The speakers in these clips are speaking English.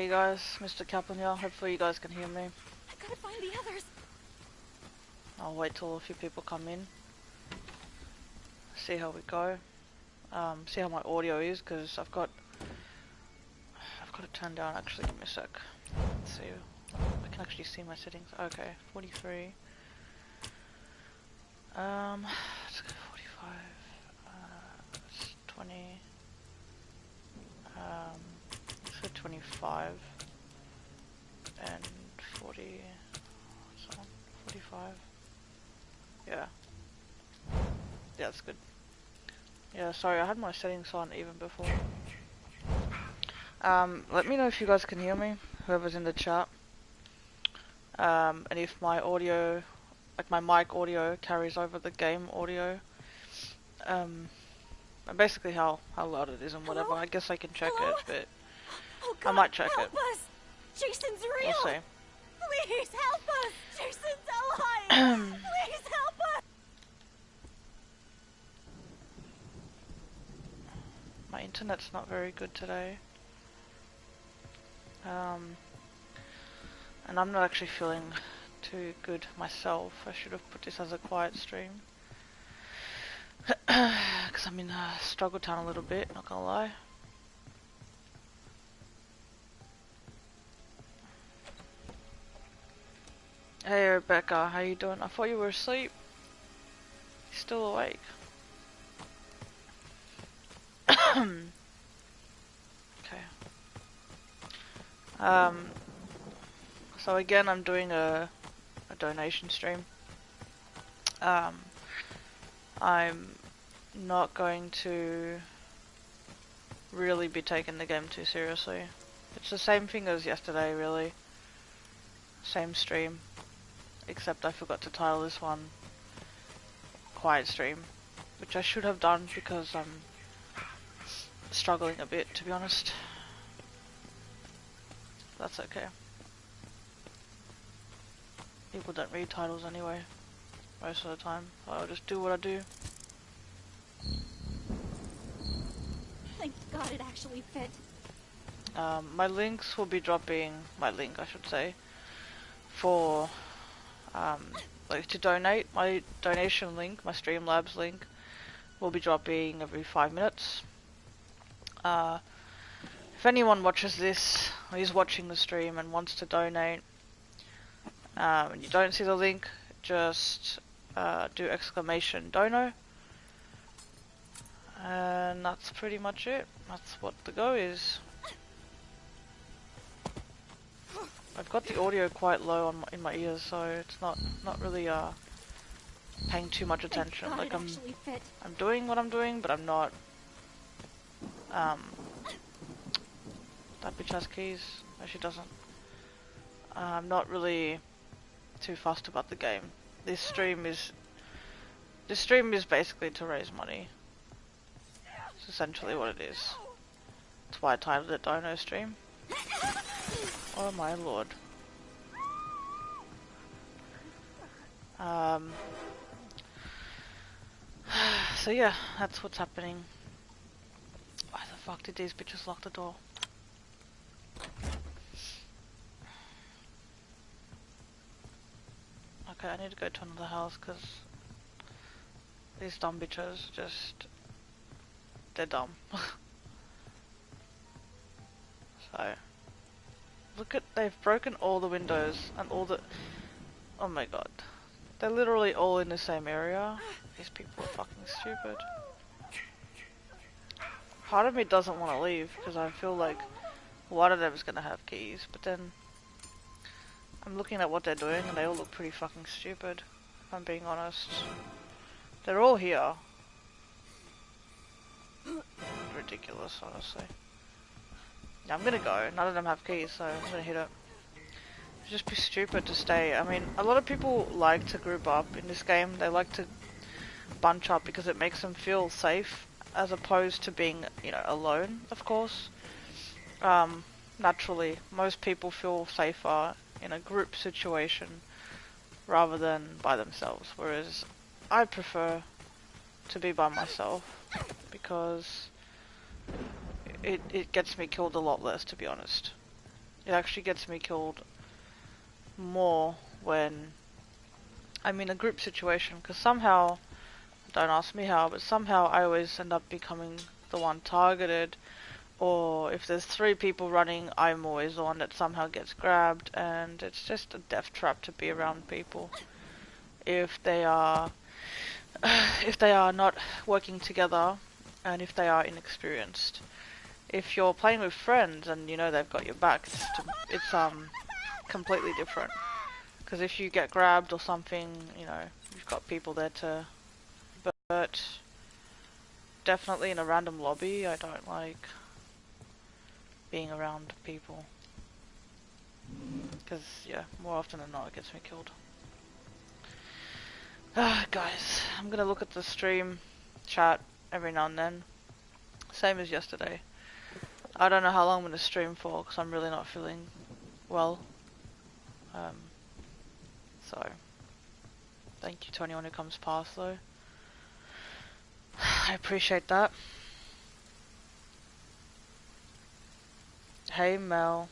Hey guys, Mr. Kaplan here. Hopefully you guys can hear me. I gotta find the others. I'll wait till a few people come in. See how we go. See how my audio is, because I've got it turned down. Actually, give me a sec. Let's see. I can actually see my settings. Okay, 43. Let's go 45. It's 20. Let's go 25. And 40. So 45. Yeah. Yeah, that's good. Yeah, sorry, I had my settings on even before. Let me know if you guys can hear me, whoever's in the chat. And if my audio, like my mic audio, carries over the game audio. And basically how loud it is and whatever. Hello? I guess I can check Hello? it, but Oh God, I might check help it. us! Jason's real! We'll see. Please help us! Jason's alive! Please help us! My internet's not very good today. And I'm not actually feeling too good myself. I should have put this as a quiet stream. Because I'm in struggle town a little bit, not gonna lie. Hey Rebecca, how you doing? I thought you were asleep. You still awake? Okay. So again, I'm doing a donation stream. I'm not going to really be taking the game too seriously. It's the same thing as yesterday, really. Same stream. Except I forgot to title this one Quiet Stream. Which I should have done because I'm struggling a bit, to be honest. That's okay. People don't read titles anyway, most of the time. I'll just do what I do. Thank God it actually fit. My links will be dropping, my link I should say, for like to donate. My donation link, my Streamlabs link, will be dropping every 5 minutes. If anyone watches this, or is watching the stream and wants to donate, and you don't see the link, just do exclamation Dono. And that's pretty much it. That's what the go is. I've got the audio quite low on in my ears, so it's not really paying too much attention. Like I'm doing what I'm doing, but I'm not. That bitch has keys. No, she doesn't. I'm not really too fussed about the game. This stream is basically to raise money. It's essentially what it is. That's why I titled it Dono Stream. Oh my lord. So yeah, that's what's happening. Why the fuck did these bitches lock the door? Okay, I need to go to another house because these dumb bitches just... they're dumb. So... look at... they've broken all the windows and all the... oh my god. They're literally all in the same area. These people are fucking stupid. Part of me doesn't want to leave because I feel like one of them is gonna have keys, but then I'm looking at what they're doing and they all look pretty fucking stupid, if I'm being honest. They're all here. Ridiculous, honestly. Yeah, I'm gonna go. None of them have keys, so I'm gonna hit it. It'd just be stupid to stay. I mean, a lot of people like to group up in this game. They like to bunch up because it makes them feel safe, as opposed to being, you know, alone, of course. Naturally, most people feel safer in a group situation rather than by themselves, whereas I prefer to be by myself because it gets me killed a lot less, to be honest. It actually gets me killed more when I'm in a group situation, because somehow, don't ask me how, but somehow I always end up becoming the one targeted. Or if there's 3 people running, I'm always the one that somehow gets grabbed, and it's just a death trap to be around people if they are if they are not working together and if they are inexperienced. If you're playing with friends and you know they've got your back, it's completely different. Because if you get grabbed or something, you know, you've got people there to. But definitely in a random lobby, I don't like being around people. Because, yeah, more often than not it gets me killed. Guys, I'm gonna look at the stream chat every now and then. Same as yesterday. I don't know how long I'm gonna stream for because I'm really not feeling well. So, thank you to anyone who comes past though. I appreciate that. Hey Mel.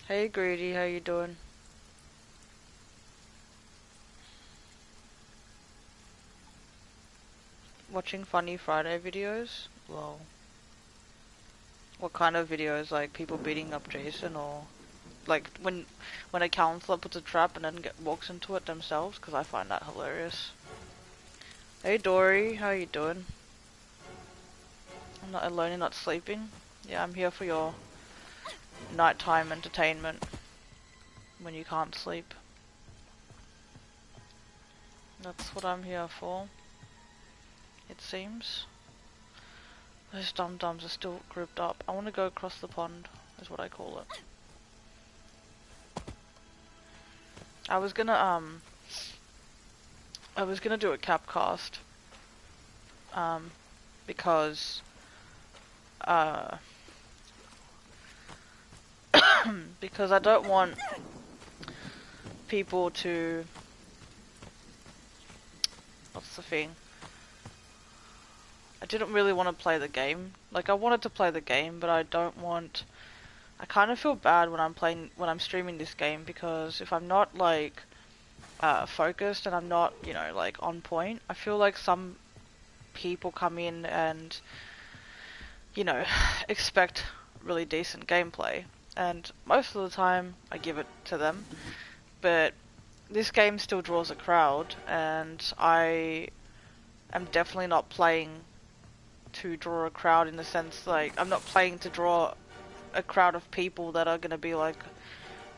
Hey Greedy, how you doing? Watching Funny Friday videos? Lol. What kind of videos? Like people beating up Jason, or like when a counselor puts a trap and then walks into it themselves? Because I find that hilarious. Hey Dory, how you doing? I'm not alone and not sleeping. Yeah, I'm here for your nighttime entertainment when you can't sleep. That's what I'm here for, it seems. Those dum-dums are still grouped up. I want to go across the pond, is what I call it. I was gonna do a cap cast, because, because I don't want people to, what's the thing? I didn't really want to play the game. Like, I wanted to play the game, but I don't want, I kind of feel bad when I'm streaming this game, because if I'm not, like, focused and I'm not, you know, like, on point, I feel like some people come in and, you know, expect really decent gameplay. And most of the time, I give it to them. But this game still draws a crowd, and I am definitely not playing to draw a crowd in the sense, like, I'm not playing to draw a crowd of people that are going to be like,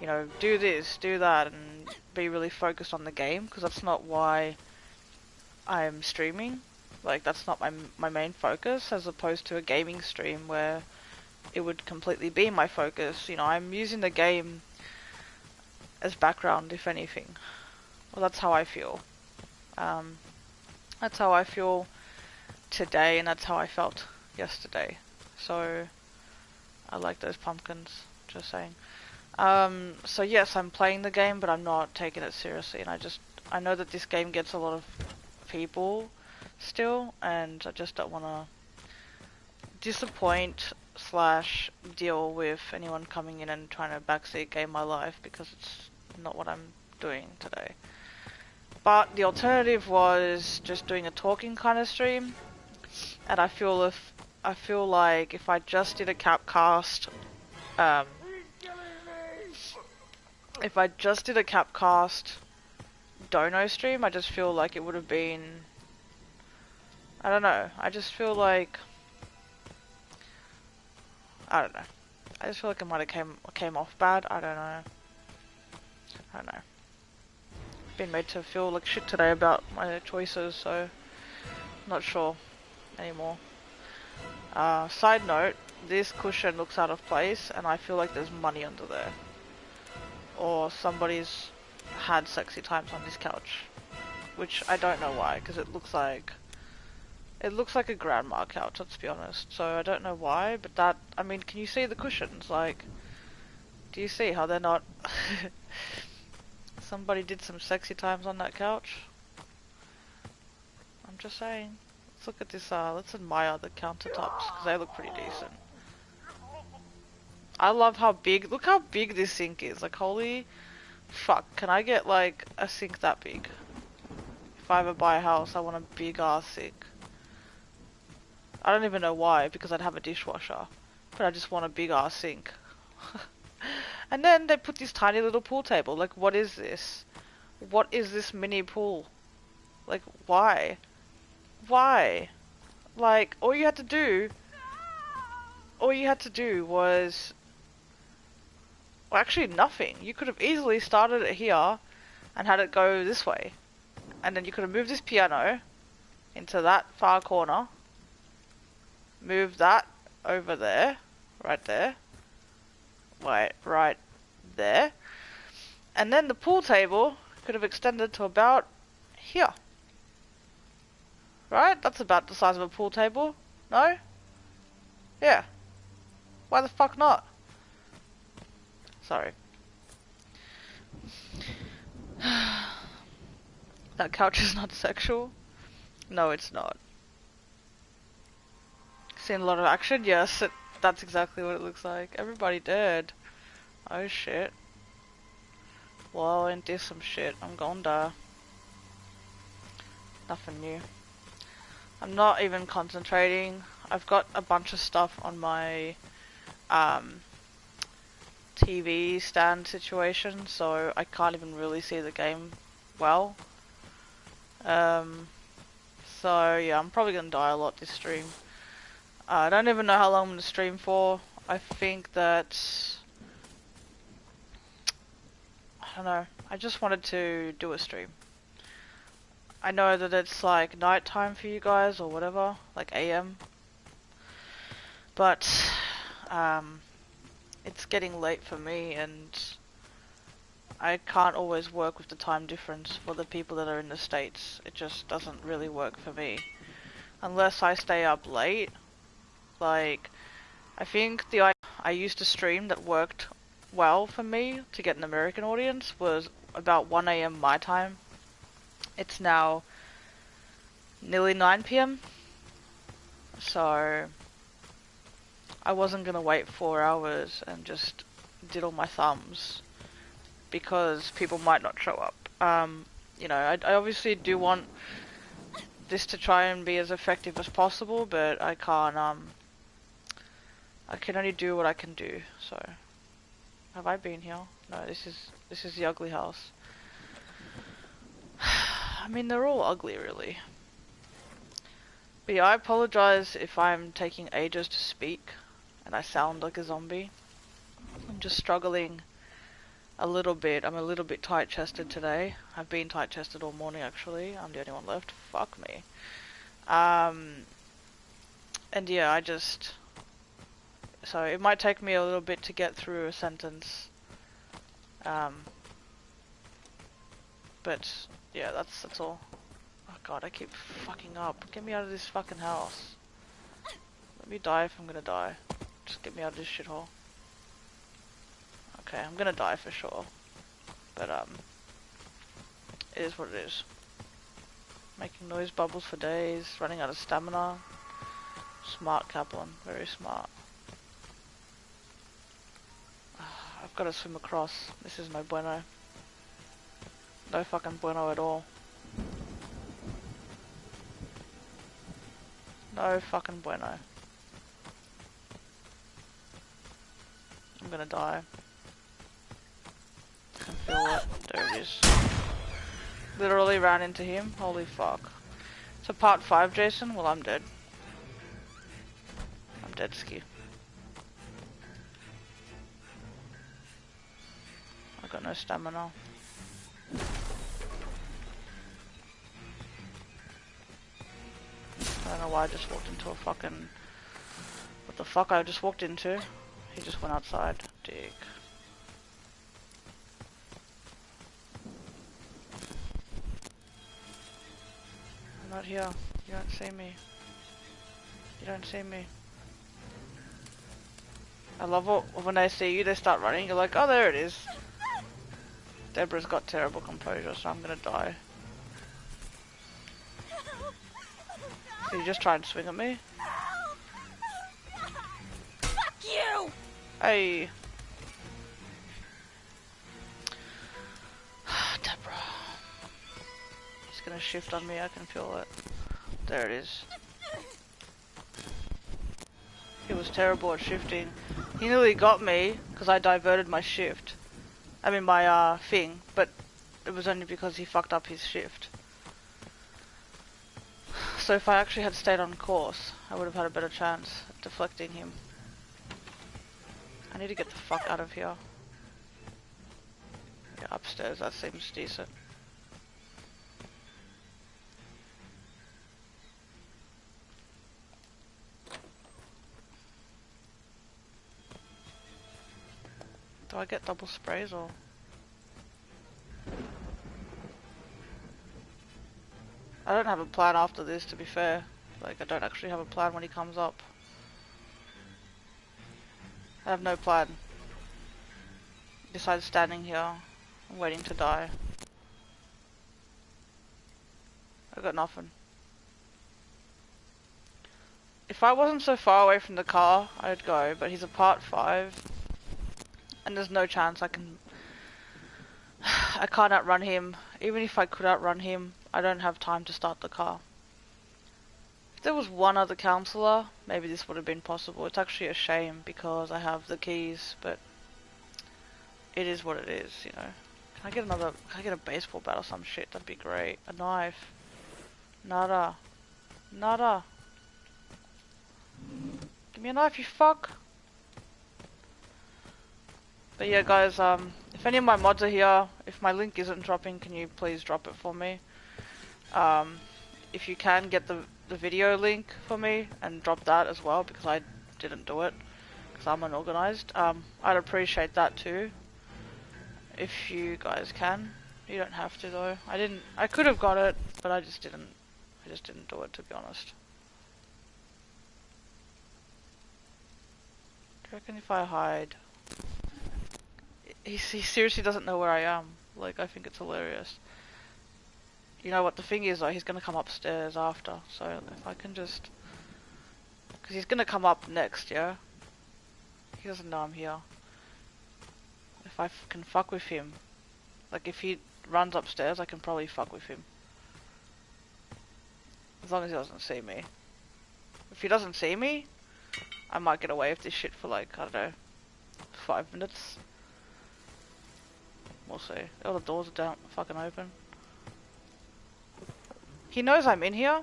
you know, do this, do that, and be really focused on the game, because that's not why I'm streaming. Like, that's not my main focus, as opposed to a gaming stream where it would completely be my focus. You know, I'm using the game as background, if anything. Well, that's how I feel. That's how I feel today, and that's how I felt yesterday. So, I like those pumpkins, just saying. So yes, I'm playing the game, but I'm not taking it seriously, and I know that this game gets a lot of people still, and I just don't want to disappoint slash deal with anyone coming in and trying to backseat game my life, because it's not what I'm doing today. But the alternative was just doing a talking kind of stream, and I feel like if I just did a capcast, if I just did a capcast Dono stream, I just feel like it would have been, I don't know, I just feel like, I don't know, I just feel like it might have came off bad. I don't know. Been made to feel like shit today about my choices, so not sure anymore. Side note, this cushion looks out of place, and I feel like there's money under there, or somebody's had sexy times on this couch, which I don't know why, because it looks like a grandma couch, let's be honest. So I don't know why, but that, I mean, can you see the cushions? Like, do you see how they're not somebody did some sexy times on that couch? I'm just saying. Let's look at this, let's admire the countertops, because they look pretty decent. I love how big, look how big this sink is. Like, holy fuck, can I get like a sink that big? If I ever buy a house, I want a big ass sink. I don't even know why, because I'd have a dishwasher. But I just want a big ass sink. And then they put this tiny little pool table. Like, what is this? What is this mini pool? Like, why? Why? Like, all you had to do was, well, actually nothing. You could have easily started it here and had it go this way. And then you could have moved this piano into that far corner. Move that over there. Right there. Wait, right there. And then the pool table could have extended to about here. Right? That's about the size of a pool table. No? Yeah. Why the fuck not? Sorry. That couch is not sexual? No, it's not. Seen a lot of action? Yes, that's exactly what it looks like. Everybody dead. Oh shit. Well, ain't this some shit? I'm gonna die. Nothing new. I'm not even concentrating. I've got a bunch of stuff on my TV stand situation, so I can't even really see the game well. So yeah, I'm probably gonna die a lot this stream. I don't even know how long I'm gonna stream for. I think that, I don't know, I just wanted to do a stream. I know that it's like nighttime for you guys or whatever, like AM. But it's getting late for me and I can't always work with the time difference for the people that are in the States. It just doesn't really work for me. Unless I stay up late. Like, I think I used to stream that worked well for me to get an American audience was about 1 AM my time. It's now nearly 9 PM. So I wasn't gonna wait 4 hours and just diddle my thumbs because people might not show up. You know, I obviously do want this to try and be as effective as possible, but I can't, I can only do what I can do, so. Have I been here? No, this is the ugly house. I mean, they're all ugly, really. But yeah, I apologize if I'm taking ages to speak and I sound like a zombie. I'm just struggling a little bit. I'm a little bit tight-chested today. I've been tight-chested all morning, actually. I'm the only one left. Fuck me. And yeah, so it might take me a little bit to get through a sentence. But yeah, that's all. Oh god, I keep fucking up. Get me out of this fucking house. Let me die if I'm gonna die. Just get me out of this shithole. Okay, I'm gonna die for sure. But it is what it is. Making noise bubbles for days, running out of stamina. Smart Kaplan, very smart. I've got to swim across. This is no bueno. No fucking bueno at all. No fucking bueno. I'm gonna die. I can feel it. There it is. Literally ran into him. Holy fuck. So part 5, Jason? Well, I'm dead. I'm dead ski. I've got no stamina. I don't know why I just walked into a fucking... What the fuck I just walked into? He just went outside. Dick. I'm not here. You don't see me. You don't see me. I love it when they see you, they start running. You're like, oh, there it is. Deborah's got terrible composure, so I'm gonna die. So you just try and swing at me? Fuck you! Hey. Deborah. He's gonna shift on me, I can feel it. There it is. He was terrible at shifting. He nearly got me because I diverted my shift. I mean my thing, but it was only because he fucked up his shift. So if I actually had stayed on course, I would have had a better chance at deflecting him. I need to get the fuck out of here. Yeah, upstairs, that seems decent. Do I get double sprays or? I don't have a plan after this, to be fair. Like, I don't actually have a plan when he comes up. I have no plan. Besides standing here and waiting to die. I got nothing. If I wasn't so far away from the car, I'd go, but he's a part 5. And there's no chance I can... I can't outrun him. Even if I could outrun him, I don't have time to start the car. If there was one other counselor, maybe this would have been possible. It's actually a shame because I have the keys, but it is what it is, you know. Can I get a baseball bat or some shit? That'd be great. A knife. Nada. Nada. Give me a knife, you fuck. But yeah, guys, if any of my mods are here, if my link isn't dropping, can you please drop it for me? If you can get the video link for me and drop that as well, because I didn't do it, because I'm unorganized. I'd appreciate that too. If you guys can. You don't have to though. I could have got it, but I just didn't do it, to be honest. Do you reckon if I hide? He seriously doesn't know where I am. Like, I think it's hilarious. You know what the thing is though, he's gonna come upstairs after, so if I can just... Because he's gonna come up next, yeah? He doesn't know I'm here. If I can fuck with him, like if he runs upstairs, I can probably fuck with him. As long as he doesn't see me. If he doesn't see me, I might get away with this shit for like, I don't know, 5 minutes. We'll see. All the doors are down, fucking open. He knows I'm in here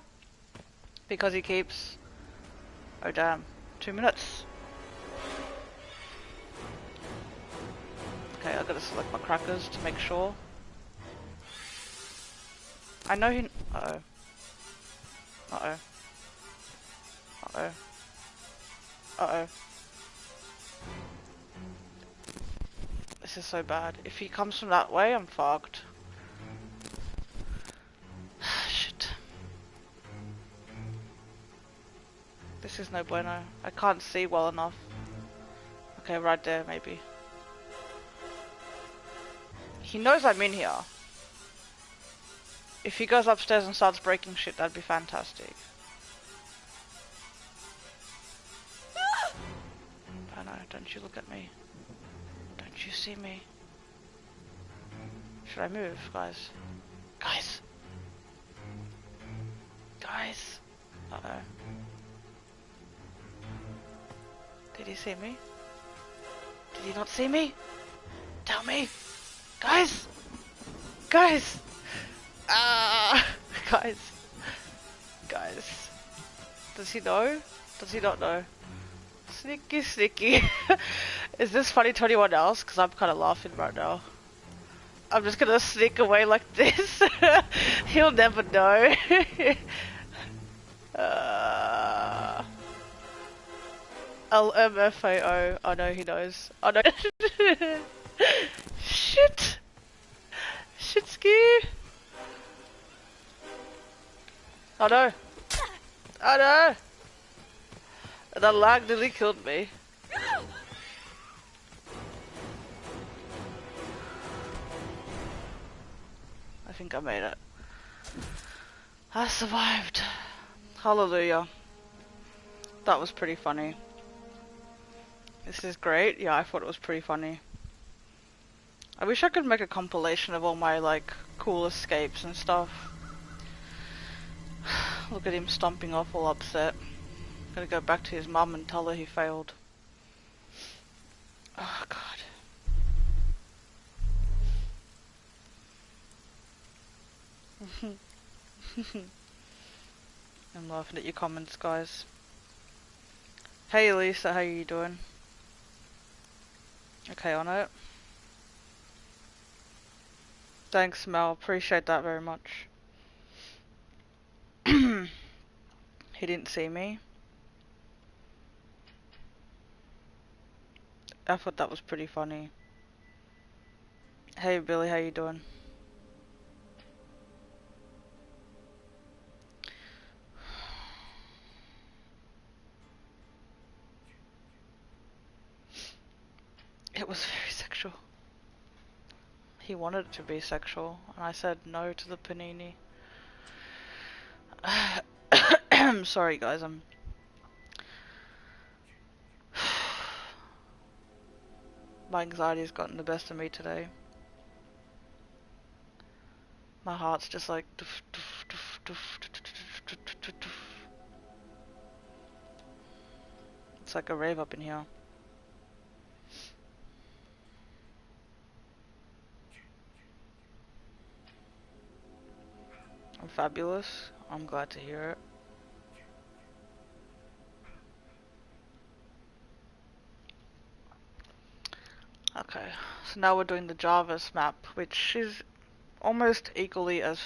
because he keeps... Oh damn, 2 minutes. Okay, I gotta select my crackers to make sure. I know he... Uh-oh. Uh-oh. Uh-oh. Uh-oh. This is so bad. If he comes from that way, I'm fucked. Shit. This is no bueno. I can't see well enough. Okay, right there, maybe. He knows I'm in here. If he goes upstairs and starts breaking shit, that'd be fantastic. I know, don't you look at me. Don't you see me? Should I move, guys? Guys! Guys! Uh-oh. Did he see me? Did he not see me? Tell me! Guys! Guys! Ah! Guys! Guys! Does he know? Does he not know? Sneaky, sneaky. Is this funny to anyone else? Because I'm kind of laughing right now. I'm just gonna sneak away like this. He'll never know. LMFAO. I know he knows. I know. Shit! Shitski! Oh no! Oh no! That lag nearly killed me. I think I made it. I survived. Hallelujah. That was pretty funny. This is great. Yeah, I thought it was pretty funny. I wish I could make a compilation of all my, like, cool escapes and stuff. Look at him stomping off all upset. Gotta go back to his mum and tell her he failed. Oh, God. I'm laughing at your comments, guys. Hey, Lisa, how you doing? Okay, on it. Thanks, Mel. Appreciate that very much. He didn't see me. I thought that was pretty funny. Hey, Billy, how you doing? It was very sexual. He wanted it to be sexual, and I said no to the panini. I'm sorry, guys. My anxiety's gotten the best of me today. My heart's just like doof, doof, doof, doof, doof, doof, doof, doof, doof. It's like a rave up in here. I'm fabulous. I'm glad to hear it. Okay, so now we're doing the Jarvis map, which is almost equally as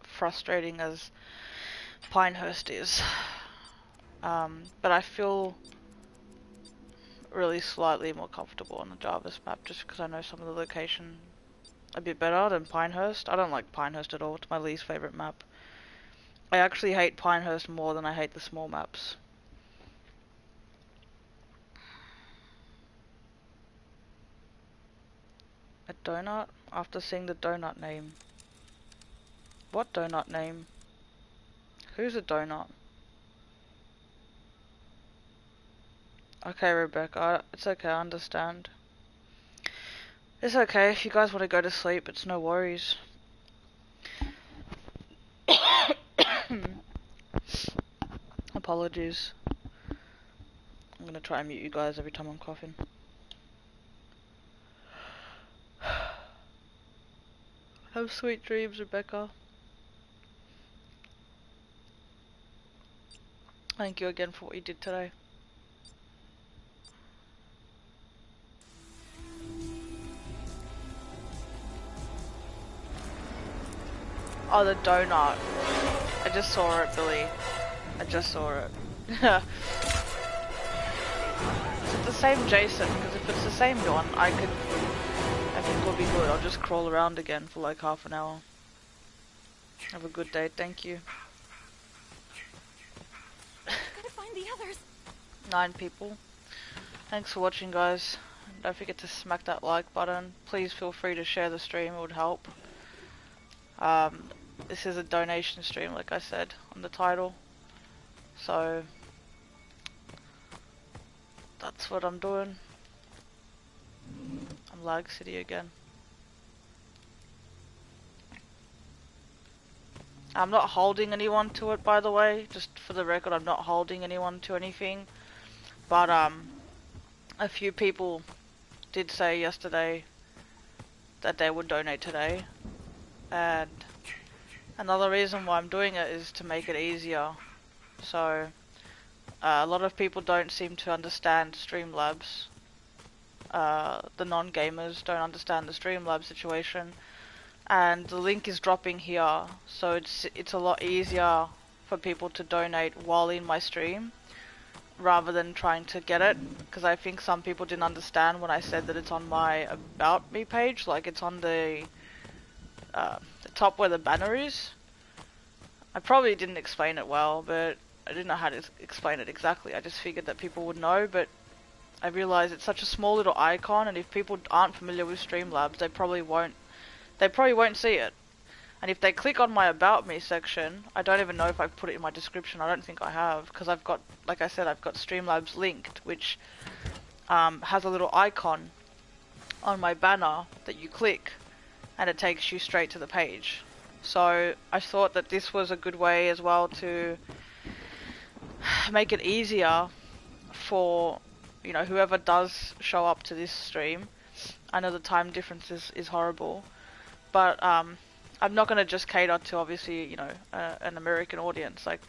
frustrating as Pinehurst is. But I feel really slightly more comfortable on the Jarvis map just because I know some of the location a bit better than Pinehurst. I don't like Pinehurst at all. It's my least favorite map. I actually hate Pinehurst more than I hate the small maps. A donut? After seeing the donut name. What donut name? Who's a donut? Okay, Rebecca, it's okay, I understand. It's okay, if you guys want to go to sleep, it's no worries. Apologies. I'm gonna try and mute you guys every time I'm coughing. Have sweet dreams, Rebecca. Thank you again for what you did today. Oh, the donut. I just saw it, Billy. I just saw it. Is it the same Jason? Because if it's the same one, I think we'll be good. I'll just crawl around again for like half an hour. Have a good day, thank you. Gotta find the others. 9 people. Thanks for watching, guys. Don't forget to smack that like button. Please feel free to share the stream, it would help. This is a donation stream, like I said on the title. So that's what I'm doing. I'm Lag City again. I'm not holding anyone to it, by the way. Just for the record, I'm not holding anyone to anything. But a few people did say yesterday that they would donate today, and another reason why I'm doing it is to make it easier. So a lot of people don't seem to understand Streamlabs. The non-gamers don't understand the Streamlabs situation, and the link is dropping here, so it's a lot easier for people to donate while in my stream rather than trying to get it, because I think some people didn't understand when I said that it's on my About Me page, like it's on the top where the banner is. I probably didn't explain it well, but I didn't know how to explain it exactly. I just figured that people would know, but I realized it's such a small little icon, and if people aren't familiar with Streamlabs, they probably won't see it. And if they click on my About Me section, I don't even know if I've put it in my description. I don't think I have, because I've got, like I said, I've got Streamlabs linked, which has a little icon on my banner that you click and it takes you straight to the page. So I thought that this was a good way as well to make it easier for, you know, whoever does show up to this stream. I know the time difference is horrible, but I'm not going to just cater to, obviously, you know, an American audience. Like,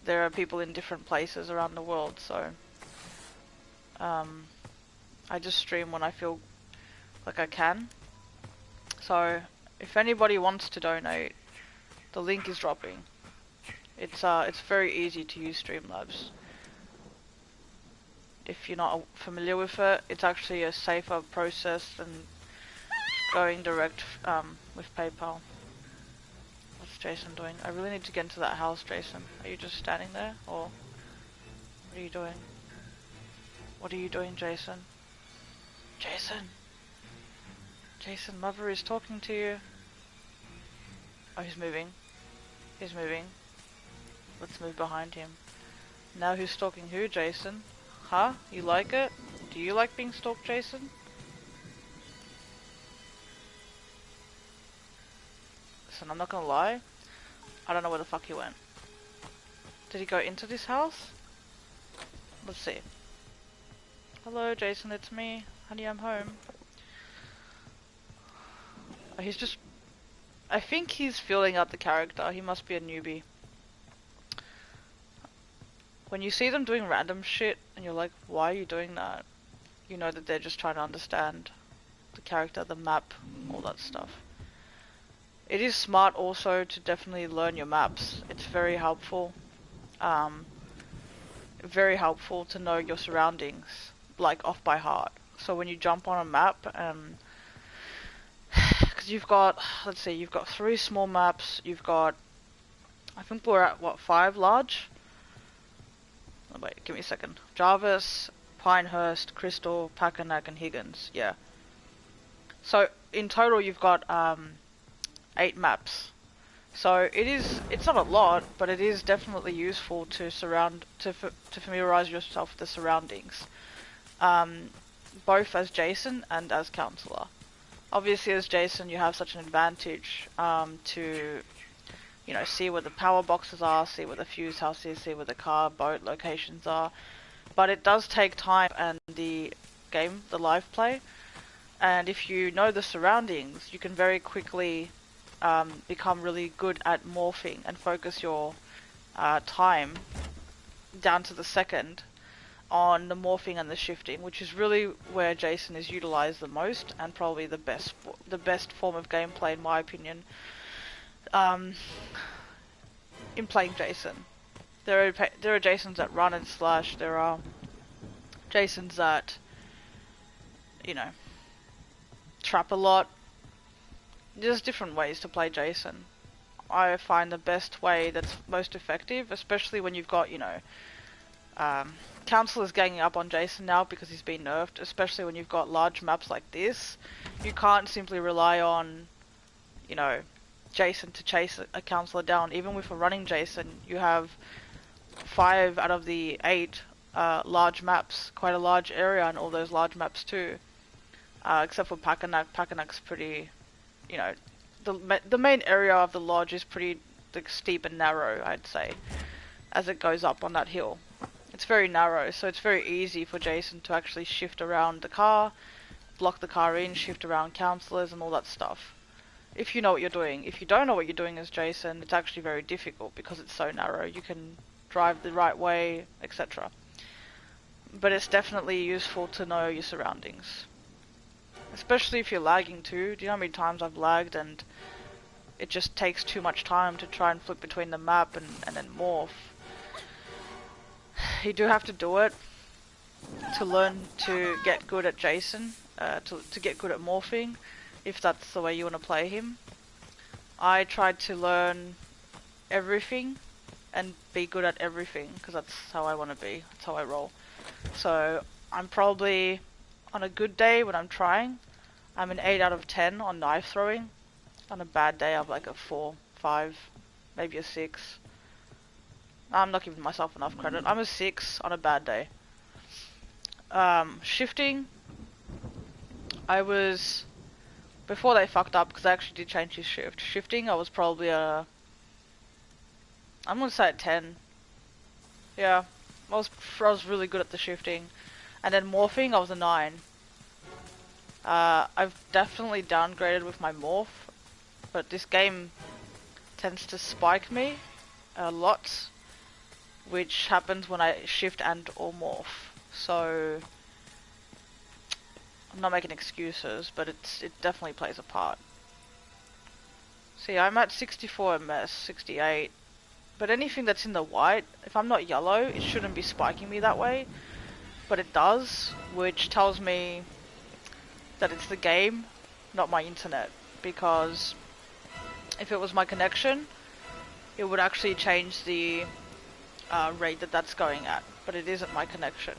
there are people in different places around the world, so I just stream when I feel like I can. So if anybody wants to donate, the link is dropping. It's very easy to use Streamlabs. If you're not familiar with it, it's actually a safer process than going direct with PayPal. What's Jason doing? I really need to get into that house, Jason. Are you just standing there, or what are you doing? What are you doing, Jason? Jason! Jason, Mother is talking to you. Oh, he's moving. He's moving. Let's move behind him. Now who's stalking who, Jason? Huh? You like it? Do you like being stalked, Jason? Listen, I'm not gonna lie. I don't know where the fuck he went. Did he go into this house? Let's see. Hello, Jason, it's me. Honey, I'm home. Oh, he's just... I think he's filling out the character. He must be a newbie. When you see them doing random shit, and you're like, why are you doing that? You know that they're just trying to understand the character, the map, all that stuff. It is smart also to definitely learn your maps. It's very helpful. Very helpful to know your surroundings, like off by heart. So when you jump on a map, because you've got, let's see, you've got 3 small maps, you've got, I think we're at, what, 5 large? Oh, wait, give me a second. Jarvis, Pinehurst, Crystal, Packanack, and Higgins, yeah. So, in total you've got 8 maps. So, it's not a lot, but it is definitely useful to familiarize yourself with the surroundings. Both as Jason and as Counselor. Obviously as Jason you have such an advantage to, you know, see where the power boxes are, see where the fuse house is, see where the car, boat locations are. But it does take time and the game, the live play. And if you know the surroundings, you can very quickly become really good at morphing and focus your time down to the second on the morphing and the shifting, which is really where Jason is utilized the most and probably the best form of gameplay in my opinion. In playing Jason, there are Jasons that run and slash. There are Jasons that, you know, trap a lot. There's different ways to play Jason. I find the best way that's most effective, especially when you've got, you know, Counselor's ganging up on Jason now because he's been nerfed, especially when you've got large maps like this. You can't simply rely on, you know, Jason to chase a Counselor down. Even with a running Jason, you have 5 out of the 8 large maps, quite a large area in all those large maps too. Except for Packanack. Packanack's pretty, you know, the main area of the lodge is pretty steep and narrow, I'd say, as it goes up on that hill. It's very narrow, so it's very easy for Jason to actually shift around the car, block the car in, shift around Counselors and all that stuff. If you know what you're doing. If you don't know what you're doing as Jason, it's actually very difficult because it's so narrow. You can drive the right way, etc. But it's definitely useful to know your surroundings. Especially if you're lagging too. Do you know how many times I've lagged and it just takes too much time to try and flip between the map and then morph. You do have to do it to learn to get good at Jason, to get good at morphing, if that's the way you want to play him. I tried to learn everything and be good at everything, because that's how I want to be, that's how I roll. So I'm probably, on a good day when I'm trying, I'm an 8 out of 10 on knife throwing. On a bad day I'm like a 4, 5, maybe a 6. I'm not giving myself enough credit. I'm a 6 on a bad day. Shifting, I was, before they fucked up, because I actually did change his shift. Shifting, I was probably I'm gonna say a 10. Yeah, I was really good at the shifting. And then morphing, I was a 9. I've definitely downgraded with my morph, but this game tends to spike me a lot, which happens when I shift and or morph. So I'm not making excuses, but it definitely plays a part. See, I'm at 64 ms, 68, but anything that's in the white, if I'm not yellow, it shouldn't be spiking me that way, but it does, which tells me that it's the game, not my internet, because if it was my connection, it would actually change the rate that that's going at, but it isn't my connection.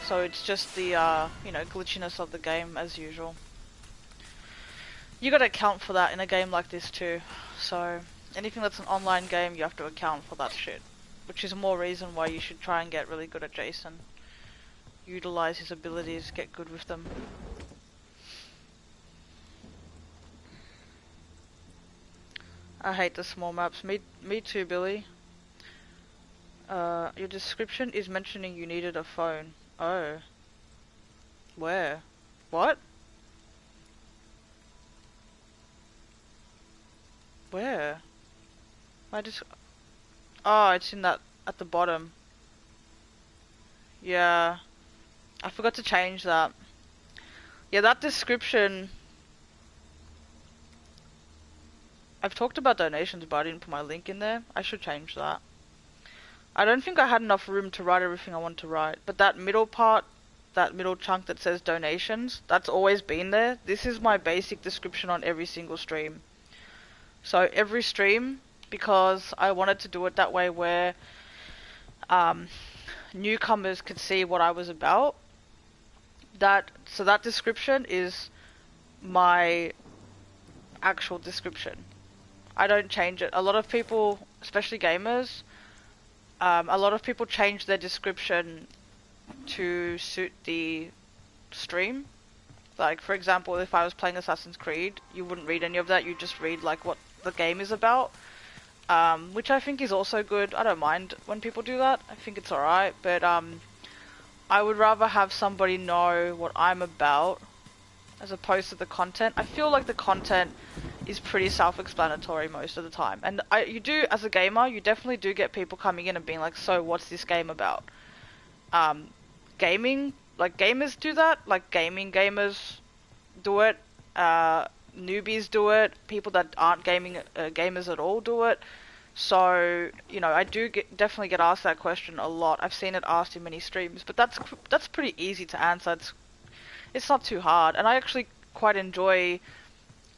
So it's just the, glitchiness of the game as usual. You gotta account for that in a game like this too. So anything that's an online game, you have to account for that shit. Which is more reason why you should try and get really good at Jason. Utilize his abilities, get good with them. I hate the small maps. Me too, Billy. Your description is mentioning you needed a phone. Oh. Where? What? Where? I just... Oh, it's in that... at the bottom. Yeah. I forgot to change that. Yeah, that description... I've talked about donations, but I didn't put my link in there. I should change that. I don't think I had enough room to write everything I want to write. But that middle part, that middle chunk that says donations, that's always been there. This is my basic description on every single stream. So every stream, because I wanted to do it that way where newcomers could see what I was about. So that description is my actual description. I don't change it. A lot of people, especially gamers, a lot of people change their description to suit the stream. Like, for example, if I was playing Assassin's Creed, you wouldn't read any of that, you just read, like, what the game is about. Which I think is also good. I don't mind when people do that. I think it's alright, but, I would rather have somebody know what I'm about, as opposed to the content. I feel like the content is pretty self-explanatory most of the time. And you do, as a gamer, you definitely do get people coming in and being like, so what's this game about? Gaming, like gamers do that, like gamers do it, newbies do it, people that aren't gamers at all do it. So, I do definitely get asked that question a lot. I've seen it asked in many streams, but that's pretty easy to answer. It's not too hard, and I actually quite enjoy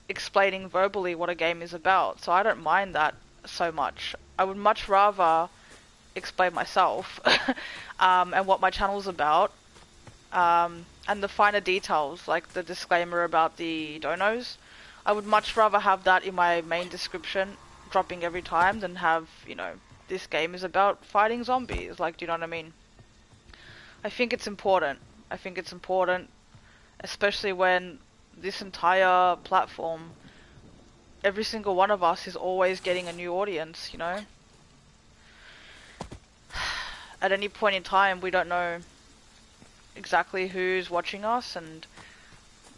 explaining verbally what a game is about, so I don't mind that so much. I would much rather explain myself and what my channel's about, and the finer details, like the disclaimer about the donos. I would much rather have that in my main description, dropping every time, than have, this game is about fighting zombies. Like, do you know what I mean? I think it's important. Especially when this entire platform, every single one of us is always getting a new audience, At any point in time, we don't know exactly who's watching us, and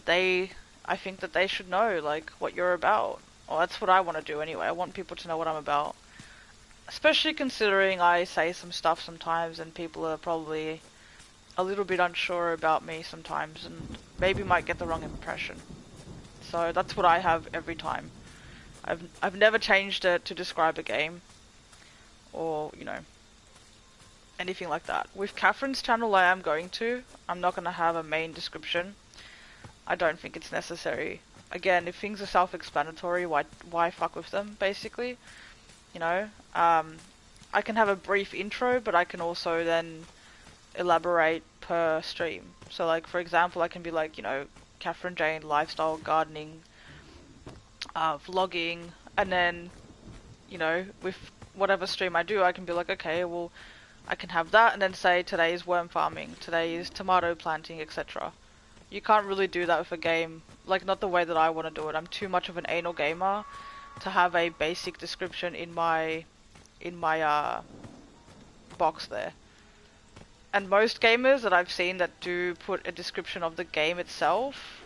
I think that they should know, like, what you're about. Well, that's what I want to do anyway. I want people to know what I'm about. Especially considering I say some stuff sometimes and people are probably a little bit unsure about me sometimes and maybe might get the wrong impression. So that's what I have every time. I've never changed it to describe a game or, anything like that. With Catherine's channel I'm not going to have a main description. I don't think it's necessary. Again, if things are self-explanatory, why fuck with them, basically? I can have a brief intro, but I can also then elaborate per stream. So, like, for example, I can be like, Catherine Jane, lifestyle, gardening, vlogging, and then, with whatever stream I do, I can be like, okay, well, I can have that and then say today is worm farming, today is tomato planting, etc. You can't really do that with a game, like not the way that I want to do it. I'm too much of an anal gamer to have a basic description in my box there. And most gamers that I've seen that do put a description of the game itself,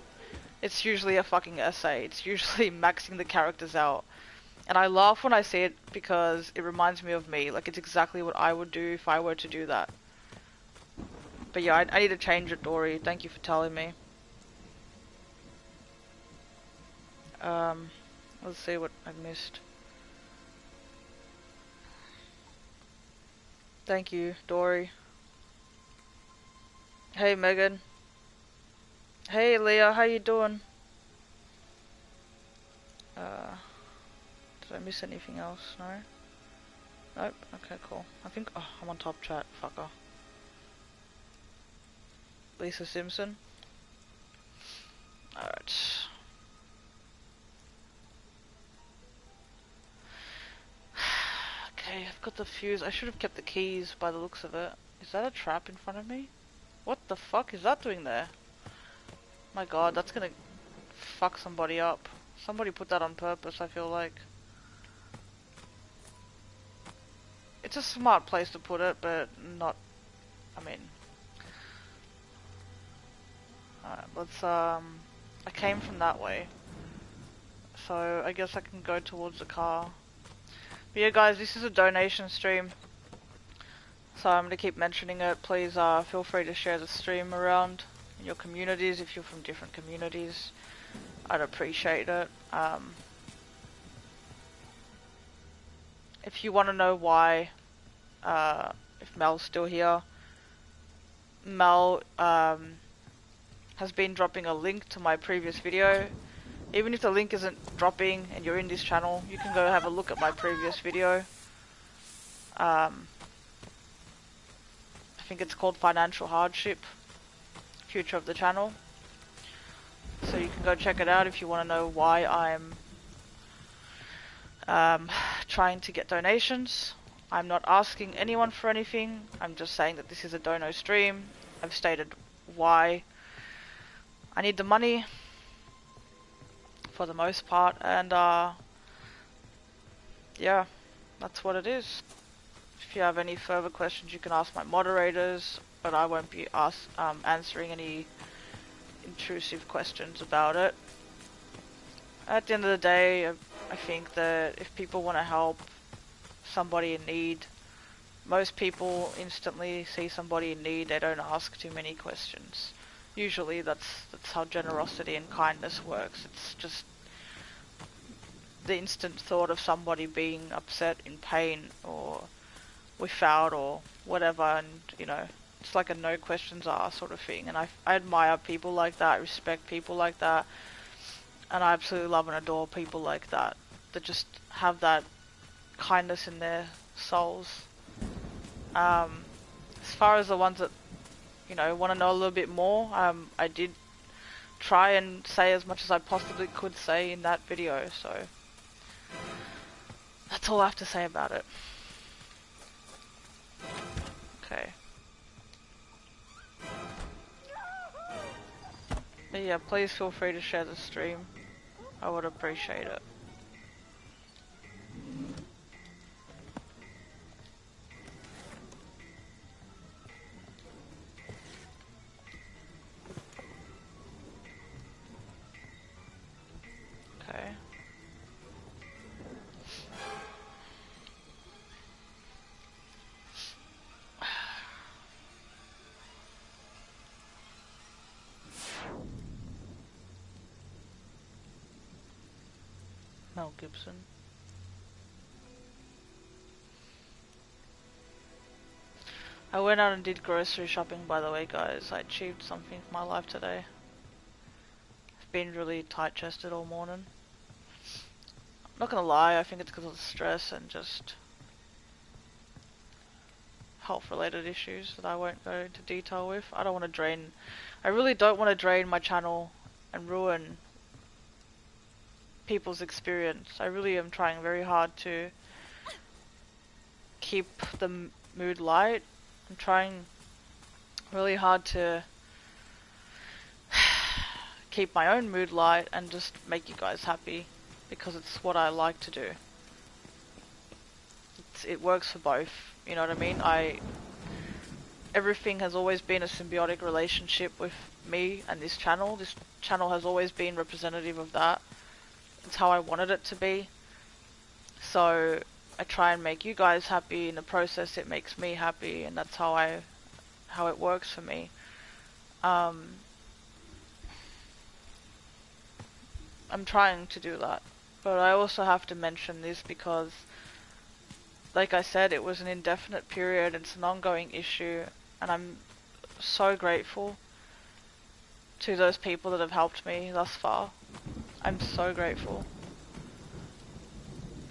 it's usually a fucking essay. It's usually maxing the characters out. And I laugh when I see it because it reminds me of me. Like, it's exactly what I would do if I were to do that. But yeah, I need to change it, Dory. Thank you for telling me. Let's see what I missed. Thank you, Dory. Hey, Megan. Hey, Leah, how you doing? Did I miss anything else? No? Nope. Okay, cool. I think... Oh, I'm on top chat. Fucker. Lisa Simpson. Alright. Okay, I've got the fuse. I should have kept the keys by the looks of it. Is that a trap in front of me? What the fuck is that doing there? My god, that's gonna fuck somebody up. Somebody put that on purpose, I feel like. It's a smart place to put it, but not... I mean... Alright, let's, I came from that way. So, I guess I can go towards the car. But yeah, guys, this is a donation stream. So I'm gonna keep mentioning it. Please, feel free to share the stream around in your communities if you're from different communities. I'd appreciate it. If you want to know why, if Mel's still here, Mel has been dropping a link to my previous video. Even if the link isn't dropping and you're in this channel, you can go have a look at my previous video. I think it's called Financial Hardship, Future of the Channel. So you can go check it out if you want to know why I'm trying to get donations. I'm not asking anyone for anything. I'm just saying that this is a Dono stream. I've stated why I need the money for the most part, and yeah, that's what it is. If you have any further questions, you can ask my moderators, but I won't be answering any intrusive questions about it. At the end of the day, I think that if people want to help somebody in need, most people instantly see somebody in need. They don't ask too many questions. Usually that's how generosity and kindness works. It's just the instant thought of somebody being upset, in pain, or without, or whatever, and you know, it's like a no questions asked sort of thing. And I admire people like that, respect people like that, and I absolutely love and adore people like that, that just have that kindness in their souls. As far as the ones that, you know, want to know a little bit more, I did try and say as much as I possibly could say in that video, so that's all I have to say about it. Okay. But yeah, please feel free to share the stream. I would appreciate it. Okay. Mel Gibson. I went out and did grocery shopping, by the way, guys. I achieved something in my life today. I've been really tight-chested all morning. I'm not gonna lie, I think it's because of the stress and just health-related issues that I won't go into detail with. I really don't want to drain my channel and ruin people's experience. I really am trying very hard to keep the mood light. I'm trying really hard to keep my own mood light and just make you guys happy, because it's what I like to do. It works for both, you know what I mean? Everything has always been a symbiotic relationship with me and this channel. This channel has always been representative of that. It's how I wanted it to be. So I try and make you guys happy. In the process, it makes me happy, and that's how it works for me. I'm trying to do that, but I also have to mention this because, like I said, it was an indefinite period. It's an ongoing issue, and I'm so grateful to those people that have helped me thus far. I'm so grateful.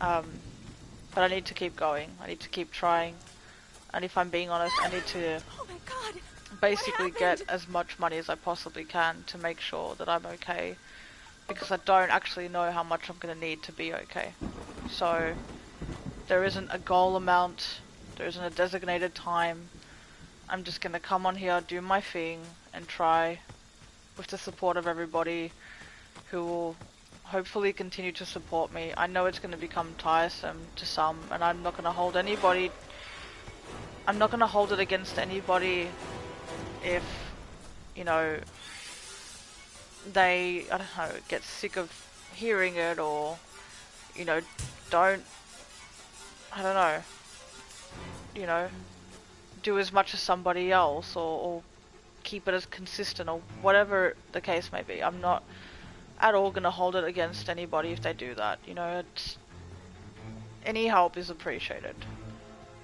But I need to keep going. I need to keep trying. And if I'm being honest, I need to Oh my God. basically get as much money as I possibly can to make sure that I'm okay. Because I don't actually know how much I'm going to need to be okay. So there isn't a goal amount. There isn't a designated time. I'm just going to come on here, do my thing, and try with the support of everybody who will hopefully continue to support me. I know it's going to become tiresome to some, and I'm not going to hold it against anybody if, you know, they, I don't know, get sick of hearing it, or, you know, don't, I don't know, you know, do as much as somebody else, or keep it as consistent, or whatever the case may be. I'm not at all gonna hold it against anybody if they do that. You know, any help is appreciated,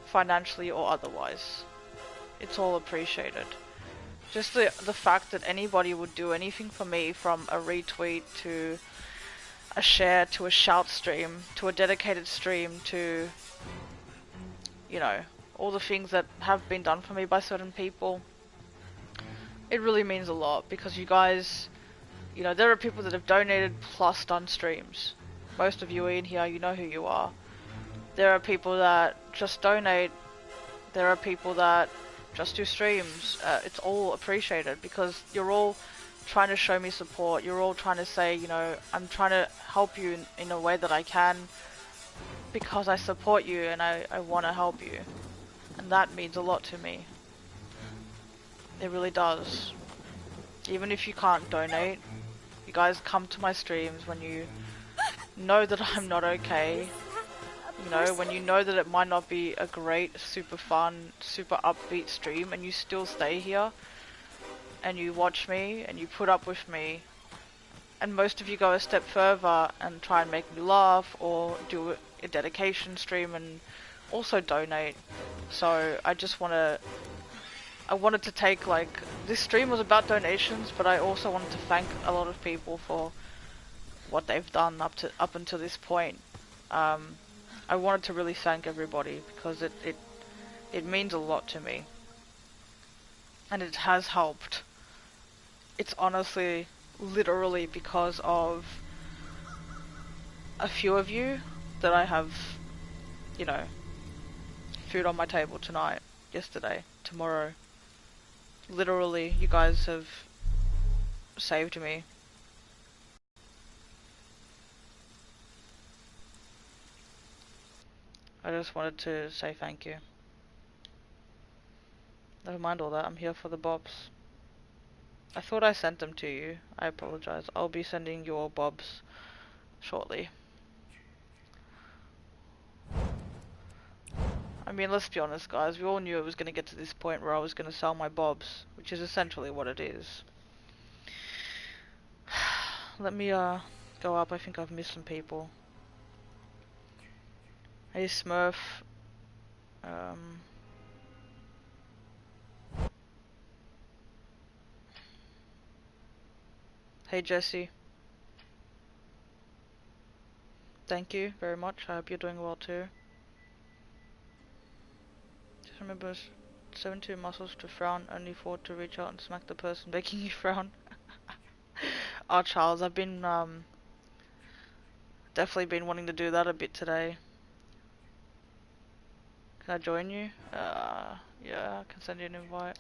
financially or otherwise. It's all appreciated. Just the fact that anybody would do anything for me, from a retweet to a share to a shout stream to a dedicated stream to, you know, all the things that have been done for me by certain people, it really means a lot, because you guys, you know, there are people that have donated plus done streams. Most of you in here, you know who you are. There are people that just donate. There are people that just do streams. It's all appreciated, because you're all trying to show me support. You're all trying to say, you know, I'm trying to help you in a way that I can, because I support you and I want to help you. And that means a lot to me. It really does. Even if you can't donate, you guys come to my streams when you know that I'm not okay. You know, when you know that it might not be a great, super fun, super upbeat stream, and you still stay here and you watch me and you put up with me. And most of you go a step further and try and make me laugh, or do a dedication stream and also donate. So I wanted to take, like, this stream was about donations, but I also wanted to thank a lot of people for what they've done up until this point. I wanted to really thank everybody, because it means a lot to me, and it has helped. It's honestly, literally because of a few of you that I have, you know, food on my table tonight, yesterday, tomorrow. Literally, you guys have saved me. I just wanted to say thank you. Never mind all that, I'm here for the bobs. I thought I sent them to you. I apologize. I'll be sending you all bobs shortly. I mean, let's be honest, guys. We all knew it was going to get to this point where I was going to sell my bobs, which is essentially what it is. Let me, go up. I think I've missed some people. Hey, Smurf. Hey, Jesse. Thank you very much. I hope you're doing well too. Just remember, 72 muscles to frown, only 4 to reach out and smack the person making you frown. Oh, Charles, I've been, definitely been wanting to do that a bit today. Can I join you? Yeah, I can send you an invite.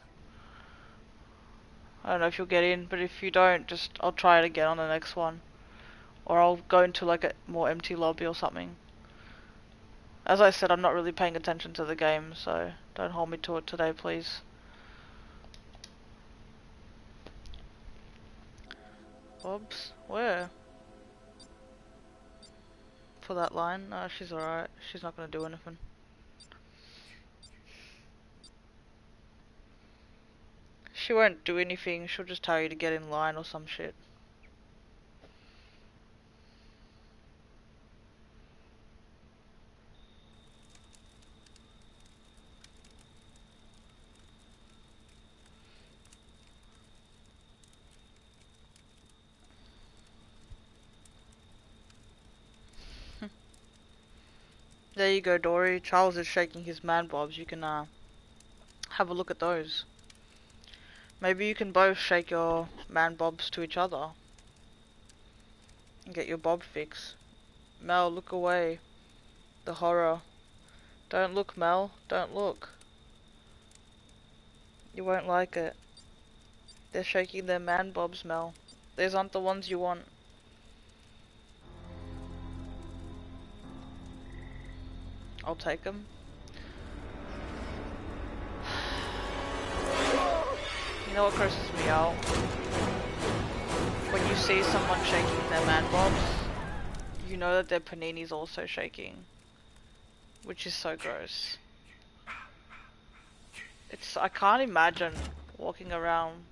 I don't know if you'll get in, but if you don't, just I'll try it again on the next one. Or I'll go into like a more empty lobby or something. As I said, I'm not really paying attention to the game, so don't hold me to it today, please. Bobs? Where? For that line? No, she's alright. She's not gonna do anything. She won't do anything, she'll just tell you to get in line or some shit. There you go, Dory. Charles is shaking his man bobs. You can have a look at those. Maybe you can both shake your man bobs to each other and get your bob fix. Mel, look away. The horror. Don't look, Mel. Don't look. You won't like it. They're shaking their man bobs, Mel. These aren't the ones you want. I'll take them. You know what grosses me out? When you see someone shaking their man bobs, you know that their panini's also shaking. Which is so gross. I can't imagine walking around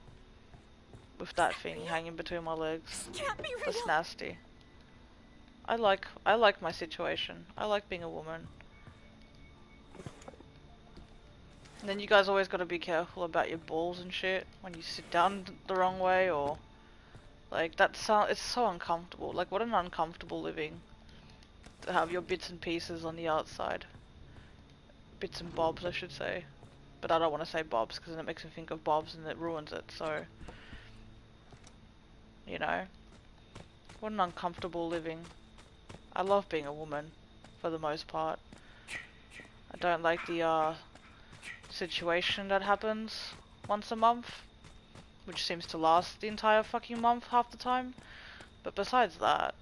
with that thing hanging between my legs. Can't be real. That's nasty. I like my situation. I like being a woman. And then you guys always gotta be careful about your balls and shit when you sit down the wrong way, or like it's so uncomfortable. Like, what an uncomfortable living to have your bits and pieces on the outside. Bits and bobs, I should say. But I don't want to say bobs because then it makes me think of bobs and it ruins it, so you know. What an uncomfortable living. I love being a woman, for the most part. I don't like the situation that happens once a month, which seems to last the entire fucking month half the time. But besides that,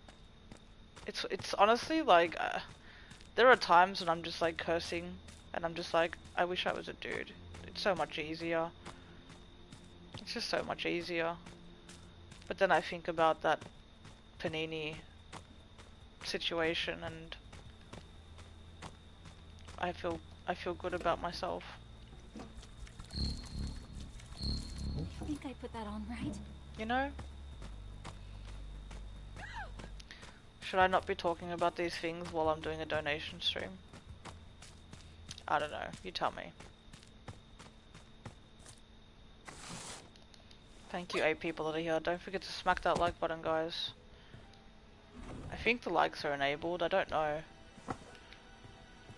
it's honestly like, there are times when I'm just like cursing, and I'm just like, I wish I was a dude. It's so much easier. It's just so much easier. But then I think about that panini situation, and I feel good about myself. I think I put that on right. You know? Should I not be talking about these things while I'm doing a donation stream? I don't know. You tell me. Thank you 8 people that are here. Don't forget to smack that like button, guys. I think the likes are enabled. I don't know.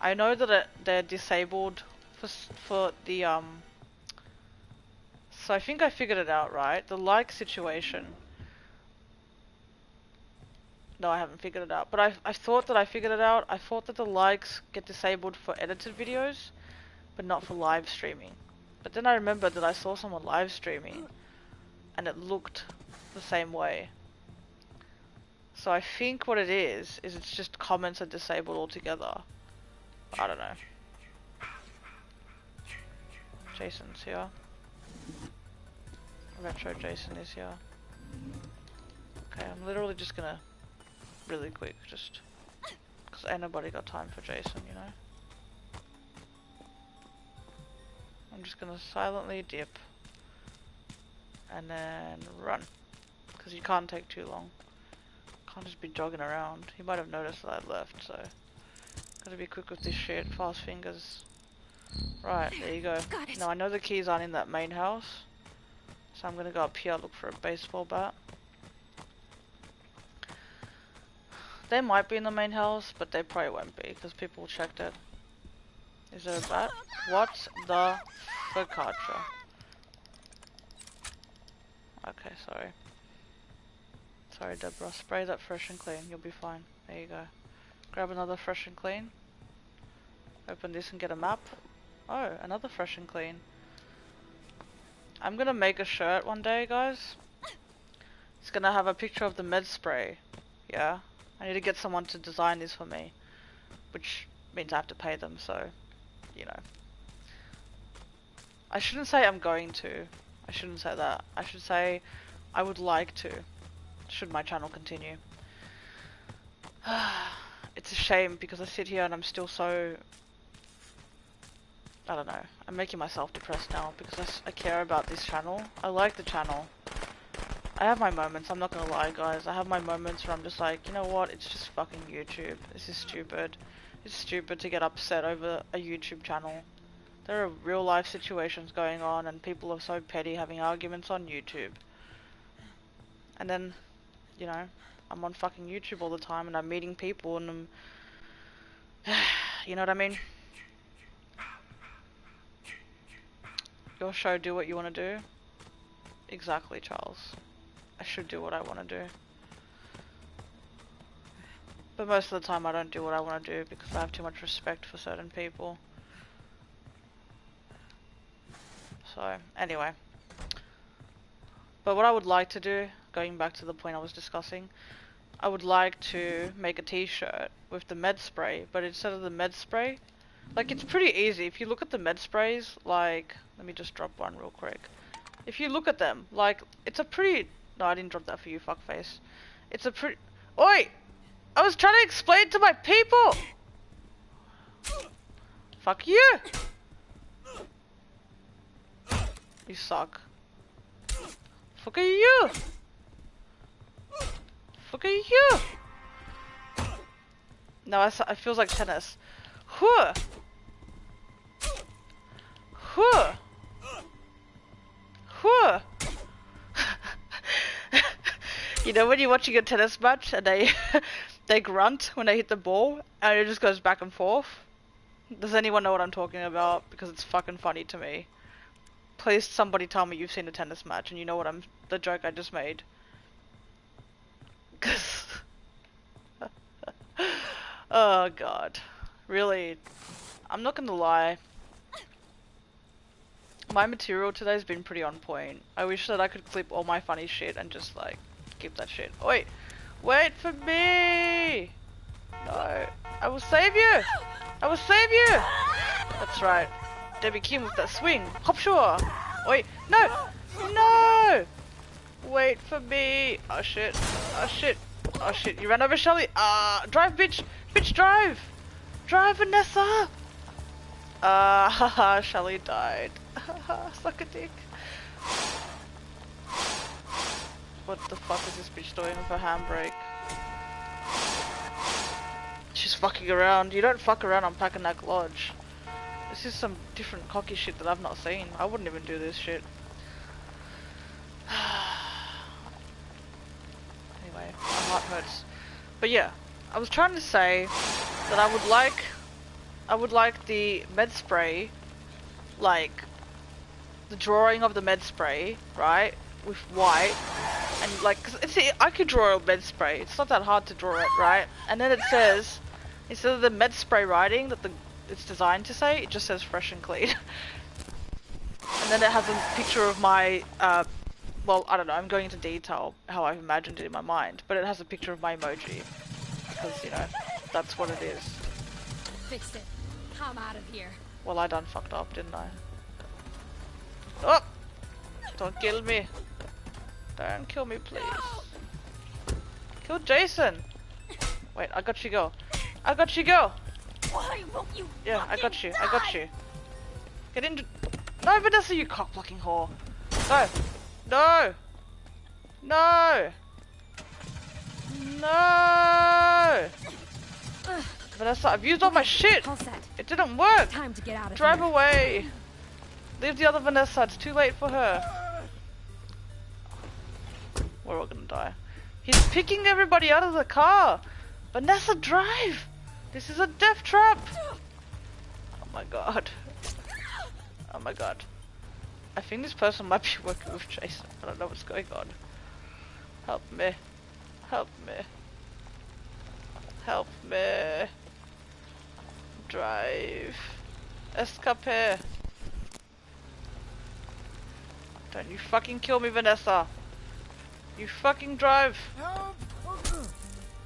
I know that they're disabled for the So I think I figured it out, right? The like situation. No, I haven't figured it out. But I thought that I figured it out. I thought that the likes get disabled for edited videos, but not for live streaming. But then I remembered that I saw someone live streaming, and it looked the same way. So I think what it is it's just comments are disabled altogether. I don't know. Jason's here. Retro Jason is here. Okay, I'm literally just gonna, really quick, just, because ain't nobody got time for Jason, you know? I'm just gonna silently dip. And then run. Because you can't take too long. Can't just be jogging around. He might have noticed that I left, so gotta be quick with this shit. Fast fingers. Right, there you go. Now I know the keys aren't in that main house, so I'm gonna go up here, look for a baseball bat. They might be in the main house, but they probably won't be, because people checked it. Is there a bat? What the focaccia? Okay, sorry. Sorry, Deborah. Spray that fresh and clean. You'll be fine. There you go. Grab another fresh and clean. Open this and get a map. Oh, another fresh and clean. I'm gonna make a shirt one day, guys. It's gonna have a picture of the med spray. Yeah. I need to get someone to design this for me. Which means I have to pay them, so, you know. I shouldn't say I'm going to. I shouldn't say that. I should say I would like to. Should my channel continue. It's a shame because I sit here and I'm still so... I don't know. I'm making myself depressed now because I care about this channel. I like the channel. I have my moments, I'm not gonna lie guys. I have my moments where I'm just like, you know what, it's just fucking YouTube. This is stupid. It's stupid to get upset over a YouTube channel. There are real life situations going on and people are so petty having arguments on YouTube. And then, you know, I'm on fucking YouTube all the time and I'm meeting people and I'm... you know what I mean? Your show, do what you want to do. Exactly, Charles. I should do what I want to do. But most of the time I don't do what I want to do because I have too much respect for certain people. So, anyway. But what I would like to do, going back to the point I was discussing, I would like to make a t-shirt with the med spray, but instead of the med spray, like it's pretty easy. If you look at the med sprays, like, let me just drop one real quick. If you look at them, like, it's a pretty... No, I didn't drop that for you, fuckface. It's a pretty... Oi! I was trying to explain to my people! Fuck you! You suck. Fuck you! Fuck you! No, it feels like tennis. Huh! Huh! Huh! You know when you're watching a tennis match and they grunt when they hit the ball and it just goes back and forth? Does anyone know what I'm talking about? Because it's fucking funny to me. Please somebody tell me you've seen a tennis match and you know what the joke I just made. Cause oh god. Really, I'm not gonna lie. My material today's been pretty on point. I wish that I could clip all my funny shit and just like keep that shit. Wait! Wait for me! No. I will save you! I will save you! That's right. Debbie Kim with that swing. Hop sure! Wait, no! No! Wait for me! Oh shit. Oh shit. Oh shit, you ran over Shelly. Drive bitch! Bitch drive! Drive Vanessa! Haha, Shelly died. Haha, suck a dick. What the fuck is this bitch doing with her handbrake? She's fucking around. You don't fuck around on Packanack Lodge. This is some different cocky shit that I've not seen. I wouldn't even do this shit. Anyway, my heart hurts. But yeah, I was trying to say that I would like the med spray, like the drawing of the med spray, right, with white, and like, see, I could draw a med spray. It's not that hard to draw it, right? And then it says, instead of the med spray writing that it's designed to say, it just says fresh and clean. And then it has a picture of my, well, I don't know, I'm going into detail how I've imagined it in my mind, but it has a picture of my emoji, because, you know, that's what it is. Fixed it. I'm out of here. Well, I done fucked up, didn't I? Oh! Don't kill me. Don't kill me, please. Kill Jason! Wait, I got you, go. I got you, go! Why won't you? Yeah, I got you, I got you. Get into... No, Vanessa, you cock-blocking whore. No! No! No! No! Vanessa, I've used all my shit! All set. It didn't work! Time to get out of Drive here. away! Leave the other Vanessa, it's too late for her. We're all gonna die. He's picking everybody out of the car! Vanessa, drive! This is a death trap! Oh my god. Oh my god. I think this person might be working with Jason. I don't know what's going on. Help me. Help me. Help me. Drive. Escape. Don't you fucking kill me, Vanessa. You fucking drive.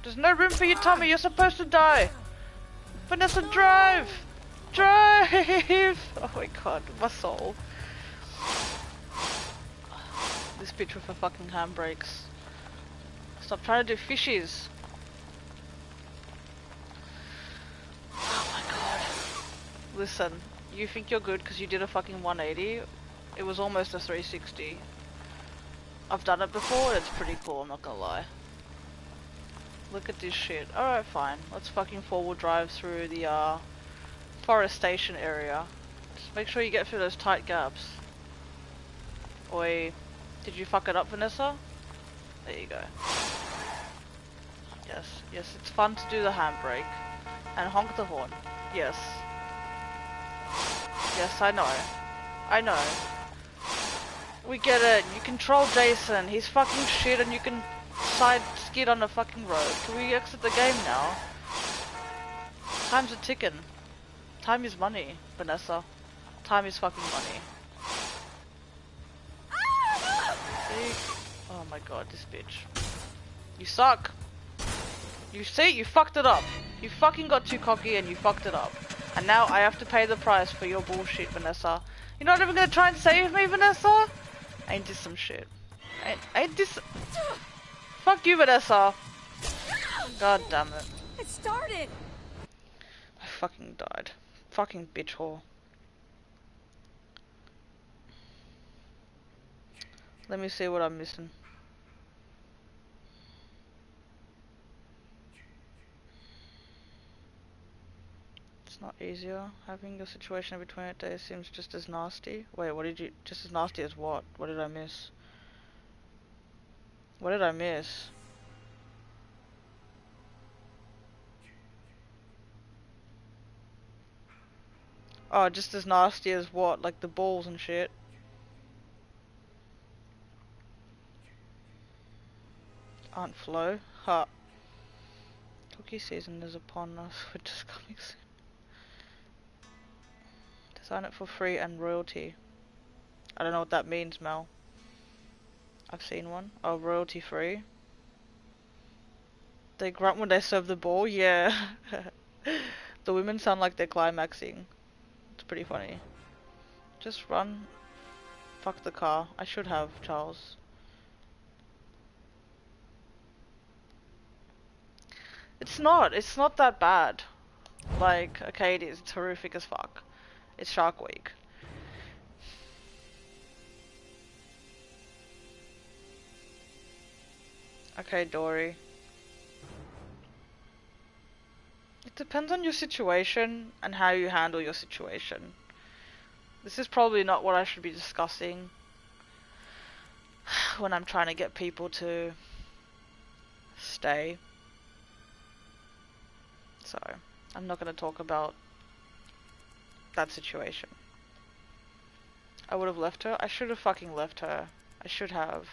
There's no room for you, Tommy. You're supposed to die. Vanessa, drive. Drive. Oh my god, my soul. This bitch with her fucking handbrakes. Stop trying to do fishies. Oh my god. Listen, you think you're good because you did a fucking 180? It was almost a 360. I've done it before and it's pretty cool, I'm not gonna lie. Look at this shit. Alright, fine. Let's fucking forward drive through the forestation area. Just make sure you get through those tight gaps. Oi. Did you fuck it up, Vanessa? There you go. Yes, yes, it's fun to do the handbrake. And honk the horn. Yes. Yes, I know. I know. We get it. You control Jason. He's fucking shit and you can side skid on the fucking road. Can we exit the game now? Time's a ticking. Time is money, Vanessa. Time is fucking money. See? Oh my god, this bitch. You suck. You see? You fucked it up. You fucking got too cocky and you fucked it up. And now I have to pay the price for your bullshit, Vanessa. You're not even gonna try and save me, Vanessa? Ain't this some shit? Ain't this... Fuck you, Vanessa. God damn it. It started. I fucking died. Fucking bitch whore. Let me see what I'm missing. It's not easier. Having a situation between it days seems just as nasty. Wait, what did you... Just as nasty as what? What did I miss? What did I miss? Oh, just as nasty as what? Like the balls and shit. Aren't flow? Ha. Cookie season is upon us. We're just coming soon. Design it for free and royalty. I don't know what that means, Mel. I've seen one. Oh, royalty free. They grunt when they serve the ball? Yeah. The women sound like they're climaxing. It's pretty funny. Just run. Fuck the car. I should have, Charles. It's not that bad. Like, okay, it is. It's horrific as fuck. It's Shark Week. Okay, Dory. It depends on your situation and how you handle your situation. This is probably not what I should be discussing when I'm trying to get people to stay. So, I'm not going to talk about that situation. I would have left her. I should have fucking left her. I should have.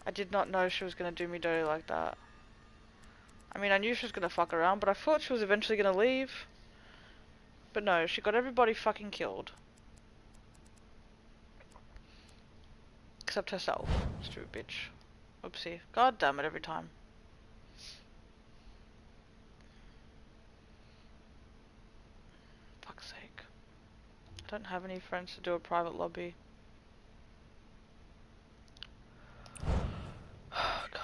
I did not know she was going to do me dirty like that. I mean, I knew she was going to fuck around, but I thought she was eventually going to leave. But no, she got everybody fucking killed. Except herself. Stupid bitch. Oopsie. God damn it every time. Fuck's sake. I don't have any friends to do a private lobby. Oh god.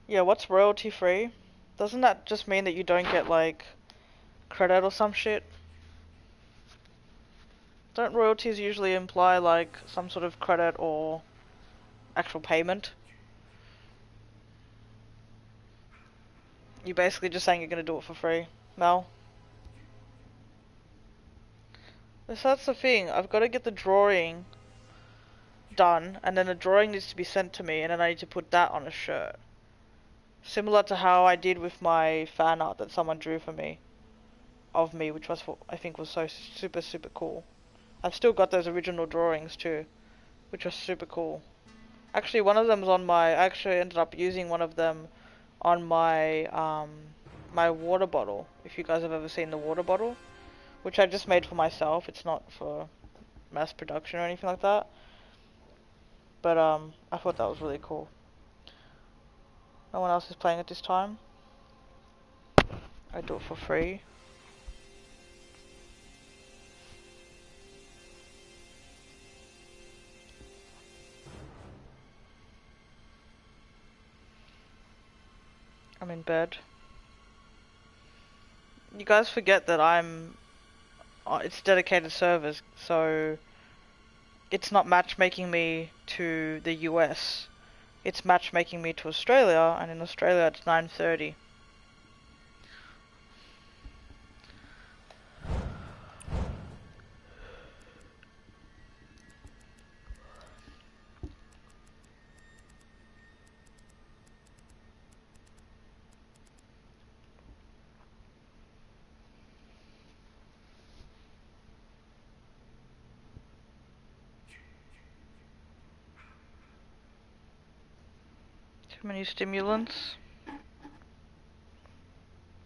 Yeah, what's royalty free? Doesn't that just mean that you don't get like credit or some shit? Don't royalties usually imply like some sort of credit or actual payment? You're basically just saying you're gonna do it for free. Mel? So that's the thing, I've got to get the drawing done, and then the drawing needs to be sent to me, and then I need to put that on a shirt. Similar to how I did with my fan art that someone drew for me, of me, which was, I think was so super, super cool. I've still got those original drawings too, which was super cool. Actually, one of them's on my. I actually ended up using one of them on my my water bottle. If you guys have ever seen the water bottle, which I just made for myself. It's not for mass production or anything like that. But I thought that was really cool. No one else is playing it this time. I do it for free. I'm in bed. You guys forget that it's dedicated servers, so it's not matchmaking me to the US. It's matchmaking me to Australia, and in Australia it's 9:30. Too many stimulants?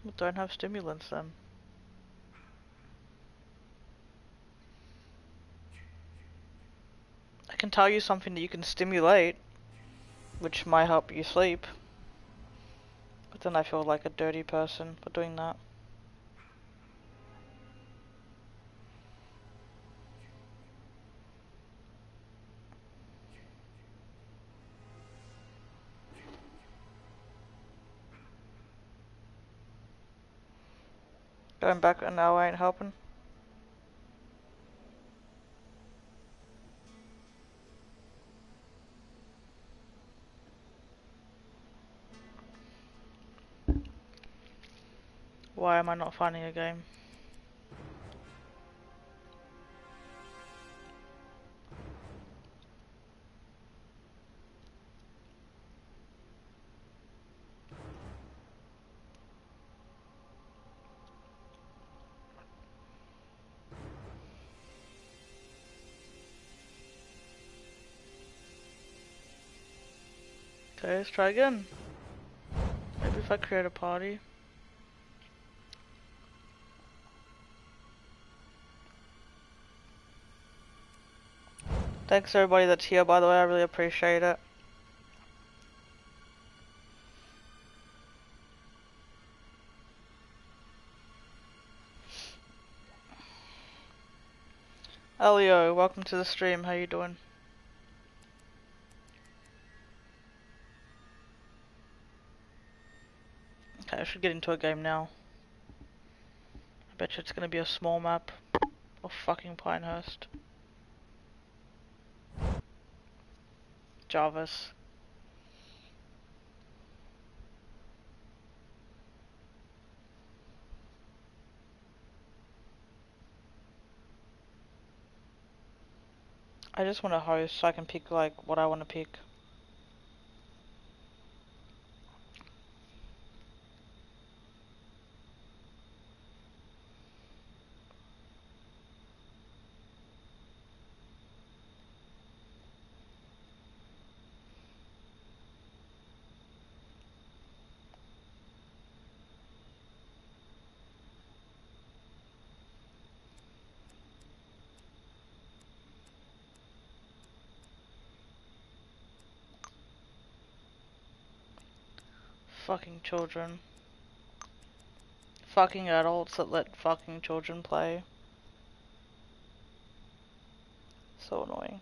We don't have stimulants then. I can tell you something that you can stimulate, which might help you sleep. But then I feel like a dirty person for doing that. Going back an hour ain't helping. Why am I not finding a game? Okay, let's try again. Maybe if I create a party. Thanks everybody that's here, by the way, I really appreciate it. Elio, welcome to the stream, how you doing? Okay, I should get into a game now. I bet you it's gonna be a small map of fucking Pinehurst. Jarvis. I just want to host so I can pick like what I want to pick. Fucking children. Fucking adults that let fucking children play. So annoying.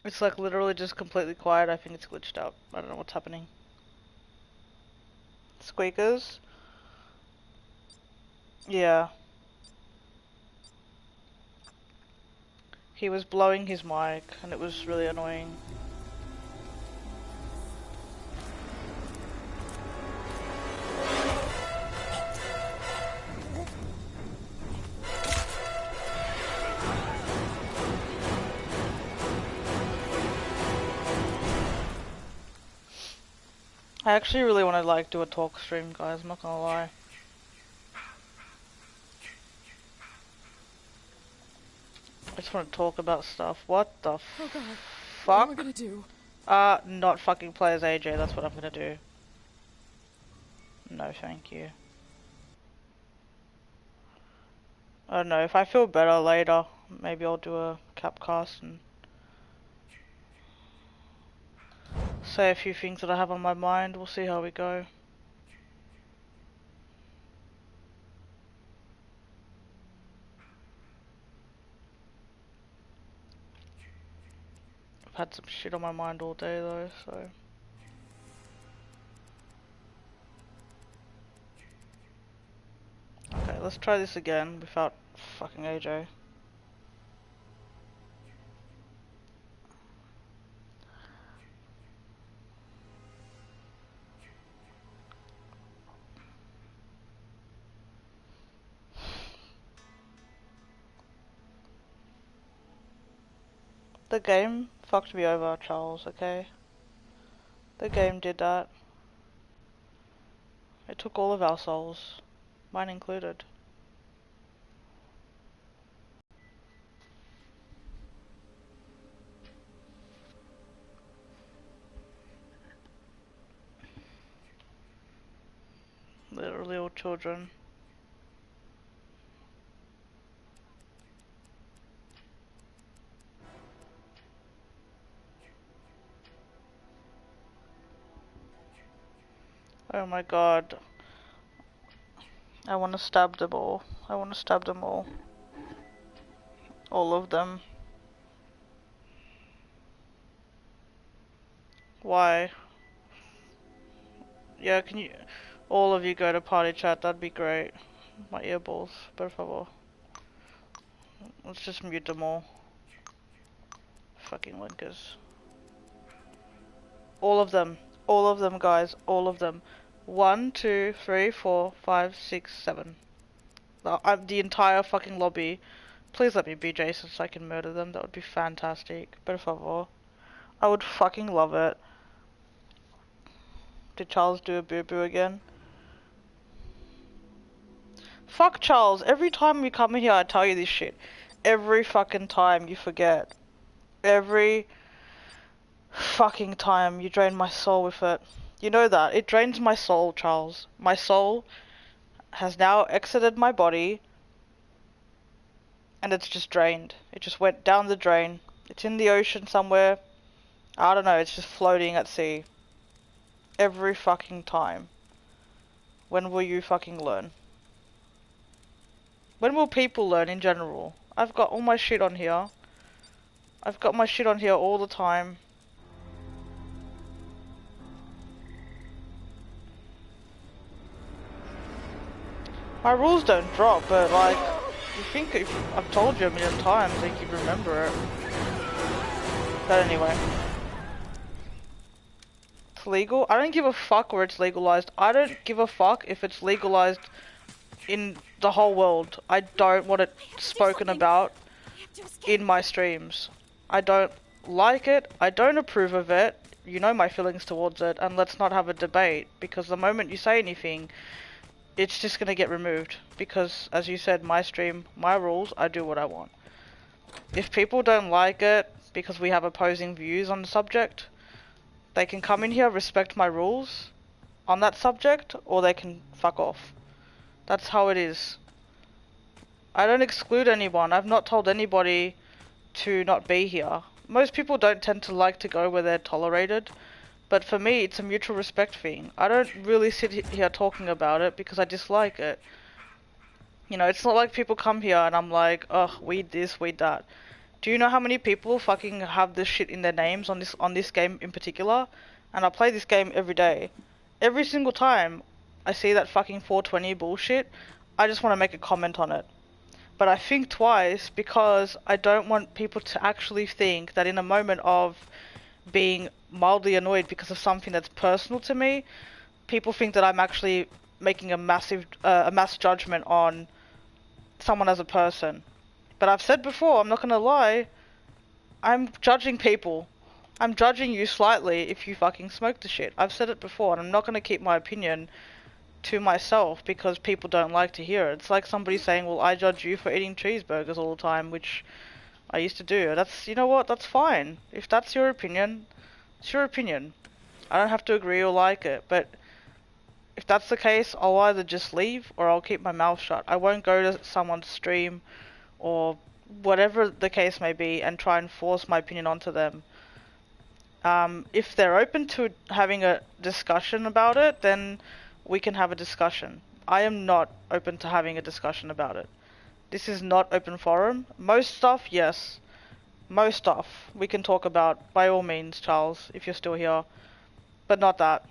It's like literally just completely quiet. I think it's glitched out. I don't know what's happening. Squeakers? Yeah. He was blowing his mic and it was really annoying. I actually really want to like do a talk stream, guys, I'm not gonna lie. I just want to talk about stuff. What the Oh God. fuck? What am I gonna do? Not fucking play as AJ, that's what I'm gonna do. No, thank you. I don't know, if I feel better later, maybe I'll do a capcast and say a few things that I have on my mind. We'll see how we go. I've had some shit on my mind all day though, so... Okay, let's try this again without fucking AJ. The game fucked me over, Charles, okay? The game did that. It took all of our souls, mine included. Literally all children. Oh my god. I want to stab them all. I want to stab them all. All of them. Why? Yeah, can you... All of you go to party chat, that'd be great. My earballs, por favor. Let's just mute them all. Fucking linkers. All of them. All of them, guys. All of them. 1, 2, 3, 4, 5, 6, 7. The entire fucking lobby. Please let me be Jason so I can murder them. That would be fantastic. Por favor. I would fucking love it. Did Charles do a boo-boo again? Fuck Charles. Every time you come here I tell you this shit. Every fucking time you forget. Every fucking time you drain my soul with it. You know that. It drains my soul, Charles. My soul has now exited my body. And it's just drained. It just went down the drain. It's in the ocean somewhere. I don't know, it's just floating at sea. Every fucking time. When will you fucking learn? When will people learn in general? I've got all my shit on here. I've got my shit on here all the time. My rules don't drop, but like, you think if I've told you a million times, I think you'd remember it. But anyway. It's legal. I don't give a fuck where it's legalized. I don't give a fuck if it's legalized in the whole world. I don't want it spoken about in my streams. I don't like it. I don't approve of it. You know my feelings towards it, and let's not have a debate, because the moment you say anything, it's just gonna get removed. Because, as you said, my stream, my rules, I do what I want. If people don't like it because we have opposing views on the subject, they can come in here, respect my rules on that subject, or they can fuck off. That's how it is. I don't exclude anyone. I've not told anybody to not be here. Most people don't tend to like to go where they're tolerated, but for me it's a mutual respect thing. I don't really sit here talking about it because I dislike it. You know, it's not like people come here and I'm like, ugh, weed this, weed that. Do you know how many people fucking have this shit in their names on this game in particular? And I play this game every day. Every single time I see that fucking 420 bullshit, I just want to make a comment on it. But I think twice because I don't want people to actually think that in a moment of being mildly annoyed because of something that's personal to me, people think that I'm actually making a mass judgment on someone as a person. But I've said before, I'm not gonna lie, I'm judging people. I'm judging you slightly if you fucking smoke the shit. I've said it before, and I'm not gonna keep my opinion to myself because people don't like to hear it. It's like somebody saying, well, I judge you for eating cheeseburgers all the time, which I used to do. That's, you know what, that's fine. If that's your opinion, it's your opinion. I don't have to agree or like it, but if that's the case, I'll either just leave or I'll keep my mouth shut. I won't go to someone's stream or whatever the case may be and try and force my opinion onto them. If they're open to having a discussion about it, then we can have a discussion. I am not open to having a discussion about it. This is not open forum. Most stuff, yes. Most stuff we can talk about, by all means, Charles, if you're still here. But not that.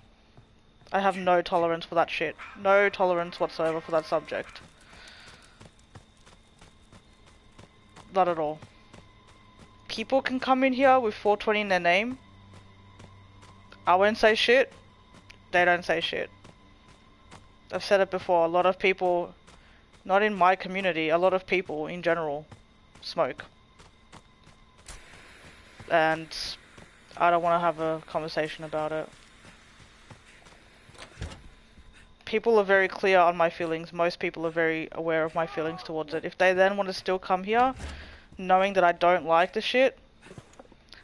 I have no tolerance for that shit. No tolerance whatsoever for that subject. Not at all. People can come in here with 420 in their name. I won't say shit. They don't say shit. I've said it before, a lot of people, not in my community, a lot of people in general smoke. And I don't want to have a conversation about it. People are very clear on my feelings. Most people are very aware of my feelings towards it. If they then want to still come here, knowing that I don't like the shit,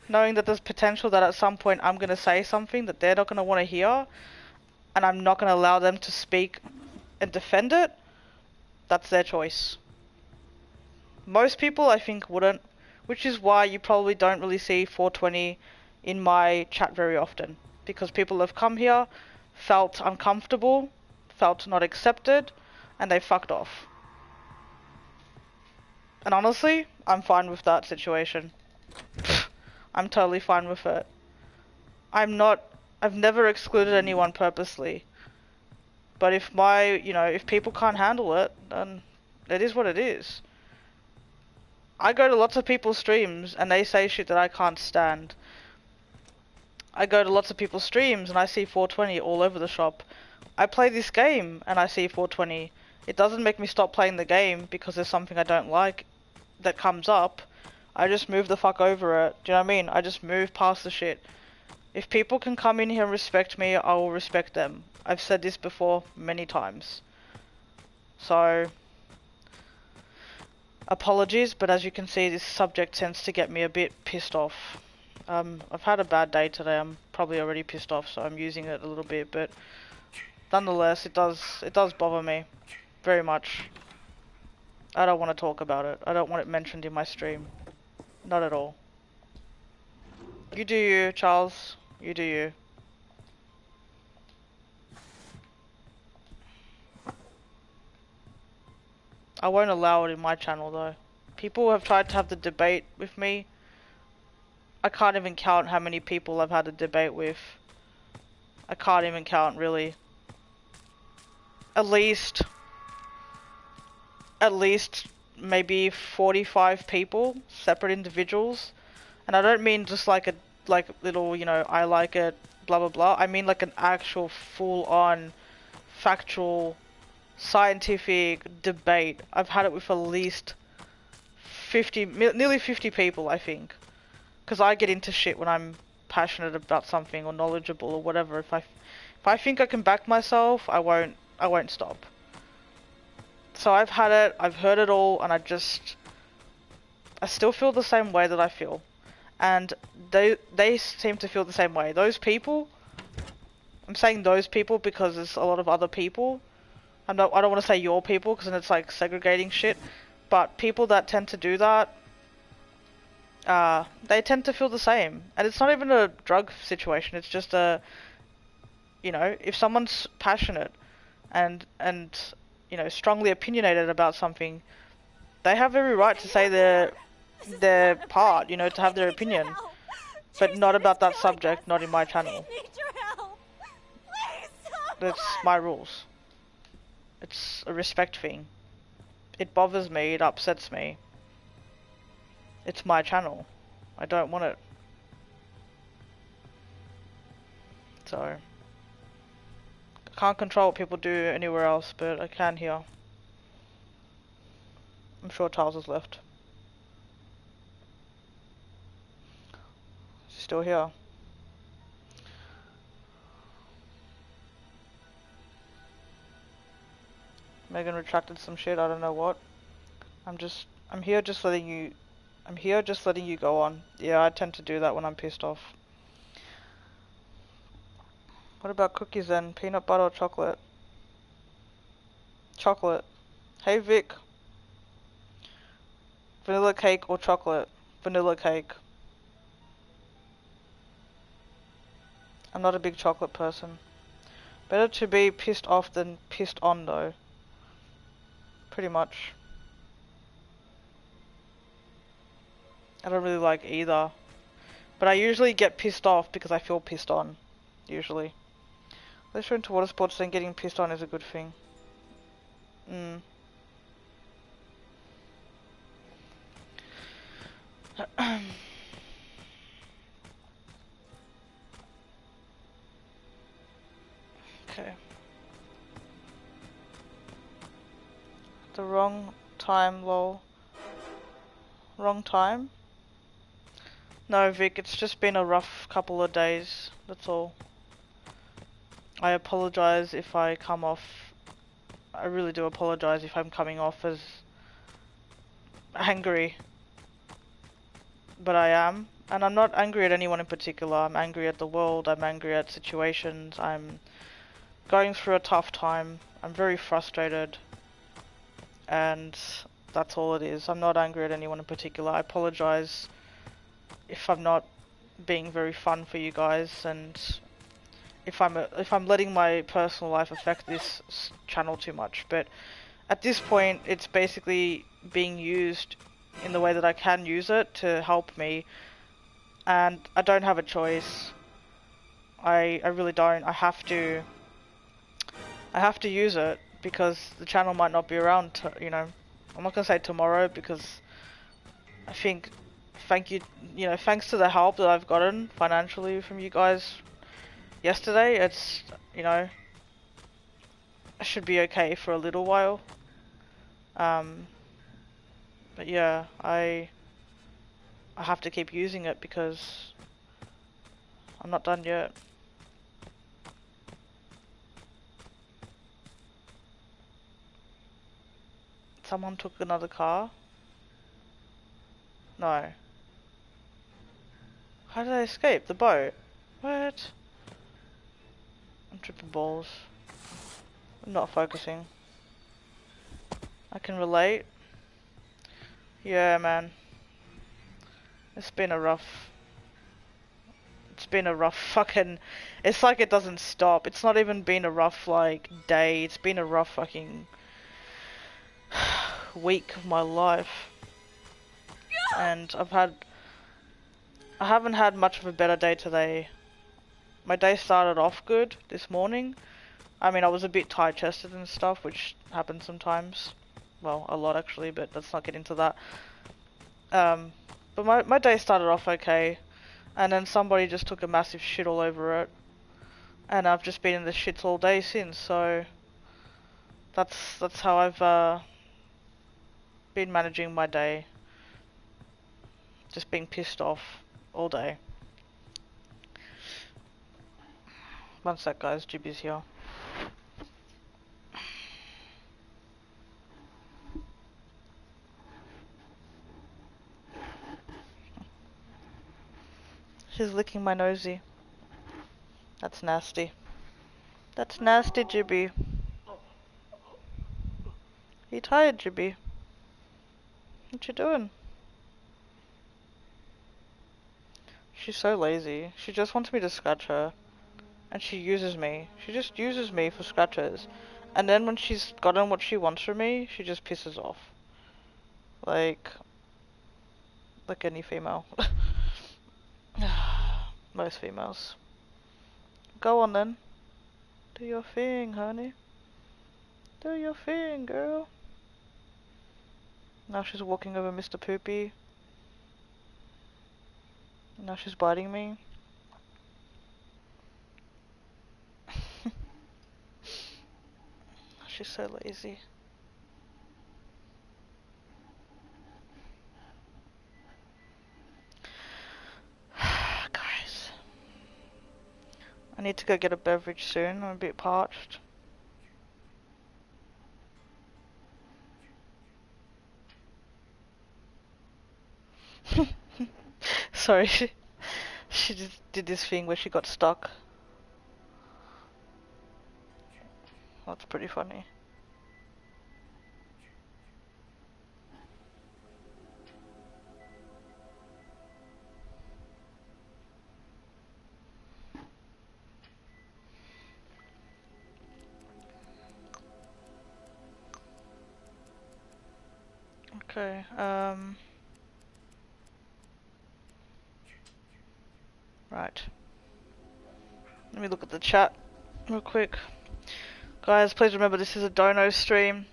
knowing that there's potential that at some point I'm going to say something that they're not going to want to hear, and I'm not going to allow them to speak and defend it, that's their choice. Most people, I think, wouldn't, which is why you probably don't really see 420 in my chat very often, because people have come here, felt uncomfortable, felt not accepted, and they fucked off. And honestly, I'm fine with that situation. I'm totally fine with it. I've never excluded anyone purposely. But if if people can't handle it, then it is what it is. I go to lots of people's streams and they say shit that I can't stand. I go to lots of people's streams and I see 420 all over the shop. I play this game and I see 420. It doesn't make me stop playing the game because there's something I don't like that comes up. I just move the fuck over it. Do you know what I mean? I just move past the shit. If people can come in here and respect me, I will respect them. I've said this before many times. So, apologies, but as you can see, this subject tends to get me a bit pissed off. I've had a bad day today. I'm probably already pissed off, so I'm using it a little bit, but nonetheless, it does bother me very much. I don't want to talk about it. I don't want it mentioned in my stream. Not at all. You do you, Charles. You do you. I won't allow it in my channel though. People have tried to have the debate with me. I can't even count how many people I've had a debate with. I can't even count, really. At least maybe 45 people, separate individuals. And I don't mean just like little, I like it, blah blah blah. I mean like an actual full-on factual scientific debate. I've had it with at least nearly 50 people, I think. Because I get into shit when I'm passionate about something or knowledgeable or whatever. If I think I can back myself, I won't stop. So I've had it, I've heard it all, and I still feel the same way that I feel. And they seem to feel the same way. Those people, I'm saying those people because there's a lot of other people. I don't want to say your people because then it's like segregating shit. But people that tend to do that, they tend to feel the same. And it's not even a drug situation. It's just if someone's passionate and strongly opinionated about something, they have every right to say their part, to have their opinion. But not about that subject, not in my channel. That's my rules. It's a respect thing. it bothers me, it upsets me. It's my channel. I don't want it. So, I can't control what people do anywhere else, but I can here. I'm sure Charles has left. She's still here. Megan retracted some shit, I don't know what. I'm here just letting you go on. Yeah, I tend to do that when I'm pissed off. What about cookies then? Peanut butter or chocolate? Chocolate. Hey Vic. Vanilla cake or chocolate? Vanilla cake. I'm not a big chocolate person. Better to be pissed off than pissed on though. Pretty much. I don't really like either. But I usually get pissed off because I feel pissed on. Usually. Let's go into water sports, then getting pissed on is a good thing. Okay. The wrong time, lol. Wrong time? No, Vic, it's just been a rough couple of days. That's all. I apologize if I come off. I really do apologize if I'm coming off as angry. But I am. And I'm not angry at anyone in particular. I'm angry at the world. I'm angry at situations. I'm going through a tough time. I'm very frustrated. And that's all it is. I'm not angry at anyone in particular. I apologize if I'm not being very fun for you guys, and if I'm letting my personal life affect this channel too much. But at this point, it's basically being used in the way that I can use it to help me, and I don't have a choice. I really don't. I have to use it because the channel might not be around, you know. I'm not gonna say tomorrow because I think, thanks to the help that I've gotten financially from you guys yesterday, it's, I should be okay for a little while. But yeah, I have to keep using it because I'm not done yet. Someone took another car? No. How did I escape? The boat? What? I'm tripping balls. I'm not focusing. I can relate. Yeah, man. It's been a rough fucking... It's like it doesn't stop. It's not even been a rough, like, day. It's been a rough fucking week of my life. And I haven't had much of a better day today. My day started off good this morning. I mean, I was a bit tight-chested and stuff, which happens sometimes. Well, a lot actually, but let's not get into that. But my day started off okay. And then somebody just took a massive shit all over it. And I've just been in the shits all day since, so... That's how I've been managing my day. Just being pissed off all day. One sec, guys, Gibby's here. She's licking my nosy. That's nasty. That's nasty, Gibby. You tired, Gibby? What you doing? She's so lazy. She just wants me to scratch her. And she uses me. She just uses me for scratches. And then when she's gotten what she wants from me, she just pisses off. Like any female. Most females. Go on then. Do your thing, honey. Do your thing, girl. Now she's walking over Mr. Poopy. Now she's biting me. She's so lazy. Guys. I need to go get a beverage soon. I'm a bit parched. Sorry, she just did this thing where she got stuck. That's pretty funny. Okay, right. Let me look at the chat real quick. Guys, please remember this is a Dono stream.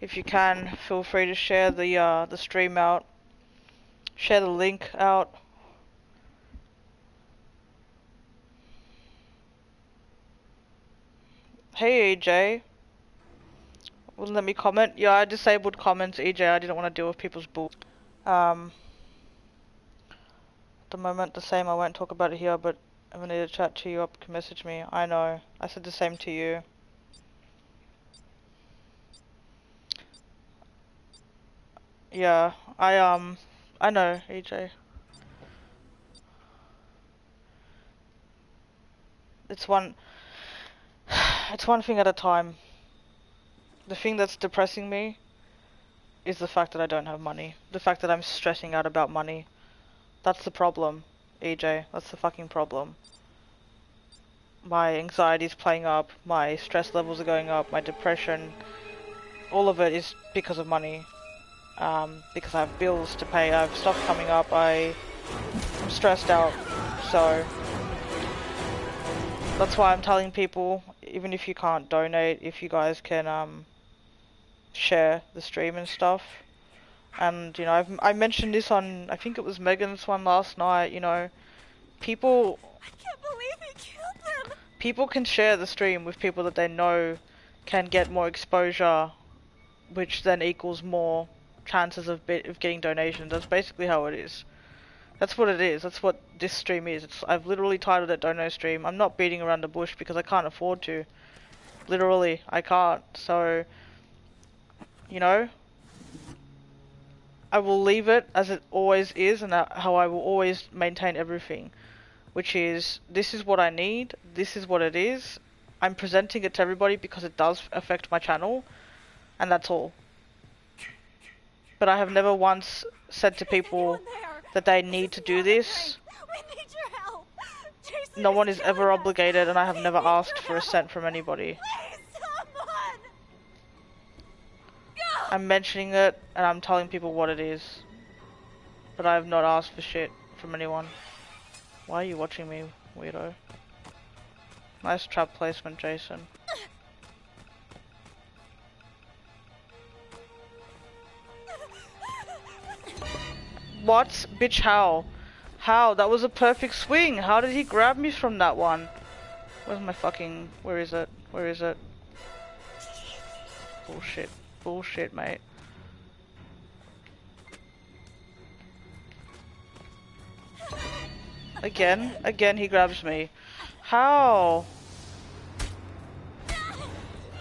If you can, feel free to share the stream out. Share the link out. Hey EJ. Wouldn't let me comment? Yeah, I disabled comments, EJ. I didn't want to deal with people's bull. At the moment, the same. I won't talk about it here, but if I need to chat to you, you can message me. I know. I said the same to you. Yeah, I know, EJ. It's one thing at a time. The thing that's depressing me is the fact that I don't have money. The fact that I'm stressing out about money. That's the problem, EJ. That's the fucking problem. My anxiety's playing up, my stress levels are going up, my depression. All of it is because of money. Because I have bills to pay, I have stuff coming up, I'm stressed out. So that's why I'm telling people, even if you can't donate, if you guys can share the stream and stuff. And you know, I mentioned this on, I think it was Megan's one last night. You know, people. I can't believe he killed them. People can share the stream with people that they know can get more exposure, which then equals more chances of getting donations. That's basically how it is. That's what it is. That's what this stream is. I've literally titled it Dono Stream. I'm not beating around the bush because I can't afford to. Literally, I can't. So, you know, I will leave it as it always is and how I will always maintain everything. Which is, this is what I need, this is what it is. I'm presenting it to everybody because it does affect my channel, and that's all. But I have never once said to people that they need to do this. We need your help. Jason No one is killing ever us. obligated, and I have We never need asked your for a help. cent from anybody. Please, someone. Go. I'm mentioning it, and I'm telling people what it is. But I have not asked for shit from anyone. Why are you watching me, weirdo? Nice trap placement, Jason. What? Bitch, how? How? That was a perfect swing! How did he grab me from that one? Where's my fucking... Where is it? Where is it? Bullshit. Bullshit, mate. Again? Again he grabs me. How?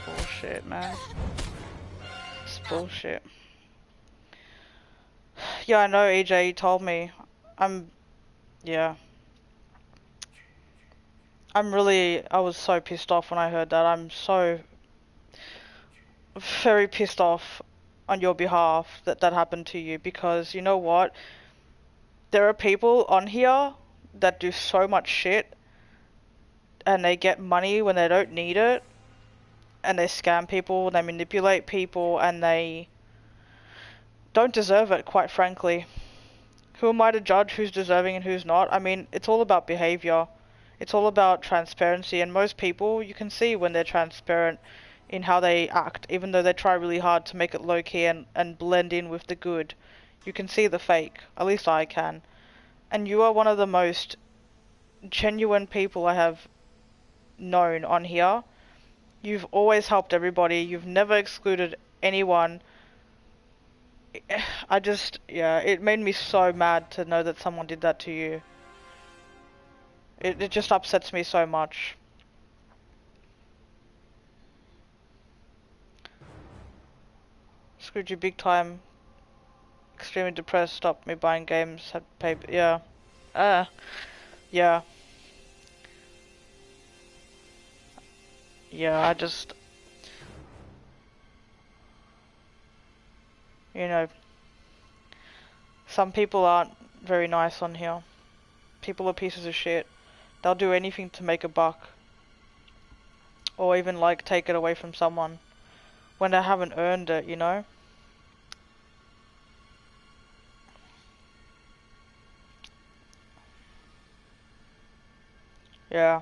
Bullshit, man. It's bullshit. Yeah, I know, EJ, you told me. Yeah. I was so pissed off when I heard that. I'm so very pissed off on your behalf that that happened to you, because you know what? There are people on here that do so much shit and they get money when they don't need it, and they scam people, they manipulate people, and they don't deserve it, quite frankly. Who am I to judge who's deserving and who's not? I mean, it's all about behavior. It's all about transparency, and most people, you can see when they're transparent. in how they act, even though they try really hard to make it low-key and blend in with the good. You can see the fake, at least I can. And you are one of the most genuine people I have known on here. You've always helped everybody, you've never excluded anyone. I just, yeah, it made me so mad to know that someone did that to you. It just upsets me so much. Screwed you big time. Extremely depressed, stopped me buying games, had paper, yeah. Yeah. Yeah, I just, you know, some people aren't very nice on here. People are pieces of shit. They'll do anything to make a buck. Or even, like, take it away from someone when they haven't earned it, you know? Yeah.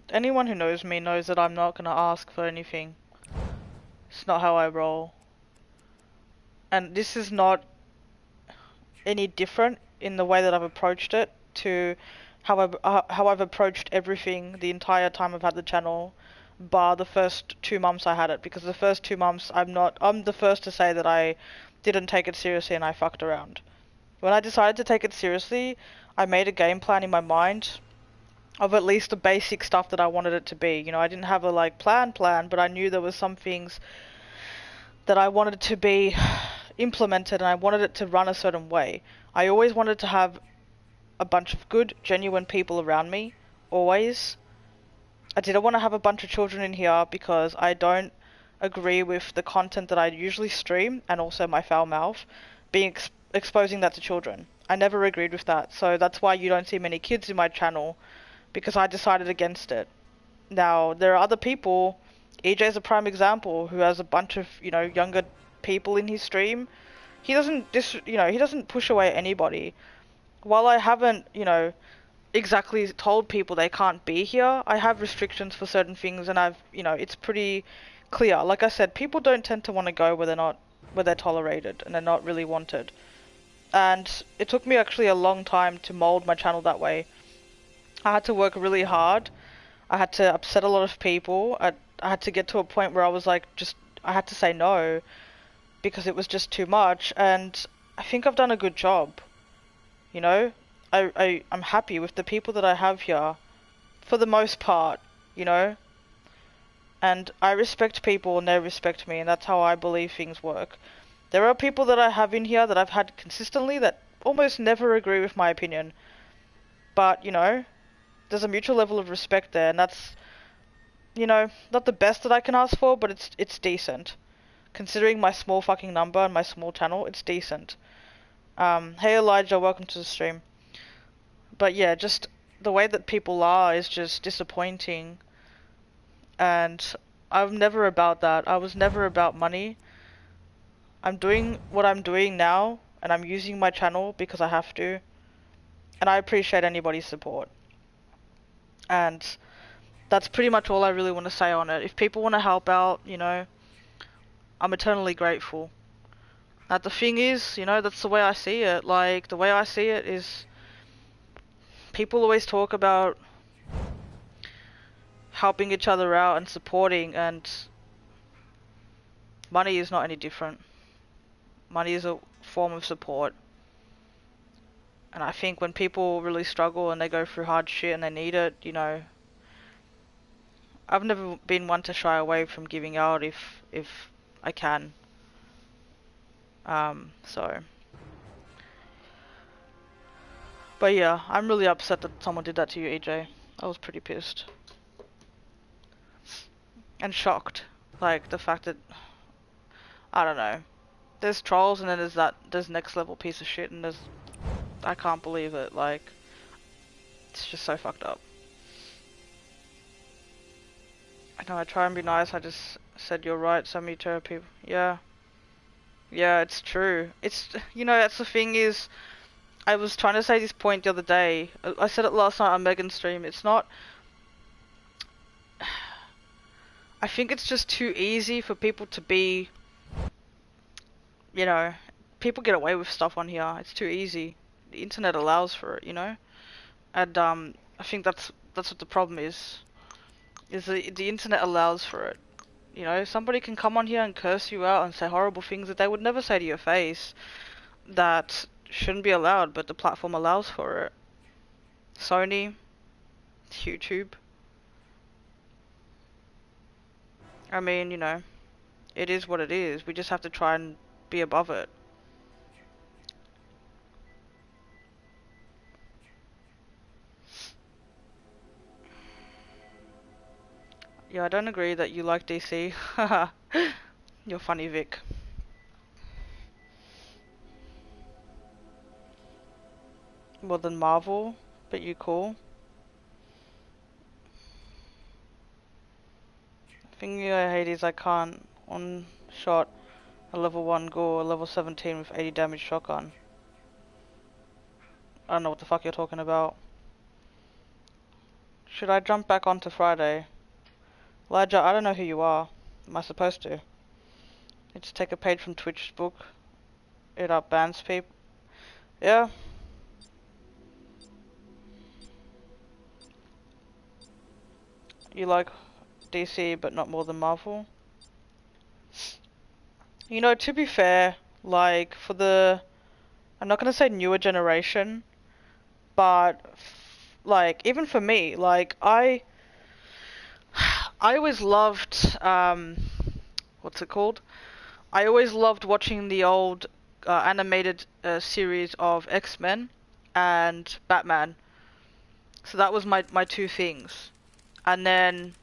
Anyone who knows me knows that I'm not gonna ask for anything. It's not how I roll. And this is not any different in the way that I've approached it to how I've approached everything the entire time I've had the channel, bar the first 2 months I had it, because the first 2 months I'm the first to say that I didn't take it seriously and I fucked around. When I decided to take it seriously, I made a game plan in my mind of at least the basic stuff that I wanted it to be. You know, I didn't have a like plan, but I knew there was some things that I wanted to be implemented and I wanted it to run a certain way. I always wanted to have a bunch of good, genuine people around me, always. I didn't want to have a bunch of children in here because I don't agree with the content that I usually stream and also my foul mouth being exposing that to children. I never agreed with that, so that's why you don't see many kids in my channel, because I decided against it. Now, there are other people, EJ's a prime example, who has a bunch of, you know, younger people in his stream. He doesn't he doesn't push away anybody. While I haven't, you know, exactly told people they can't be here, I have restrictions for certain things and it's pretty clear. Like I said, people don't tend to want to go where they're tolerated and they're not really wanted. And it took me actually a long time to mold my channel that way. I had to work really hard. I had to upset a lot of people. I had to get to a point where I was like, I had to say no because it was just too much. And I think I've done a good job. You know, I'm happy with the people that I have here for the most part, you know. And I respect people and they respect me, and that's how I believe things work. There are people that I have in here that I've had consistently that almost never agree with my opinion. But, you know, there's a mutual level of respect there, and that's, you know, not the best that I can ask for, but it's decent. Considering my small fucking number and my small channel, it's decent. Hey Elijah, welcome to the stream. But yeah, just the way that people are is just disappointing. And I'm never about that. I was never about money. I'm doing what I'm doing now, and I'm using my channel because I have to. And I appreciate anybody's support. And that's pretty much all I really want to say on it. If people want to help out, you know, I'm eternally grateful. Now the thing is, you know, that's the way I see it. Like, the way I see it is, people always talk about helping each other out and supporting, and money is not any different. Money is a form of support. And I think when people really struggle and they go through hard shit and they need it, you know, I've never been one to shy away from giving out if I can. So. But yeah, I'm really upset that someone did that to you, EJ. I was pretty pissed. And shocked. Like, the fact that, I don't know. There's trolls and then there's next level piece of shit, and I can't believe it. Like, it's just so fucked up. I know I try and be nice, I just said you're right, so many terrible people. Yeah. Yeah, it's true. It's, you know, that's the thing is, I was trying to say this point the other day. I said it last night on Megan's stream. It's not... I think it's just too easy for people to be... You know, people get away with stuff on here. It's too easy. The internet allows for it, you know? And I think that's what the problem is. Is the internet allows for it. You know, somebody can come on here and curse you out and say horrible things that they would never say to your face. That shouldn't be allowed, but the platform allows for it. Sony, YouTube. I mean, you know, it is what it is. We just have to try and be above it. Yeah, I don't agree that you like DC. Haha. You're funny, Vic. More than Marvel, but you cool. The thing I hate is I can't one shot a level 1 gore, a level 17 with 80 damage shotgun. I don't know what the fuck you're talking about. Should I jump back onto Friday? Elijah, I don't know who you are. Am I supposed to? I just take a page from Twitch's book. It up bans people. Yeah. You like DC but not more than Marvel? You know, to be fair, like, for the... I'm not gonna say newer generation, but, like, even for me, like, I always loved, what's it called? I always loved watching the old animated series of X-Men and Batman. So that was my two things. And then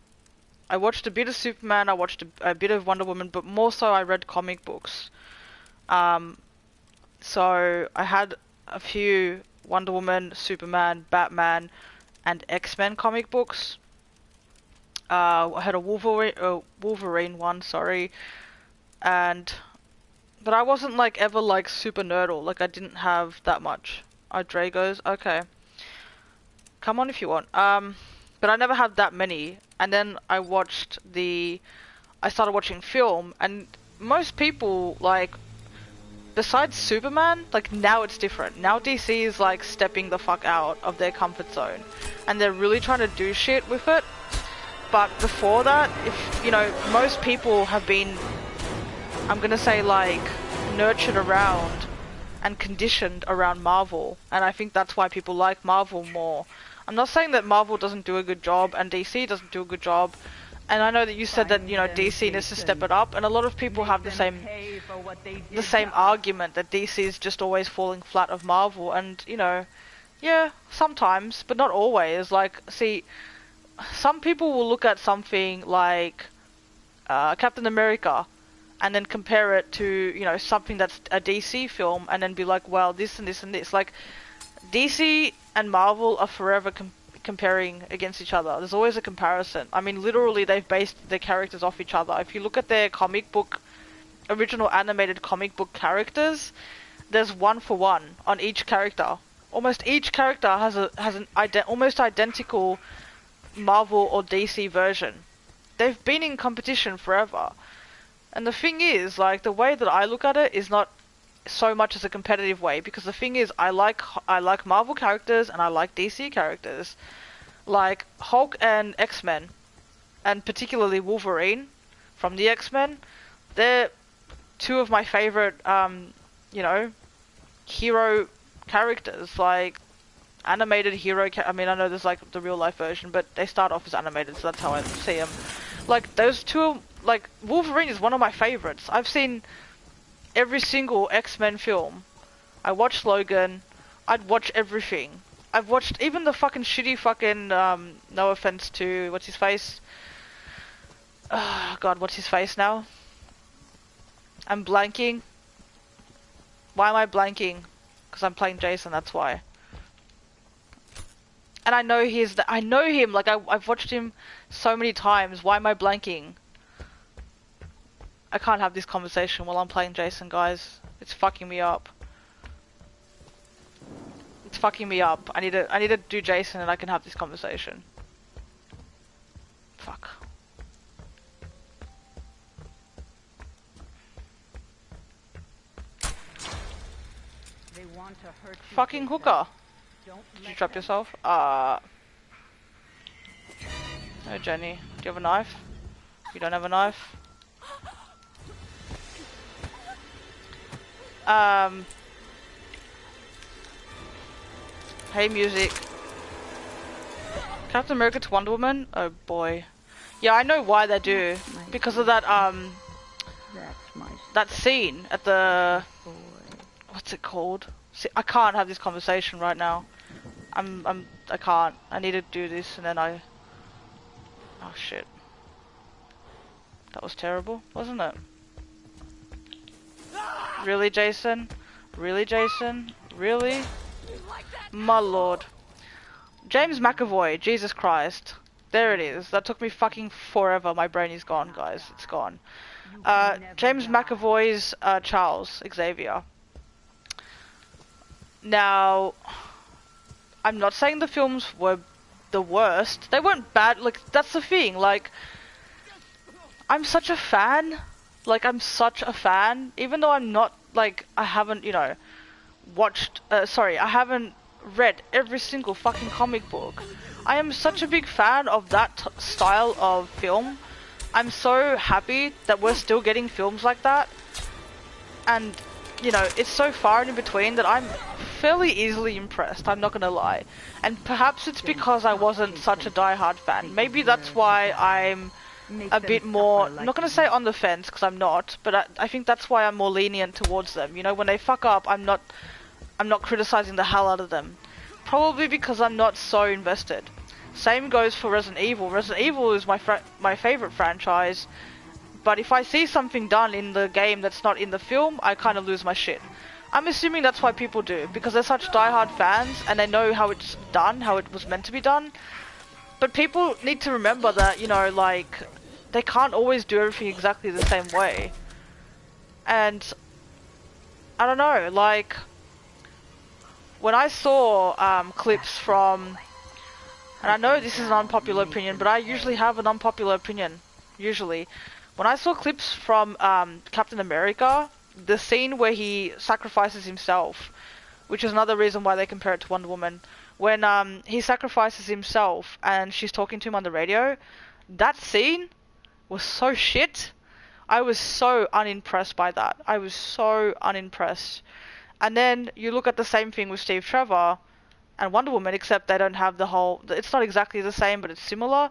I watched a bit of Superman, I watched a bit of Wonder Woman, but more so I read comic books. So I had a few Wonder Woman, Superman, Batman, and X-Men comic books. I had a Wolverine one, sorry. But I wasn't like ever like super nerdle, like I didn't have that much. Dragos, okay. Come on if you want. But I never had that many. And then I started watching film, and most people, like, besides Superman, like, now it's different. Now DC is like stepping the fuck out of their comfort zone, and they're really trying to do shit with it. But before that, if, you know, most people have been, I'm gonna say, like, nurtured around and conditioned around Marvel, and I think that's why people like Marvel more. I'm not saying that Marvel doesn't do a good job and DC doesn't do a good job, and I know that you said that, you know, DC needs to step it up, and a lot of people have the same argument that DC is just always falling flat of Marvel, and, you know, yeah, sometimes, but not always. Like, see, some people will look at something like Captain America and then compare it to, you know, something that's a DC film, and then be like, well, this and this and this. Like, DC and Marvel are forever comparing against each other. There's always a comparison. I mean, literally, they've based their characters off each other. If you look at their comic book, original animated comic book characters, there's one for one on each character. Almost each character has an almost identical Marvel or DC version. They've been in competition forever. And the thing is, like, the way that I look at it is not so much as a competitive way, because the thing is, I like Marvel characters and I like DC characters. Like Hulk and X-Men, and particularly Wolverine from the X-Men, they're two of my favorite, you know, hero characters. Like, animated hero, I mean, I know there's like the real life version, but they start off as animated, so that's how I see them. Like, those two, like, Wolverine is one of my favorites. I've seen every single X-Men film. I watched Logan. I'd watch everything. I've watched even the fucking shitty fucking, no offense to, what's his face? Oh, God, what's his face now? I'm blanking. Why am I blanking? Because I'm playing Jason, that's why. And I know I know him, like, I've watched him so many times. Why am I blanking? I can't have this conversation while I'm playing Jason, guys. It's fucking me up. It's fucking me up. I need to do Jason and I can have this conversation. Fuck. They want to hurt you. Fucking hooker. Did you drop yourself? Oh, Jenny. Do you have a knife? You don't have a knife? Hey, music. Captain America to Wonder Woman? Oh boy. Yeah, I know why they do. Because of that, that scene at the... What's it called? See, I can't have this conversation right now. I can't. I need to do this and then I... Oh shit. That was terrible, wasn't it? Really, Jason? Really, Jason? Really? My lord. James McAvoy, Jesus Christ. There it is. That took me fucking forever. My brain is gone, guys. It's gone. James McAvoy's Charles Xavier. Now, I'm not saying the films were the worst. They weren't bad. Like, that's the thing. Like, I'm such a fan. Like, I'm such a fan. Even though I'm not, like, I haven't, you know, watched, sorry, I haven't read every single fucking comic book. I am such a big fan of that style of film. I'm so happy that we're still getting films like that. And, you know, it's so far in between that I'm fairly easily impressed, I'm not gonna lie. And perhaps it's because I wasn't such a diehard fan. Maybe that's why I'm a bit more, I'm not gonna say on the fence, because I'm not, but I think that's why I'm more lenient towards them. You know, when they fuck up, I'm not criticizing the hell out of them. Probably because I'm not so invested. Same goes for Resident Evil. Resident Evil is my favorite franchise, but if I see something done in the game that's not in the film, I kind of lose my shit. I'm assuming that's why people do, because they're such diehard fans and they know how it's done, how it was meant to be done. But people need to remember that, you know, like, they can't always do everything exactly the same way. And, I don't know, like, when I saw clips from, and I know this is an unpopular opinion, but I usually have an unpopular opinion, usually. When I saw clips from Captain America, the scene where he sacrifices himself, which is another reason why they compare it to Wonder Woman, when he sacrifices himself and she's talking to him on the radio, that scene was so shit. I was so unimpressed by that. I was so unimpressed. And then you look at the same thing with Steve Trevor and Wonder Woman, except they don't have the whole... It's not exactly the same, but it's similar.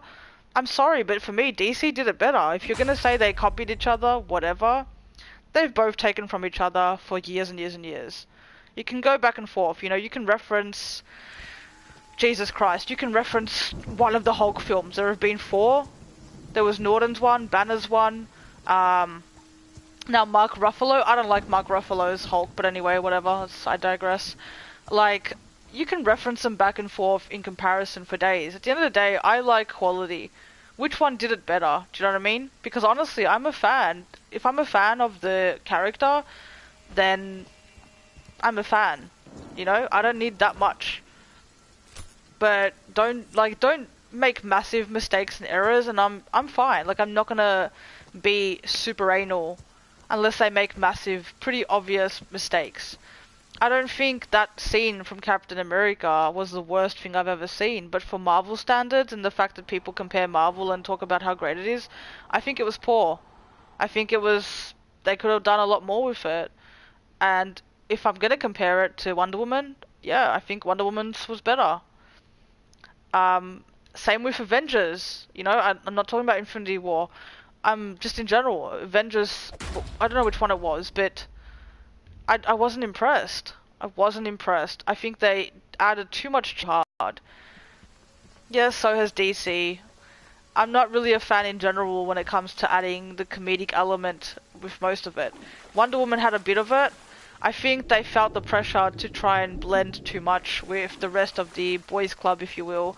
I'm sorry, but for me, DC did it better. If you're going to say they copied each other, whatever, they've both taken from each other for years and years and years. You can go back and forth, you know, you can reference... Jesus Christ, you can reference one of the Hulk films. There have been 4. There was Norton's one, Banner's one, now Mark Ruffalo. I don't like Mark Ruffalo's Hulk, but anyway, whatever, I digress. Like, you can reference them back and forth in comparison for days. At the end of the day, I like quality. Which one did it better? Do you know what I mean? Because honestly, I'm a fan. If I'm a fan of the character, then I'm a fan. You know, I don't need that much. But don't make massive mistakes and errors, and I'm fine. Like, I'm not gonna be super anal unless they make massive, pretty obvious mistakes. I don't think that scene from Captain America was the worst thing I've ever seen, but for Marvel standards and the fact that people compare Marvel and talk about how great it is, I think it was poor. I think it was... They could have done a lot more with it. And if I'm gonna compare it to Wonder Woman, yeah, I think Wonder Woman's was better. Same with Avengers. You know, I'm not talking about Infinity War. Just in general, Avengers, I don't know which one it was, but I wasn't impressed. I wasn't impressed. I think they added too much hard. Yes, so has DC. I'm not really a fan in general when it comes to adding the comedic element with most of it. Wonder Woman had a bit of it. I think they felt the pressure to try and blend too much with the rest of the boys club, if you will,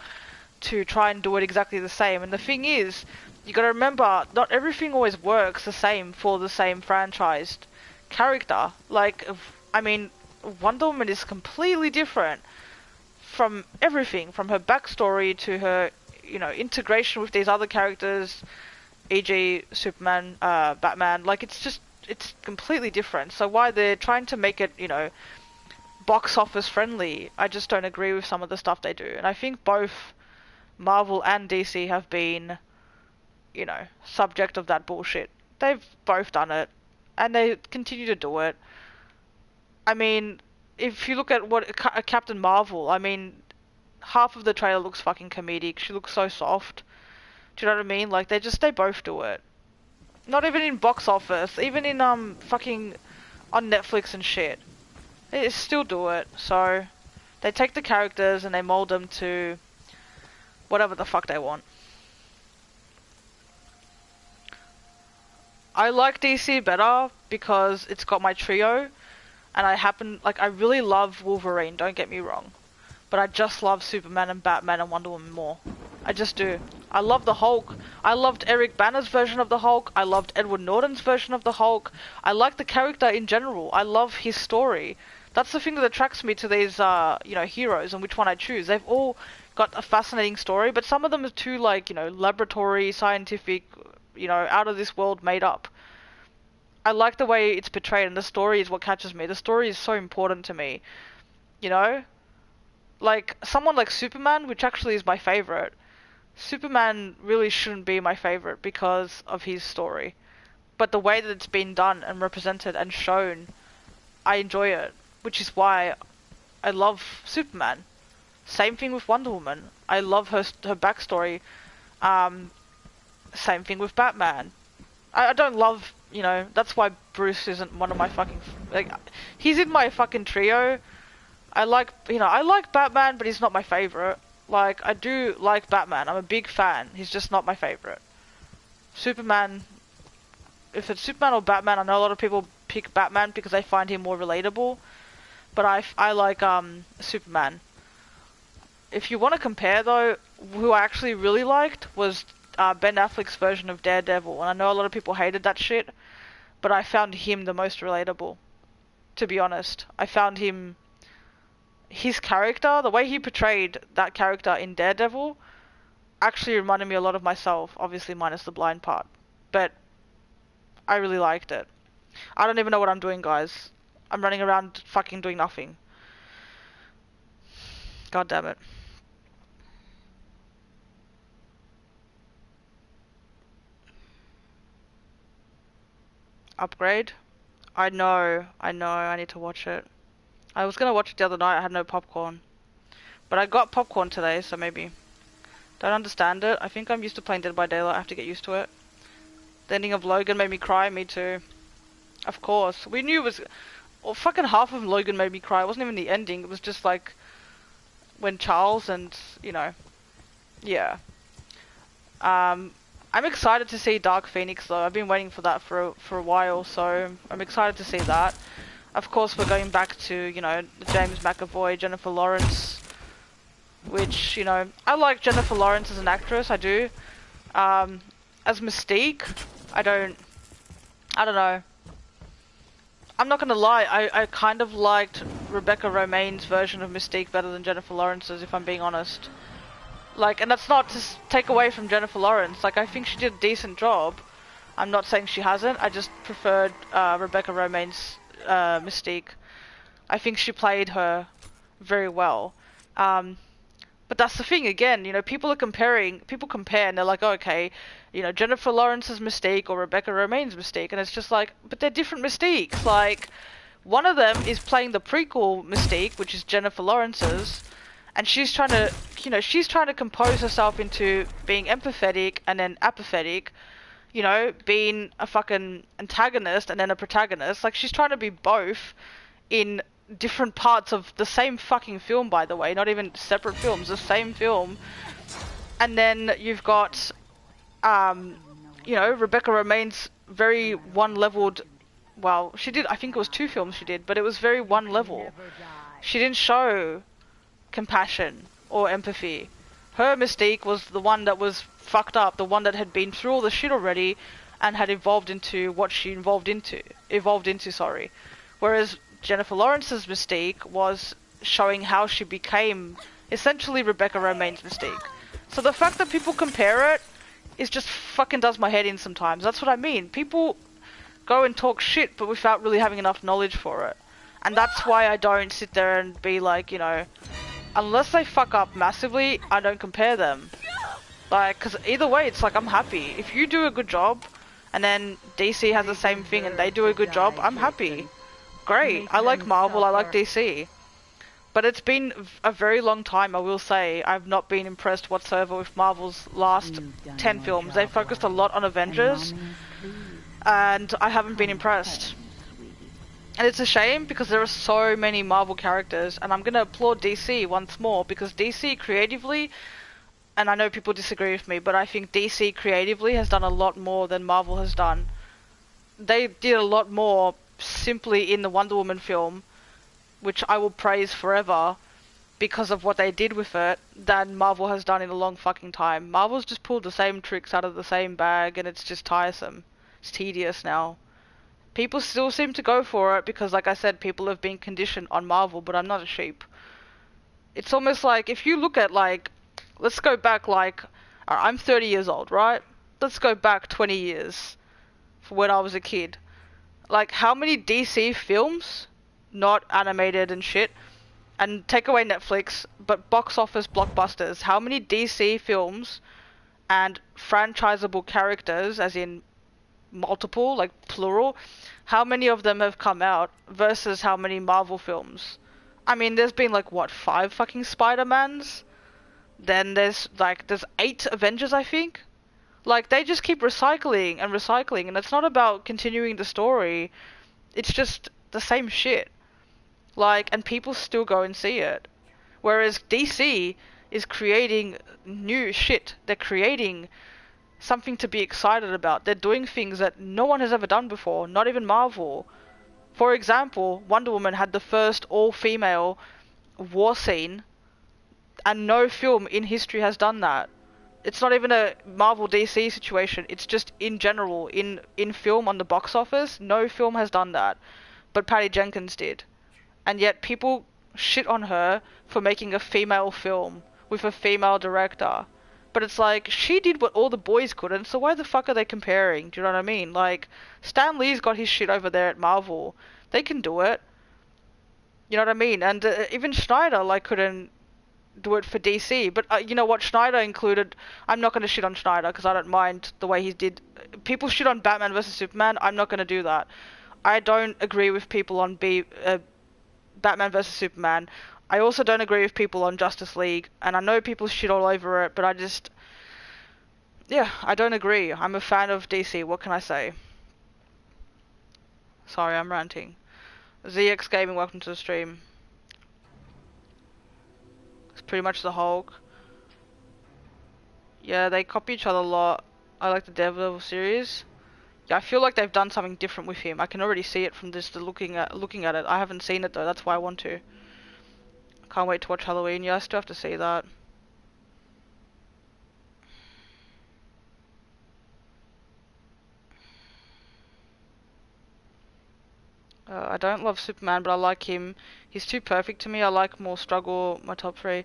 to try and do it exactly the same. And the thing is, you gotta remember, not everything always works the same for the same franchised character. Like, I mean, Wonder Woman is completely different from everything, from her backstory to her, you know, integration with these other characters, e.g. Superman, Batman, like it's completely different. So why they're trying to make it, you know, box office friendly, I just don't agree with some of the stuff they do. And I think both Marvel and DC have been, you know, subject of that bullshit. They've both done it, and they continue to do it. I mean, if you look at what a Captain Marvel, I mean, half of the trailer looks fucking comedic. She looks so soft. Do you know what I mean? Like, they both do it. Not even in box office, even in fucking on Netflix and shit. They still do it. So they take the characters and they mold them to whatever the fuck they want. I like DC better because it's got my trio, and I really love Wolverine, don't get me wrong. But I just love Superman and Batman and Wonder Woman more. I just do. I love the Hulk. I loved Eric Banner's version of the Hulk. I loved Edward Norton's version of the Hulk. I like the character in general. I love his story. That's the thing that attracts me to these, you know, heroes and which one I choose. They've all got a fascinating story, but some of them are too, like, you know, laboratory, scientific, you know, out of this world, made up. I like the way it's portrayed, and the story is what catches me. The story is so important to me, you know? Like, someone like Superman, which actually is my favorite. Superman really shouldn't be my favorite because of his story. But the way that it's been done and represented and shown, I enjoy it. Which is why I love Superman. Same thing with Wonder Woman. I love her backstory. Same thing with Batman. I don't love, you know, that's why Bruce isn't one of my fucking, like, he's in my fucking trio. I like Batman, but he's not my favorite. Like, I do like Batman. I'm a big fan. He's just not my favorite. Superman, if it's Superman or Batman, I know a lot of people pick Batman because they find him more relatable. But I like Superman. If you want to compare, though, who I actually really liked was Ben Affleck's version of Daredevil. And I know a lot of people hated that shit, but I found him the most relatable. To be honest, I found him, his character, the way he portrayed that character in Daredevil, actually reminded me a lot of myself. Obviously, minus the blind part, but I really liked it. I don't even know what I'm doing, guys. I'm running around fucking doing nothing. God damn it. Upgrade? I know, I need to watch it. I was gonna watch it the other night, I had no popcorn. But I got popcorn today, so maybe. Don't understand it. I think I'm used to playing Dead by Daylight, I have to get used to it. The ending of Logan made me cry, me too. Of course. We knew it was... Well, fucking half of Logan made me cry. It wasn't even the ending, it was just like... When Charles and, you know... Yeah. I'm excited to see Dark Phoenix though. I've been waiting for that for a while, so I'm excited to see that. Of course, we're going back to, you know, James McAvoy, Jennifer Lawrence, which, you know, I like Jennifer Lawrence as an actress, I do. As Mystique, I don't know. I'm not gonna lie, I kind of liked Rebecca Romijn's version of Mystique better than Jennifer Lawrence's, if I'm being honest. Like, and that's not to take away from Jennifer Lawrence. Like, I think she did a decent job. I'm not saying she hasn't. I just preferred Rebecca Romijn's Mystique. I think she played her very well. But that's the thing, again, you know, people compare and they're like, oh, okay, you know, Jennifer Lawrence's Mystique or Rebecca Romijn's Mystique, and it's just like, but they're different Mystiques. Like, one of them is playing the prequel Mystique, which is Jennifer Lawrence's, and she's trying to, you know, compose herself into being empathetic and then apathetic, you know, being a fucking antagonist and then a protagonist. Like, she's trying to be both in different parts of the same fucking film, by the way, not even separate films, the same film. And then you've got, you know, Rebecca Romijn's very one-leveled, well, she did, I think it was 2 films she did, but it was very one-level. She didn't show compassion or empathy. Her Mystique was the one that was fucked up, the one that had been through all the shit already and had evolved into what she evolved into, Whereas Jennifer Lawrence's Mystique was showing how she became essentially Rebecca Romaine's Mystique. So the fact that people compare it is just fucking does my head in sometimes. That's what I mean. People go and talk shit, but without really having enough knowledge for it. And that's why I don't sit there and be like, you know, unless they fuck up massively, I don't compare them. Like, because either way, it's like, I'm happy. If you do a good job, and then DC has the same thing and they do a good job, I'm happy. Great. I like Marvel, I like DC. But it's been a very long time, I will say. I've not been impressed whatsoever with Marvel's last 10 films. They focused a lot on Avengers, and I haven't been impressed. And it's a shame because there are so many Marvel characters, and I'm going to applaud DC once more because DC creatively, and I know people disagree with me, but I think DC creatively has done a lot more than Marvel has done. They did a lot more simply in the Wonder Woman film, which I will praise forever because of what they did with it, than Marvel has done in a long fucking time. Marvel's just pulled the same tricks out of the same bag, and it's just tiresome. It's tedious now. People still seem to go for it because, like I said, people have been conditioned on Marvel, but I'm not a sheep. It's almost like, if you look at, like, let's go back, like, I'm 30 years old, right? Let's go back 20 years for when I was a kid. Like, how many DC films, not animated and shit, and take away Netflix, but box office blockbusters, how many DC films and franchisable characters, as in multiple, like plural, how many of them have come out versus how many Marvel films? I mean, there's been like, what, 5 fucking Spider-Mans? Then there's 8 Avengers, I think? Like, they just keep recycling and recycling, and it's not about continuing the story, it's just the same shit. Like, and people still go and see it. Whereas DC is creating new shit. They're creating something to be excited about. They're doing things that no one has ever done before, not even Marvel. For example, Wonder Woman had the first all-female war scene, and no film in history has done that. It's not even a Marvel DC situation, it's just in general, in film on the box office, no film has done that. But Patty Jenkins did. And yet people shit on her for making a female film with a female director. But it's like, she did what all the boys couldn't, so why the fuck are they comparing? Do you know what I mean? Like, Stan Lee's got his shit over there at Marvel. They can do it. You know what I mean? And even Schneider, like, couldn't do it for DC. But you know what? Schneider included... I'm not going to shit on Schneider, because I don't mind the way he did... People shit on Batman vs Superman, I'm not going to do that. I don't agree with people on Batman vs Superman. I also don't agree with people on Justice League, and I know people shit all over it, but I just... Yeah, I don't agree. I'm a fan of DC, what can I say? Sorry, I'm ranting. ZX Gaming, welcome to the stream. It's pretty much the Hulk. Yeah, they copy each other a lot. I like the Daredevil series. Yeah, I feel like they've done something different with him. I can already see it from just looking at it. I haven't seen it though, that's why I want to. Can't wait to watch Halloween. Yeah, I still have to see that. I don't love Superman, but I like him. He's too perfect to me. I like more struggle, my top 3.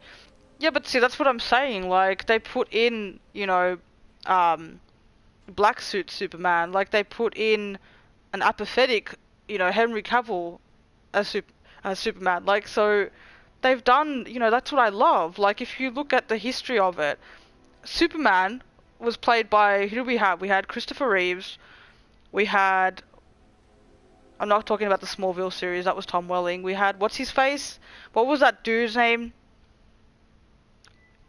Yeah, but see, that's what I'm saying. Like, they put in, you know, black suit Superman. Like, they put in an apathetic, you know, Henry Cavill as Superman. Like, so they've done, you know, that's what I love. Like, if you look at the history of it, Superman was played by, who do we have? We had Christopher Reeves. We had... I'm not talking about the Smallville series, that was Tom Welling. We had, what's his face? What was that dude's name?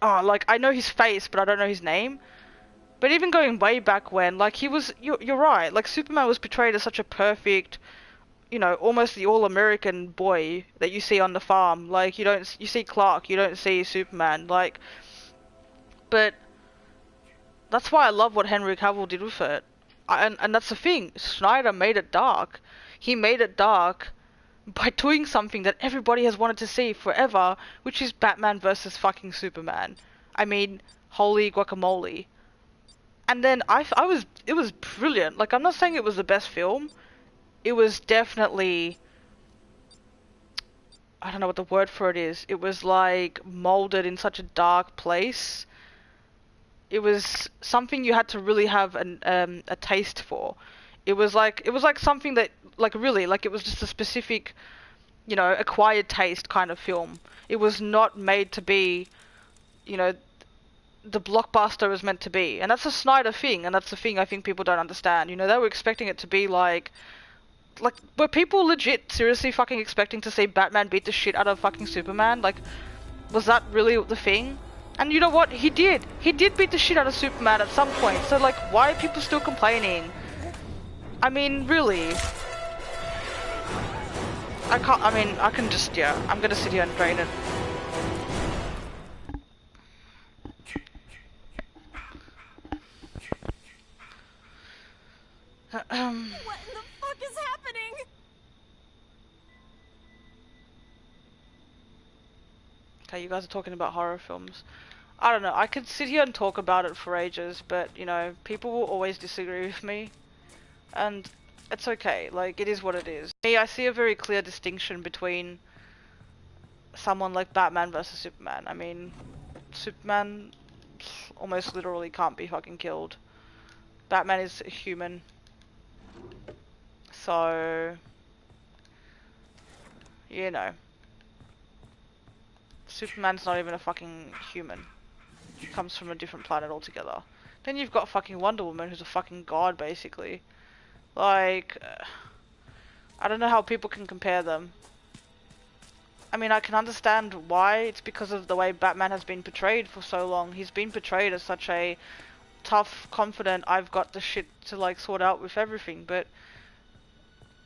Oh, like, I know his face, but I don't know his name. But even going way back when, like, he was, you're right, like, Superman was portrayed as such a perfect, you know, almost the all-American boy that you see on the farm. Like, you see Clark, you don't see Superman, like, but that's why I love what Henry Cavill did with it. And that's the thing, Snyder made it dark. He made it dark by doing something that everybody has wanted to see forever, which is Batman versus fucking Superman. I mean, holy guacamole. And then it was brilliant. Like, I'm not saying it was the best film. It was definitely I don't know what the word for it is. It was like molded in such a dark place. It was something you had to really have a taste for. It was like something that like really like it was just a specific, you know, acquired taste kind of film. It was not made to be, you know, the blockbuster was meant to be. And that's a Snyder thing, and that's the thing I think people don't understand. You know, they were expecting it to be like, were people legit seriously fucking expecting to see Batman beat the shit out of fucking Superman? Like, was that really the thing? And you know what? He did. He did beat the shit out of Superman at some point. So, like, why are people still complaining? I mean, really. I can just, yeah, I'm gonna sit here and drain it. What in the fuck is happening? Okay, you guys are talking about horror films. I don't know, I could sit here and talk about it for ages, but, you know, people will always disagree with me. And it's okay, like, it is what it is. Me, I see a very clear distinction between someone like Batman versus Superman. I mean, Superman almost literally can't be fucking killed. Batman is a human. So, you know. Superman's not even a fucking human. He comes from a different planet altogether. Then you've got fucking Wonder Woman, who's a fucking god, basically. Like, I don't know how people can compare them. I mean, I can understand why. It's because of the way Batman has been portrayed for so long. He's been portrayed as such a tough, confident, I've got the shit to, like, sort out with everything. But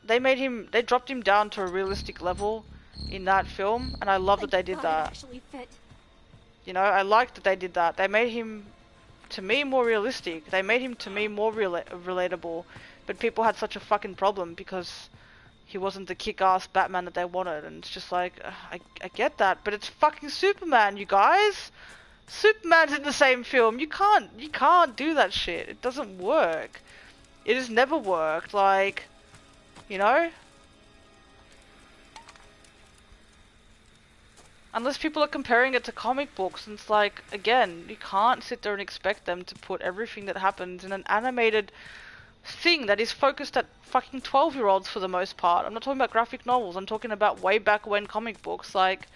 they dropped him down to a realistic level in that film, and I love that they did that. Actually fit. You know, I like that they did that. They made him, to me, more realistic. They made him, to me, more relatable. But people had such a fucking problem because he wasn't the kick-ass Batman that they wanted. And it's just like, I get that, but it's fucking Superman, you guys! Superman's in the same film. You can't do that shit. It doesn't work. It has never worked. Like, you know? Unless people are comparing it to comic books, and it's like, again, you can't sit there and expect them to put everything that happens in an animated thing that is focused at fucking 12-year-olds for the most part. I'm not talking about graphic novels, I'm talking about way back when comic books. Like,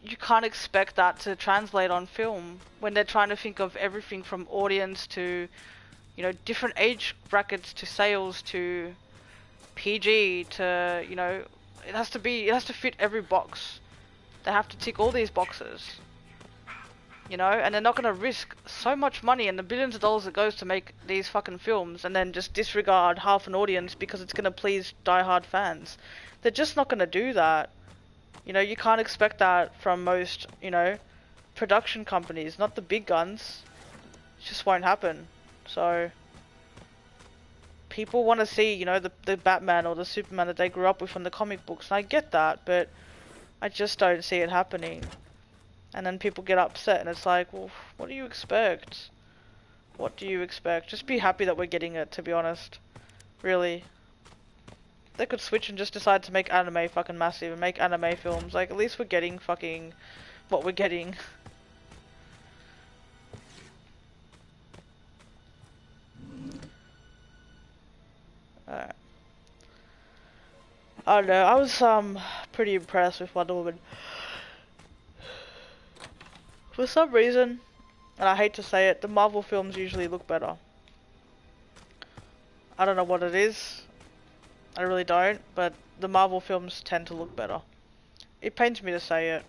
you can't expect that to translate on film when they're trying to think of everything from audience to, you know, different age brackets to sales to PG to, you know, it has to fit every box. They have to tick all these boxes, you know, and they're not going to risk so much money and the billions of dollars that goes to make these fucking films and then just disregard half an audience because it's going to please die-hard fans. They're just not going to do that. You know, you can't expect that from most, you know, production companies, not the big guns. It just won't happen. So, people want to see, you know, the Batman or the Superman that they grew up with from the comic books, and I get that, but I just don't see it happening. And then people get upset, and it's like, well, what do you expect? What do you expect? Just be happy that we're getting it, to be honest. Really. They could switch and just decide to make anime fucking massive and make anime films. Like, at least we're getting fucking what we're getting. Alright. I don't know, I was pretty impressed with Wonder Woman. For some reason, and I hate to say it, the Marvel films usually look better. I don't know what it is. I really don't, but the Marvel films tend to look better. It pains me to say it.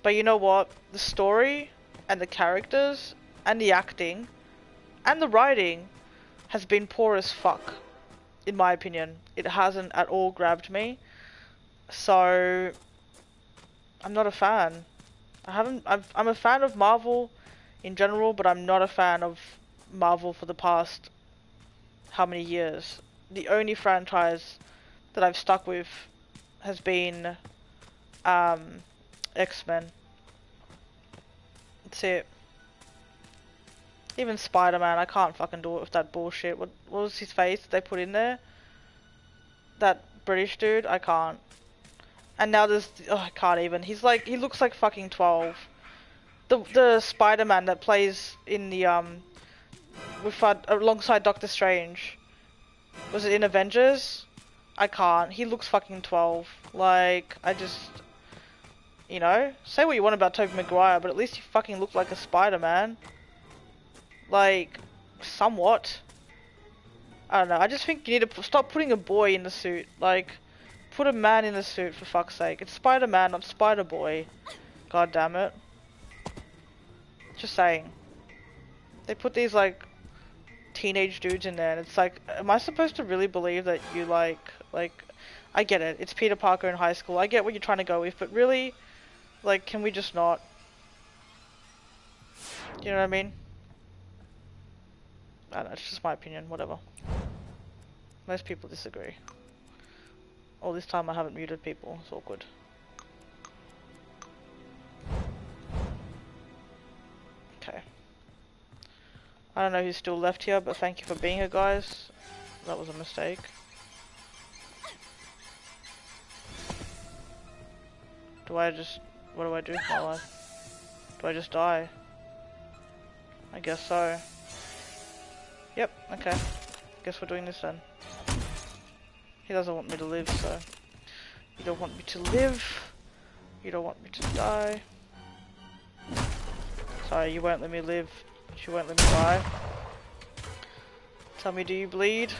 But you know what? The story, and the characters, and the acting, and the writing has been poor as fuck. In my opinion. It hasn't at all grabbed me. So, I'm not a fan. I'm a fan of Marvel in general, but I'm not a fan of Marvel for the past how many years. The only franchise that I've stuck with has been X-Men. That's it. Even Spider-Man, I can't fucking do it with that bullshit. What was his face they put in there? That British dude? I can't. And now there's, oh, I can't even. He looks like fucking 12. The Spider-Man that plays in the, with, alongside Doctor Strange. Was it in Avengers? I can't. He looks fucking 12. Like, I just, you know, say what you want about Tobey Maguire, but at least he fucking looked like a Spider-Man. Like, somewhat. I don't know, I just think you need to stop putting a boy in the suit. Like, put a man in the suit, for fuck's sake. It's Spider-Man, not Spider-Boy. God damn it. Just saying. They put these, like, teenage dudes in there, and it's like, am I supposed to really believe that you like, I get it, it's Peter Parker in high school, I get what you're trying to go with, but really, like, can we just not? You know what I mean? I don't know, it's just my opinion, whatever. Most people disagree. All this time I haven't muted people, it's awkward. Okay. I don't know who's still left here, but thank you for being here, guys. That was a mistake. What do I do with my life? Do I just die? I guess so. Yep, okay. Guess we're doing this then. He doesn't want me to live, so... You don't want me to live. You don't want me to die. Sorry, you won't let me live. But you won't let me die. Tell me, do you bleed?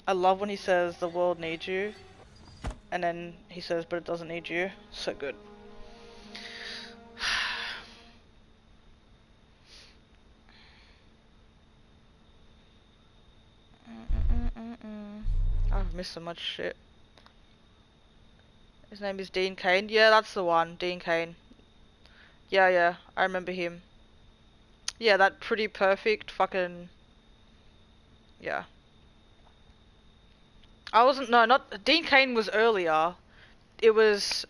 I love when he says the world needs you. And then he says, but it doesn't need you. So good. I've missed so much shit. His name is Dean Cain. Yeah, that's the one. Dean Cain. Yeah, I remember him. Yeah, that pretty perfect fucking... Yeah. I wasn't... No, not... Dean Cain was earlier. It was...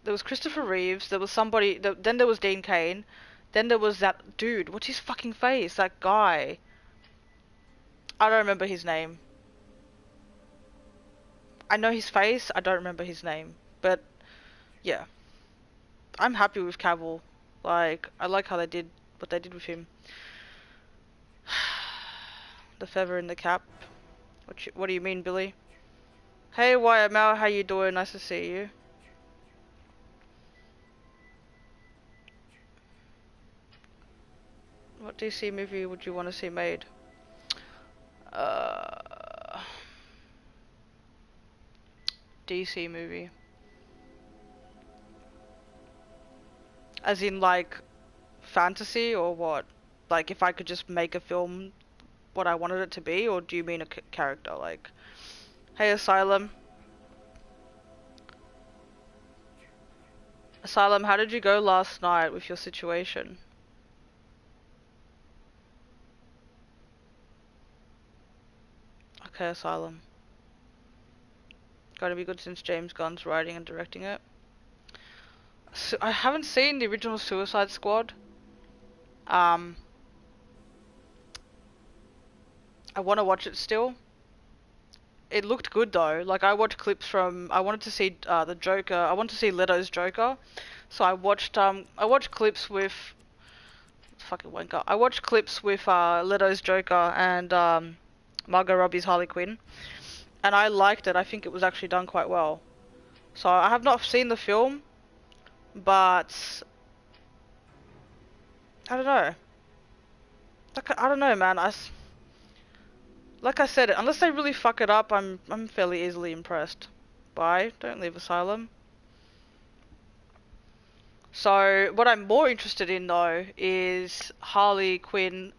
There was Christopher Reeves. There was somebody... Then there was Dean Cain. Then there was that dude. What's his fucking face? That guy. I don't remember his name. I know his face. I don't remember his name. But... Yeah. I'm happy with Cavill. Like, I like how they did... What they did with him. The feather in the cap. What do you mean, Billy? Hey, YML, how you doing? Nice to see you. What DC movie would you want to see made? DC movie. As in, like, fantasy or what? Like, if I could just make a film what I wanted it to be, or do you mean a character? Like, hey, Asylum. Asylum, how did you go last night with your situation? Okay, Asylum. Gotta be good since James Gunn's writing and directing it. So, I haven't seen the original Suicide Squad. I want to watch it still. It looked good though. Like, I watched clips from... I wanted to see the Joker. I wanted to see Leto's Joker. So I watched clips with... Fucking wanker. I watched clips with Leto's Joker and Margot Robbie's Harley Quinn. And I liked it. I think it was actually done quite well. So I have not seen the film. But... I don't know. Like, I don't know, man. Like I said, unless they really fuck it up, I'm fairly easily impressed. Bye. Don't leave Asylum. So, what I'm more interested in, though, is Harley Quinn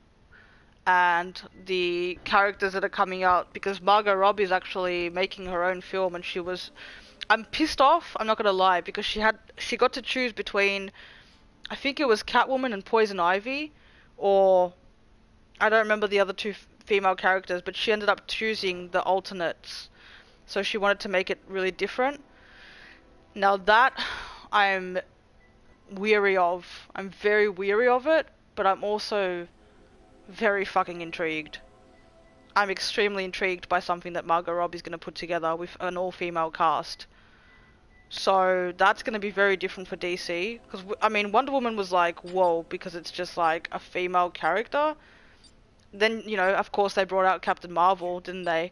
and the characters that are coming out, because Margot Robbie is actually making her own film, and she was... I'm pissed off, I'm not gonna lie, because she got to choose between, I think it was Catwoman and Poison Ivy, or... I don't remember the other two female characters, but she ended up choosing the alternates. So she wanted to make it really different. Now that I'm weary of. I'm very weary of it, but I'm also very fucking intrigued. I'm extremely intrigued by something that Margot Robbie's going to put together with an all-female cast. So that's going to be very different for DC. Because, I mean, Wonder Woman was like, whoa, because it's just like a female character. Then, you know, of course they brought out Captain Marvel, didn't they?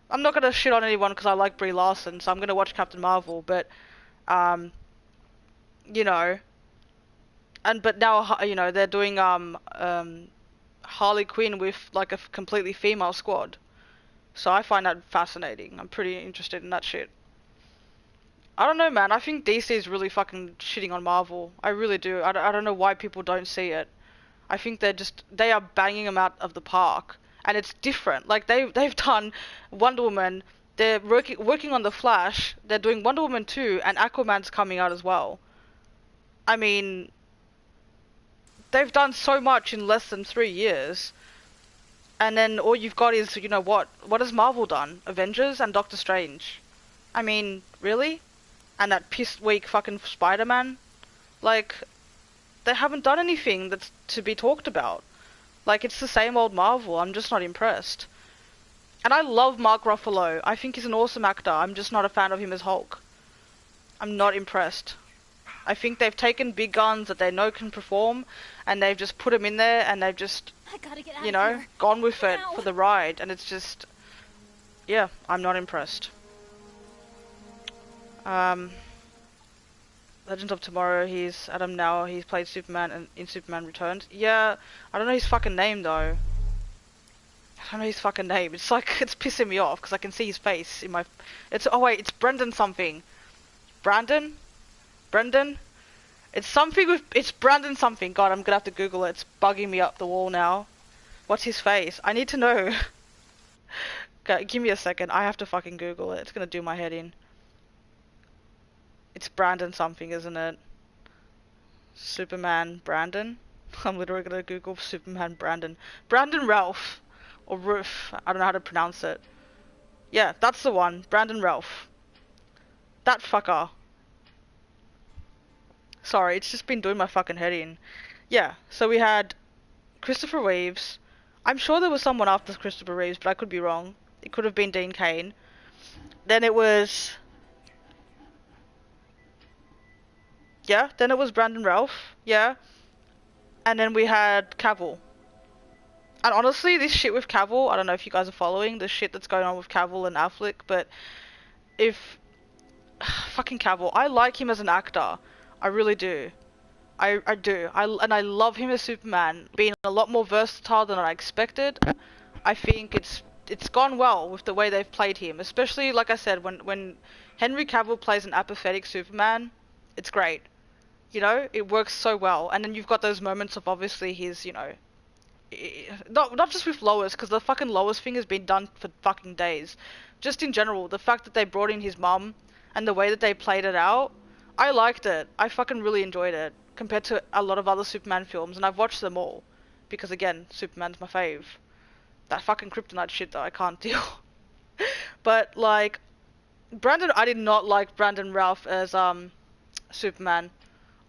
I'm not going to shit on anyone because I like Brie Larson, so I'm going to watch Captain Marvel, but, you know, but now, you know, they're doing, Harley Quinn with, like, a completely female squad. So I find that fascinating. I'm pretty interested in that shit. I don't know, man. I think DC is really fucking shitting on Marvel. I really do. I don't know why people don't see it. I think they are banging them out of the park. And it's different. Like, they've done Wonder Woman. They're working on The Flash. They're doing Wonder Woman 2, and Aquaman's coming out as well. I mean, they've done so much in less than 3 years. And then all you've got is, you know what? What has Marvel done? Avengers and Doctor Strange. I mean, really? And that pissed weak fucking Spider-Man? Like, they haven't done anything that's to be talked about. Like, it's the same old Marvel. I'm just not impressed. And I love Mark Ruffalo. I think he's an awesome actor. I'm just not a fan of him as Hulk. I'm not impressed. I think they've taken big guns that they know can perform, and they've just put him in there, and they've just, I gotta get out you know, here. gone with it Now. for the ride. And it's just, yeah, I'm not impressed. Legends of Tomorrow, he's Adam now, he's played Superman in Superman Returns. Yeah, I don't know his fucking name though. I don't know his fucking name. It's like, it's pissing me off because I can see his face in my... oh wait, it's Brendan something. Brandon? Brendan? It's Brandon something. God, I'm gonna have to Google it. It's bugging me up the wall now. What's his face? I need to know. Okay, give me a second. I have to fucking Google it. It's gonna do my head in. It's Brandon something, isn't it? Superman Brandon? I'm literally gonna Google Superman Brandon. Brandon Ralph. Or Roof. I don't know how to pronounce it. Yeah, that's the one. Brandon Ralph. That fucker. Sorry, it's just been doing my fucking head in. Yeah, so we had Christopher Reeves. I'm sure there was someone after Christopher Reeves, but I could be wrong. It could have been Dean Cain. Then it was... Yeah, then it was Brandon Ralph. Yeah. And then we had Cavill. And honestly, this shit with Cavill, I don't know if you guys are following the shit that's going on with Cavill and Affleck, but if... fucking Cavill. I like him as an actor. I really do. I do. And I love him as Superman, being a lot more versatile than I expected. I think it's gone well with the way they've played him, especially, like I said, when Henry Cavill plays an apathetic Superman, it's great. You know, it works so well. And then you've got those moments of obviously his, you know, not just with Lois, because the fucking Lois thing has been done for fucking days. Just in general, the fact that they brought in his mum and the way that they played it out, I liked it. I fucking really enjoyed it compared to a lot of other Superman films, and I've watched them all because again, Superman's my fave. That fucking kryptonite shit though, I can't deal. But like, I did not like Brandon Ralph as Superman.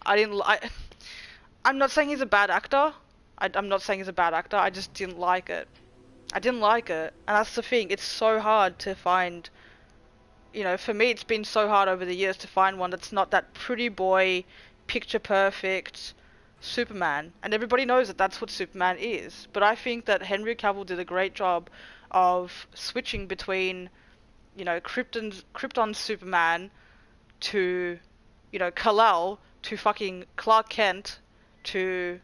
I'm not saying he's a bad actor. I'm not saying he's a bad actor. I just didn't like it. I didn't like it, and that's the thing. It's so hard to find. You know, for me, it's been so hard over the years to find one that's not that pretty boy, picture perfect Superman. And everybody knows that that's what Superman is. But I think that Henry Cavill did a great job of switching between, you know, Krypton's Superman to, you know, Kal-El to fucking Clark Kent to...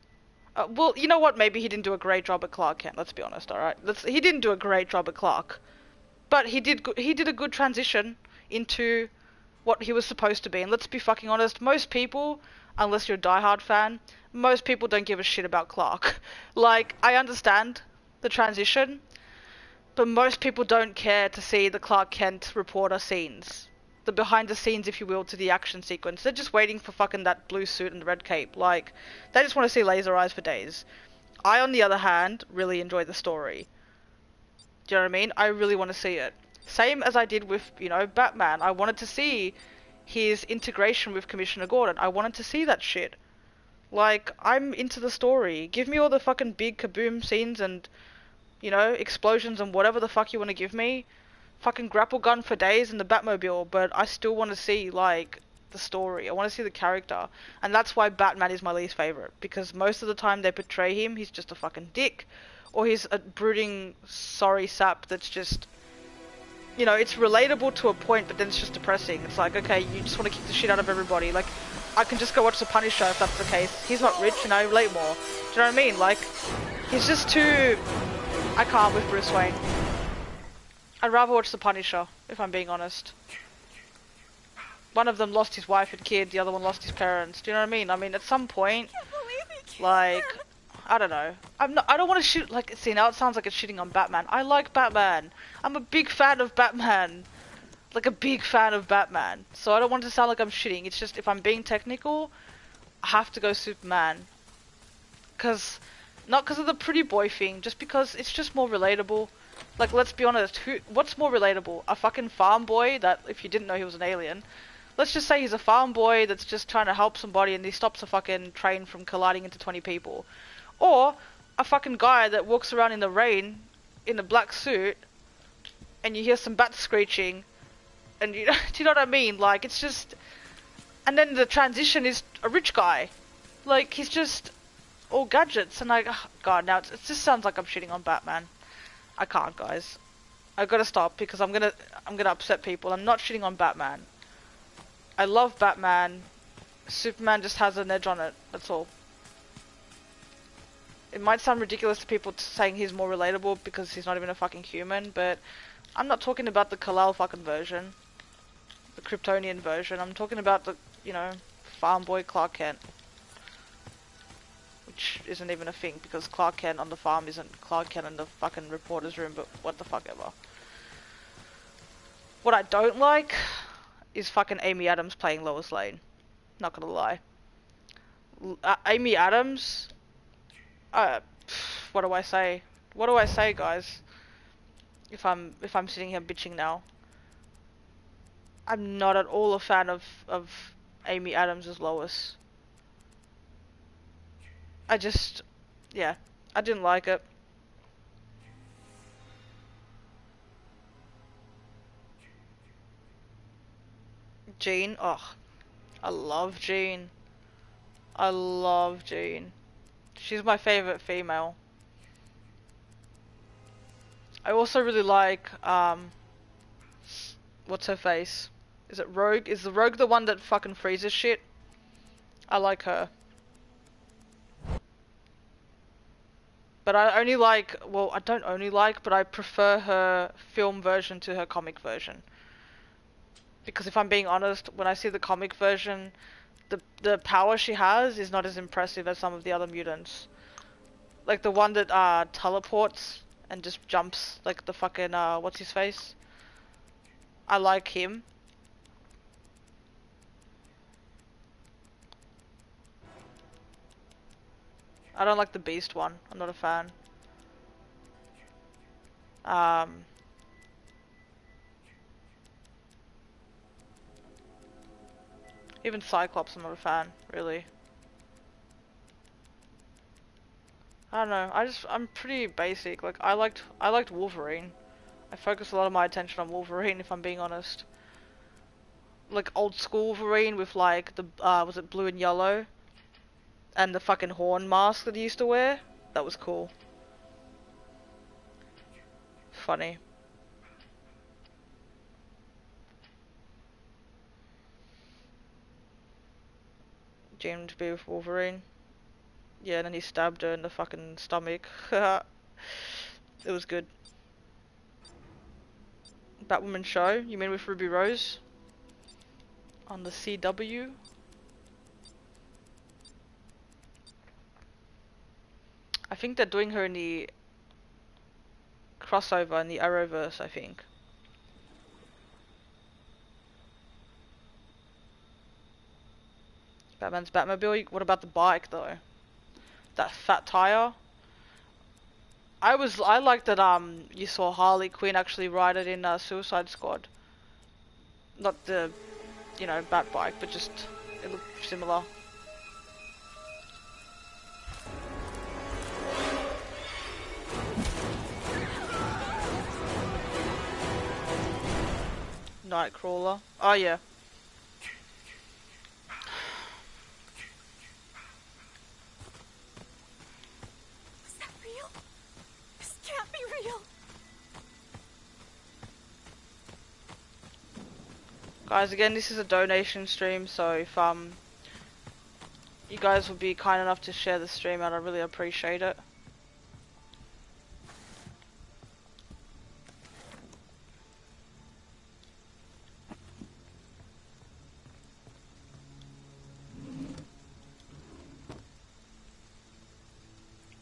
well, you know what? Maybe he didn't do a great job at Clark Kent. Let's be honest, alright? He didn't do a great job at Clark. But he did a good transition into what he was supposed to be. And let's be fucking honest, most people, unless you're a diehard fan, most people don't give a shit about Clark. Like, I understand the transition, but most people don't care to see the Clark Kent reporter scenes. The behind the scenes, if you will, to the action sequence. They're just waiting for fucking that blue suit and the red cape. Like, they just want to see laser eyes for days. I, on the other hand, really enjoy the story. Do you know what I mean? I really want to see it. Same as I did with, you know, Batman. I wanted to see his integration with Commissioner Gordon. I wanted to see that shit. Like, I'm into the story. Give me all the fucking big kaboom scenes and, you know, explosions and whatever the fuck you want to give me. Fucking grapple gun for days and the Batmobile, but I still want to see, like, the story. I want to see the character. And that's why Batman is my least favorite. Because most of the time they portray him, he's just a fucking dick. Or he's a brooding, sorry sap that's just, you know, it's relatable to a point, but then it's just depressing. It's like, okay, you just want to kick the shit out of everybody. Like, I can just go watch The Punisher if that's the case. He's not rich and I relate more. Do you know what I mean? Like, he's just too... I can't with Bruce Wayne. I'd rather watch The Punisher, if I'm being honest. One of them lost his wife and kid, the other one lost his parents. Do you know what I mean? I mean, at some point, like, I don't know. I don't want to shoot, like, see, now it sounds like it's shitting on Batman. I like Batman. I'm a big fan of Batman. Like, a big fan of Batman. So I don't want to sound like I'm shitting. It's just, if I'm being technical, I have to go Superman. Cause, not because of the pretty boy thing, just because it's just more relatable. Like, let's be honest, what's more relatable? A fucking farm boy that, if you didn't know he was an alien, let's just say he's a farm boy that's just trying to help somebody and he stops a fucking train from colliding into 20 people. Or, a fucking guy that walks around in the rain, in a black suit, and you hear some bats screeching, and you, do you know what I mean? Like, it's just... And then the transition is a rich guy. Like, he's just all gadgets, and like, oh god, now it just sounds like I'm shitting on Batman. I can't, guys. I've got to stop because I'm gonna upset people. I'm not shitting on Batman. I love Batman. Superman just has an edge on it. That's all. It might sound ridiculous to people saying he's more relatable because he's not even a fucking human, but I'm not talking about the Kal-El fucking version. The Kryptonian version. I'm talking about the, you know, farm boy Clark Kent. Which isn't even a thing, because Clark Kent on the farm isn't Clark Kent in the fucking reporter's room, but what the fuck ever. What I don't like is fucking Amy Adams playing Lois Lane. Not gonna lie. Amy Adams... what do I say? What do I say, guys? If I'm sitting here bitching now. I'm not at all a fan of Amy Adams as Lois. I just, yeah, I didn't like it. Jean, oh, I love Jean. I love Jean. She's my favorite female. I also really like, what's her face? Is it Rogue? Is the Rogue the one that fucking freezes shit? I like her. But I only like, well, I don't only like, but I prefer her film version to her comic version. Because if I'm being honest, when I see the comic version, the power she has is not as impressive as some of the other mutants. Like the one that teleports and just jumps, like the fucking, what's his face? I like him. I don't like the Beast one. I'm not a fan. Even Cyclops, I'm not a fan, really. I don't know. I'm pretty basic. Like I liked Wolverine. I focus a lot of my attention on Wolverine, if I'm being honest. Like old school Wolverine with like the was it blue and yellow? And the fucking horn mask that he used to wear. That was cool. Funny. Dreamed to be with Wolverine. Yeah, and then he stabbed her in the fucking stomach. It was good. Batwoman show? You mean with Ruby Rose? On the CW? I think they're doing her in the crossover in the Arrowverse, I think. Batman's Batmobile? What about the bike, though? That fat tire? I liked that, you saw Harley Quinn actually ride it in, Suicide Squad. Not the, you know, Bat bike, but just, it looked similar. Nightcrawler. Oh yeah. Is that real? This can't be real. Guys, again, this is a donation stream, so if you guys would be kind enough to share the stream out, I really appreciate it.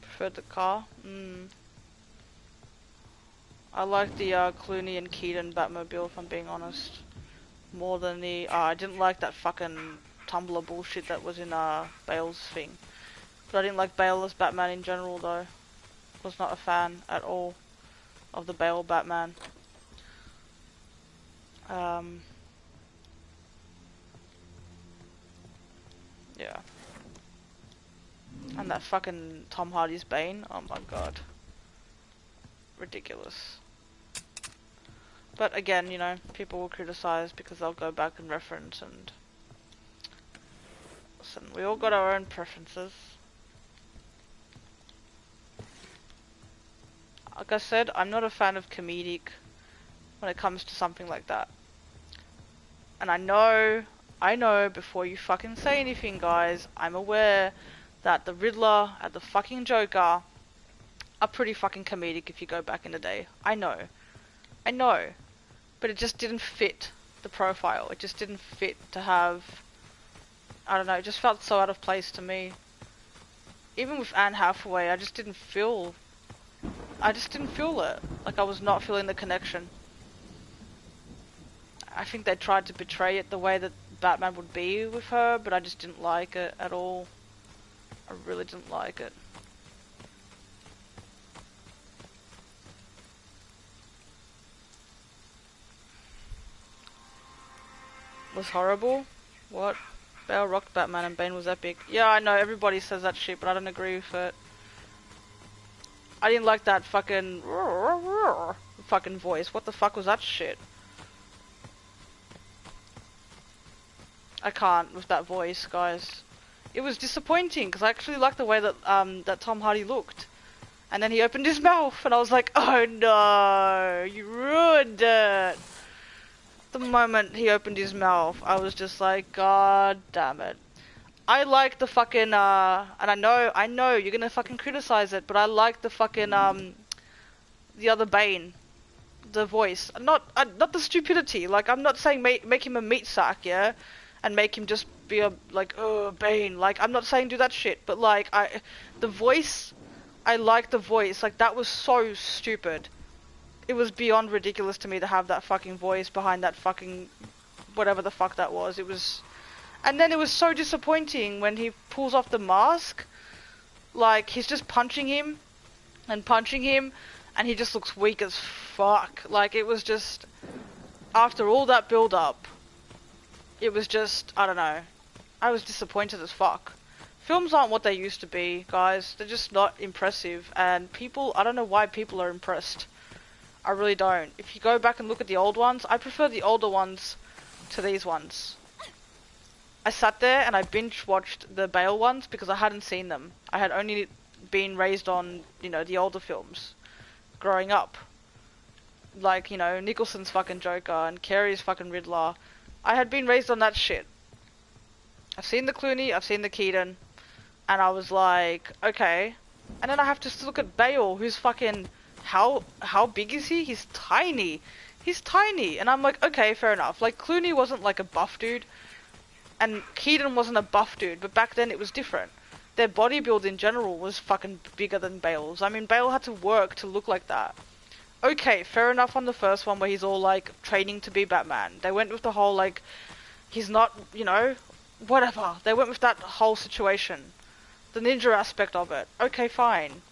Preferred the car? I like the Clooney and Keaton Batmobile, if I'm being honest. More than the I didn't like that fucking Tumblr bullshit that was in Bale's thing. But I didn't like Bale as Batman in general though. Was not a fan at all of the Bale Batman. Yeah. And that fucking Tom Hardy's Bane, oh my god. Ridiculous. But again, you know, people will criticize because they'll go back and reference and... Listen, we all got our own preferences. Like I said, I'm not a fan of comedic when it comes to something like that. And I know, before you fucking say anything, guys, I'm aware that the Riddler and the fucking Joker are pretty fucking comedic if you go back in the day. I know. But it just didn't fit the profile. It just didn't fit to have... I don't know, it just felt so out of place to me. Even with Anne Hathaway, I just didn't feel it. Like I was not feeling the connection. I think they tried to portray it the way that Batman would be with her, but I just didn't like it at all. I really didn't like it. Was horrible? What? Bale rocked Batman and Bane was epic. Yeah, I know, everybody says that shit, but I don't agree with it. I didn't like that fucking voice. What the fuck was that shit? I can't with that voice, guys. It was disappointing because I actually liked the way that that Tom Hardy looked. And then he opened his mouth and I was like, oh no, you ruined it. The moment he opened his mouth, I was just like, god damn it. I like the fucking, and I know, you're gonna fucking criticize it, but I like the fucking, the other Bane. The voice. Not the stupidity, like, I'm not saying make him a meat sack, yeah? And make him just be a, like, oh, Bane, like, I'm not saying do that shit, but like, the voice, I like the voice, like, that was so stupid. It was beyond ridiculous to me to have that fucking voice behind that fucking, whatever the fuck that was, it was... And then it was so disappointing when he pulls off the mask. Like, he's just punching him, and he just looks weak as fuck. Like, it was just... After all that build-up, it was just... I don't know. I was disappointed as fuck. Films aren't what they used to be, guys. They're just not impressive. And people... I don't know why people are impressed. I really don't. If you go back and look at the old ones, I prefer the older ones to these ones. I sat there and I binge-watched the Bale ones because I hadn't seen them. I had only been raised on, you know, the older films growing up. Like, you know, Nicholson's fucking Joker and Carey's fucking Riddler. I had been raised on that shit. I've seen the Clooney, I've seen the Keaton, and I was like, okay. And then I have to look at Bale, who's fucking... How big is he? He's tiny. He's tiny. And I'm like, okay, fair enough. Like, Clooney wasn't like a buff dude. And Keaton wasn't a buff dude, but back then it was different. Their body build in general was fucking bigger than Bale's. I mean, Bale had to work to look like that. Okay, fair enough on the first one where he's all like training to be Batman. They went with the whole like, he's not, you know, whatever. They went with that whole situation. The ninja aspect of it. Okay, fine.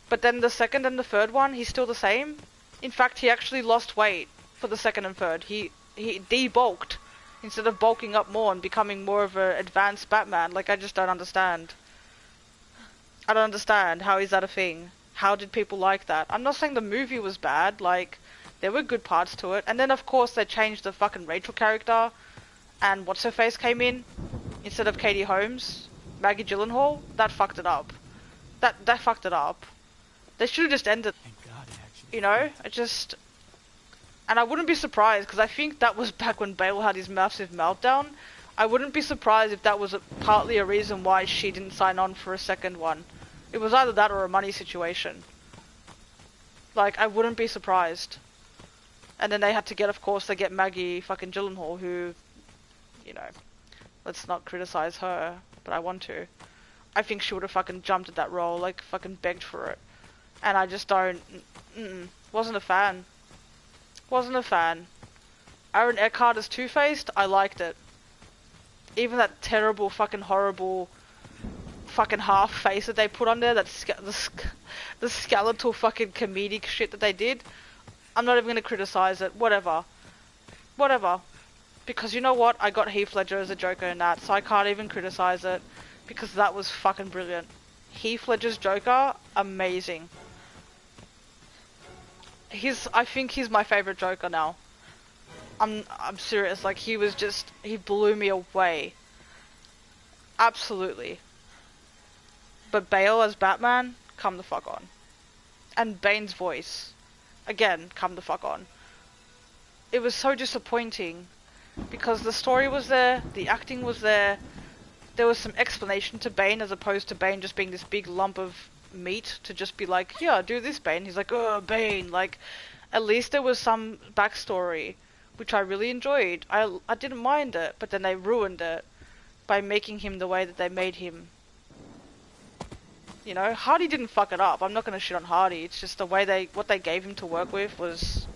But then the second and the third one, he's still the same. In fact, he actually lost weight for the second and third. He debulked. Instead of bulking up more and becoming more of an advanced Batman. Like, I just don't understand. I don't understand. How is that a thing? How did people like that? I'm not saying the movie was bad. Like, There were good parts to it. And then, of course, they changed the fucking Rachel character, and What's-Her-Face came in instead of Katie Holmes. Maggie Gyllenhaal. That fucked it up. That fucked it up. They should have just ended. Thank God it actually. You know? It just... And I wouldn't be surprised, because I think that was back when Bale had his massive meltdown. I wouldn't be surprised if that was partly a reason why she didn't sign on for a second one. It was either that or a money situation. Like, I wouldn't be surprised. And then they had to get, of course, they get Maggie fucking Gyllenhaal, who, you know, let's not criticize her, but I want to. I think she would have fucking jumped at that role, like, fucking begged for it. And I just don't, wasn't a fan. Wasn't a fan. Aaron Eckhart as Two-Faced, I liked it. Even that terrible fucking horrible fucking half face that they put on there, the skeletal fucking comedic shit that they did, I'm not even gonna criticize it. Whatever. Because you know what? I got Heath Ledger as a Joker in that, so I can't even criticize it, because that was fucking brilliant. Heath Ledger's Joker, amazing. I think he's my favorite Joker now. I'm serious, like, he blew me away. Absolutely. But Bale as Batman, come the fuck on. And Bane's voice, again, come the fuck on. It was so disappointing, because the story was there, the acting was there, there was some explanation to Bane, as opposed to Bane just being this big lump of meat to just be like, yeah, do this, Bane. He's like, oh, Bane. Like, at least there was some backstory, which I really enjoyed. I didn't mind it, but then they ruined it by making him the way that they made him. You know, Hardy didn't fuck it up. I'm not gonna shit on Hardy. It's just the way what they gave him to work with was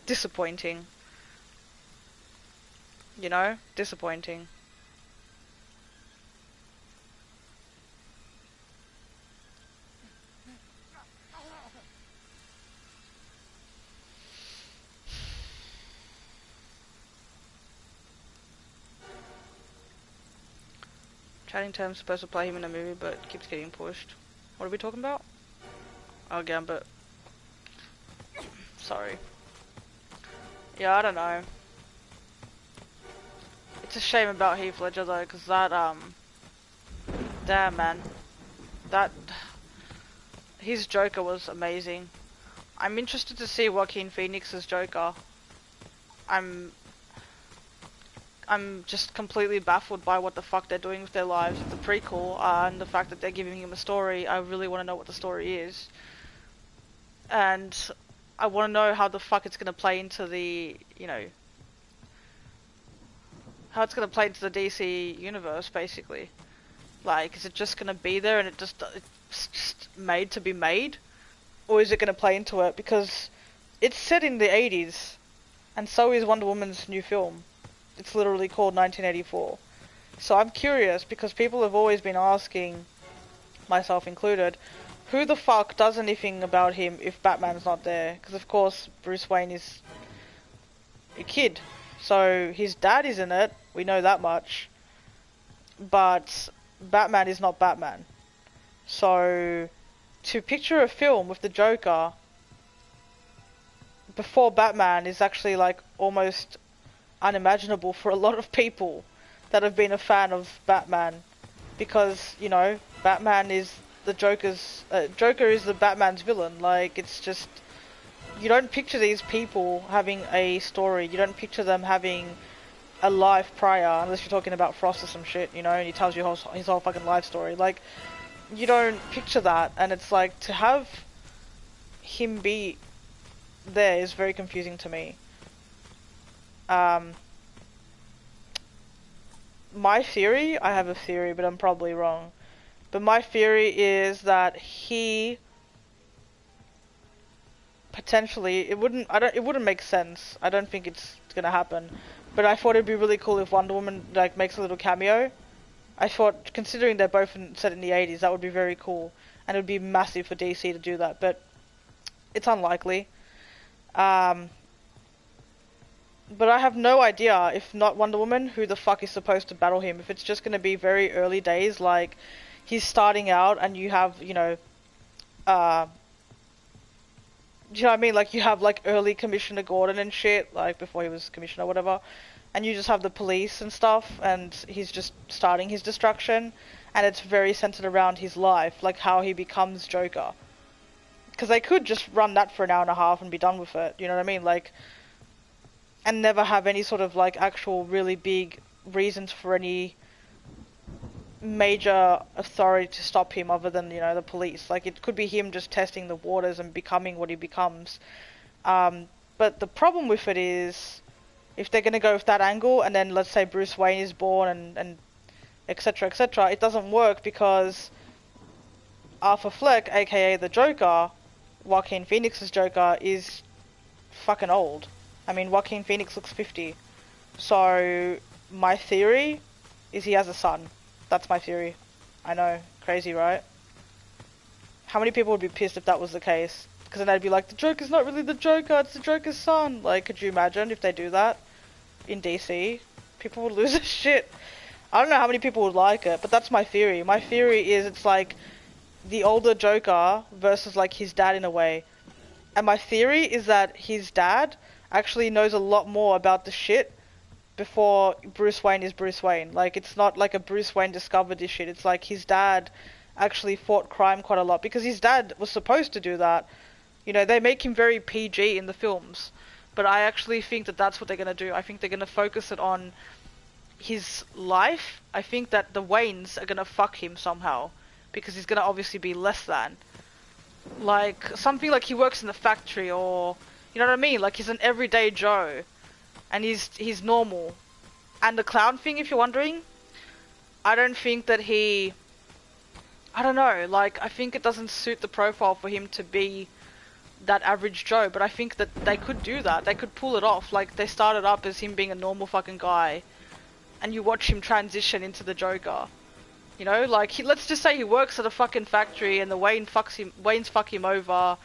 disappointing. You know, disappointing. Channing Tatum's supposed to play him in a movie, but keeps getting pushed. What are we talking about? Oh, Gambit. Sorry. Yeah, I don't know. It's a shame about Heath Ledger though, because that, damn man. His Joker was amazing. I'm interested to see Joaquin Phoenix's Joker. I'm just completely baffled by what the fuck they're doing with their lives with the prequel, and the fact that they're giving him a story. I really want to know what the story is. And I want to know how the fuck it's going to play into the, you know, how it's going to play into the DC universe, basically. Like, is it just going to be there and it's just made to be made? Or is it going to play into it? Because it's set in the 80s, and so is Wonder Woman's new film. It's literally called 1984. So I'm curious, because people have always been asking, myself included, who the fuck does anything about him if Batman's not there? Because of course Bruce Wayne is a kid. So his dad is in it, we know that much. But Batman is not Batman. So to picture a film with the Joker before Batman is actually like almost unimaginable for a lot of people that have been a fan of Batman, because, you know, Batman is the Joker is the Batman's villain. Like, it's just, you don't picture these people having a story, you don't picture them having a life prior, unless you're talking about Frost or some shit, you know, and he tells you his whole fucking life story. Like, you don't picture that, and it's like, to have him be there is very confusing to me. My theory, I have a theory, but I'm probably wrong. But my theory is that he potentially, it wouldn't make sense. I don't think it's gonna happen. But I thought it'd be really cool if Wonder Woman like makes a little cameo. I thought, considering they're both set in the 80s, that would be very cool, and it would be massive for DC to do that. But it's unlikely. But I have no idea, if not Wonder Woman, who the fuck is supposed to battle him. If it's just going to be very early days, like, he's starting out and you have, you know, Do you know what I mean? Like, you have, like, early Commissioner Gordon and shit, like, before he was Commissioner or whatever, and you just have the police and stuff, and he's just starting his destruction, and it's very centered around his life, like, how he becomes Joker. Because they could just run that for an hour and a half and be done with it, you know what I mean? Like, and never have any sort of, like, actual really big reasons for any major authority to stop him other than, you know, the police. Like, it could be him just testing the waters and becoming what he becomes. But the problem with it is, if they're going to go with that angle, and then let's say Bruce Wayne is born and etc, etc, it doesn't work because Arthur Fleck, aka the Joker, Joaquin Phoenix's Joker, is fucking old. I mean, Joaquin Phoenix looks 50. So, my theory is he has a son. That's my theory. I know, crazy, right? How many people would be pissed if that was the case? Because then they'd be like, the Joker's not really the Joker, it's the Joker's son. Like, could you imagine if they do that in DC? People would lose their shit. I don't know how many people would like it, but that's my theory. My theory is it's like the older Joker versus like his dad in a way. And my theory is that his dad actually knows a lot more about the shit before Bruce Wayne is Bruce Wayne. Like, it's not like a Bruce Wayne discovered this shit. It's like his dad actually fought crime quite a lot because his dad was supposed to do that. You know, they make him very PG in the films, but I actually think that that's what they're going to do. I think they're going to focus it on his life. I think that the Waynes are going to fuck him somehow because he's going to obviously be less than. Like, something like he works in the factory, or, you know what I mean? Like, he's an everyday Joe. And he's normal. And the clown thing, if you're wondering, I don't think that I don't know, like, I think it doesn't suit the profile for him to be that average Joe, but I think that they could do that. They could pull it off. Like, they started up as him being a normal fucking guy, and you watch him transition into the Joker. You know, like, let's just say he works at a fucking factory, and the Waynes fuck him over,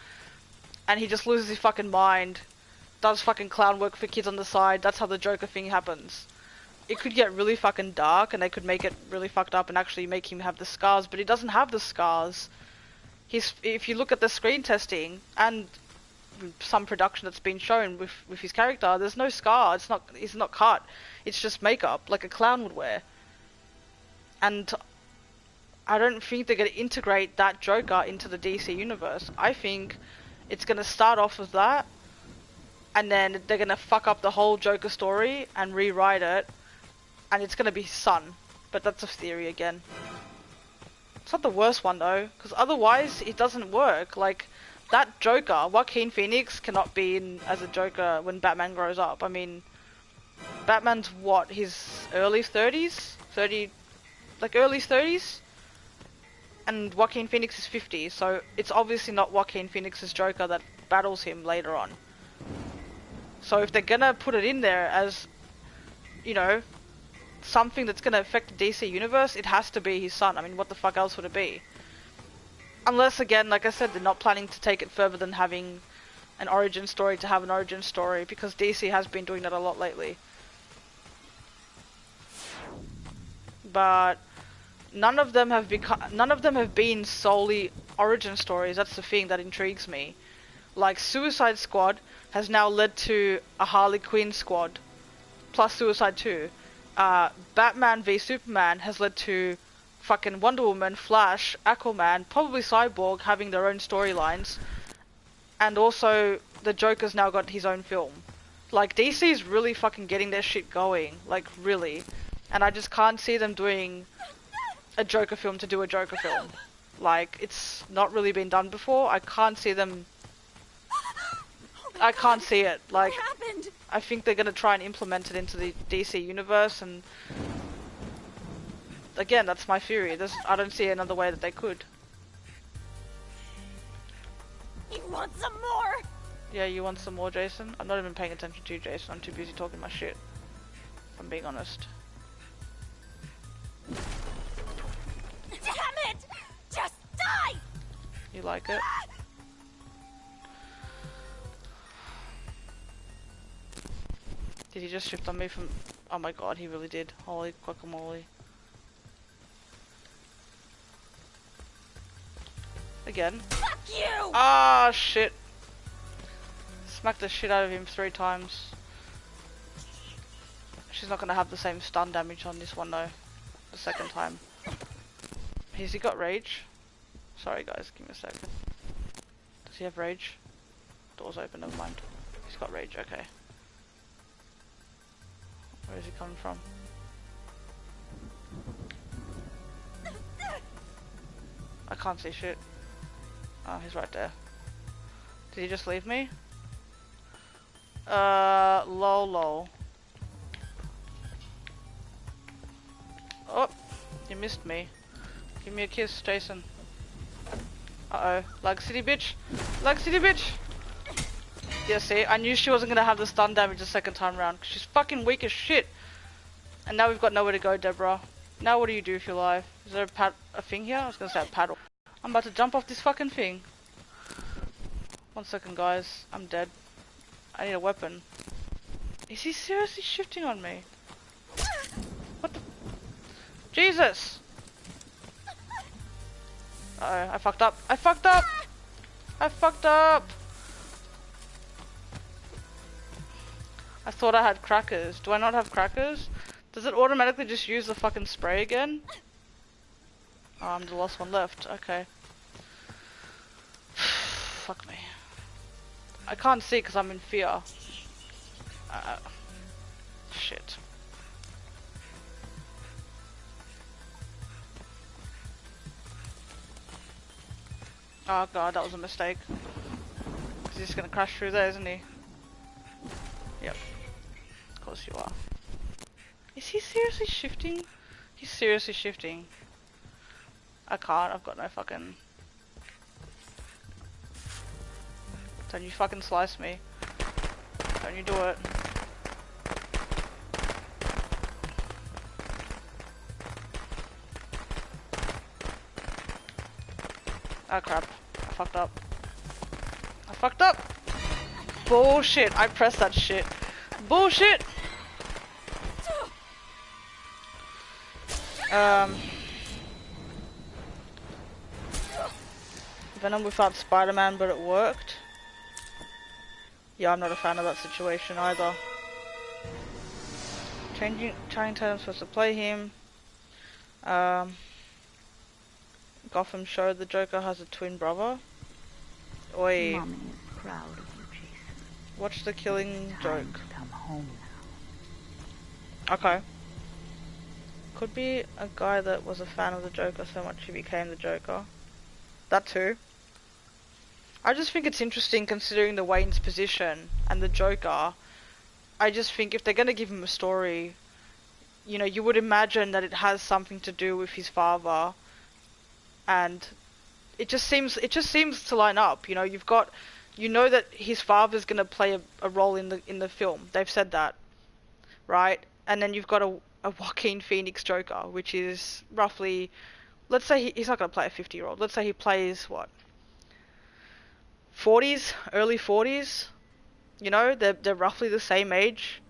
and he just loses his fucking mind. Does fucking clown work for kids on the side. That's how the Joker thing happens. It could get really fucking dark, and they could make it really fucked up and actually make him have the scars, but he doesn't have the scars. If you look at the screen testing and some production that's been shown with his character, there's no scar. He's not cut. It's just makeup, like a clown would wear. And I don't think they're going to integrate that Joker into the DC universe. I think it's going to start off with that, and then they're going to fuck up the whole Joker story and rewrite it, and it's going to be his son. But that's a theory again. It's not the worst one though, because otherwise it doesn't work. Like, that Joker, Joaquin Phoenix, cannot be in as a Joker when Batman grows up. I mean, Batman's what, his early 30s? Early 30s? And Joaquin Phoenix is 50, so it's obviously not Joaquin Phoenix's Joker that battles him later on. So if they're gonna put it in there as, you know, something that's gonna affect the DC universe, it has to be his son. I mean, what the fuck else would it be? Unless, again, like I said, they're not planning to take it further than having an origin story to have an origin story, because DC has been doing that a lot lately. But none of them have been solely origin stories. That's the thing that intrigues me. Like, Suicide Squad has now led to a Harley Quinn squad, plus Suicide 2. Batman v Superman has led to fucking Wonder Woman, Flash, Aquaman, probably Cyborg having their own storylines. And also, the Joker's now got his own film. Like, DC's really fucking getting their shit going. Like, really. And I just can't see them doing a Joker film to do a Joker film. Like, it's not really been done before. I can't see them... I can't see it. Like, What happened? I think they're gonna try and implement it into the DC universe, and again, that's my theory. I don't see another way that they could. You want some more? Yeah, you want some more, Jason? I'm not even paying attention to you, Jason. I'm too busy talking my shit, if I'm being honest. Damn it! Just die! You like it? Did he just shift on me from... Oh my god, he really did. Holy guacamole. Again. Fuck you! Ah, shit. smacked the shit out of him 3 times. She's not gonna have the same stun damage on this one though. The second time. Has he got rage? Sorry guys, give me a second. Does he have rage? Door's open, never mind. He's got rage, okay. Where is he coming from? I can't see shit. Oh, he's right there. Did he just leave me? Lol. Oh, you missed me. Give me a kiss, Jason. Uh-oh. Lag City bitch! Lag City bitch! Yeah, see, I knew she wasn't gonna have the stun damage the second time round, because she's fucking weak as shit. And now we've got nowhere to go, Deborah. Now what do you do with your life? Is there a thing here? I was gonna say a paddle. I'm about to jump off this fucking thing. 1 second, guys. I'm dead. I need a weapon. Is he seriously shifting on me? What the? Jesus! Uh-oh, I fucked up. I fucked up! I fucked up! I thought I had crackers. Do I not have crackers? Does it automatically just use the fucking spray again? Oh, I'm the last one left. Okay. Fuck me. I can't see because I'm in fear. Shit. Oh god, that was a mistake. Because he's gonna crash through there, isn't he? Yep. Of course you are. Is he seriously shifting? He's seriously shifting. I can't, I've got no fucking... Don't you fucking slice me. Don't you do it. Oh crap. I fucked up. I fucked up! Bullshit! I pressed that shit. Bullshit! Venom without Spider-Man, but it worked. Yeah, I'm not a fan of that situation either. Channing Tatum's supposed to play him. Gotham showed the Joker has a twin brother. Oi. Mommy is proud of you, Jason. Watch the Killing Time Joke. to come home now. Okay. Could be a guy that was a fan of the Joker so much he became the Joker. That too. I just think it's interesting considering the Wayne's position and the Joker. I just think if they're gonna give him a story, you know, you would imagine that it has something to do with his father, and it just seems to line up. You know, you've got, you know that his father's gonna play a role in the film. They've said that, right? And then you've got a Joaquin Phoenix Joker, which is roughly, let's say he's not gonna play a 50-year-old. Let's say he plays what? 40s, early 40s, you know, they're roughly the same age.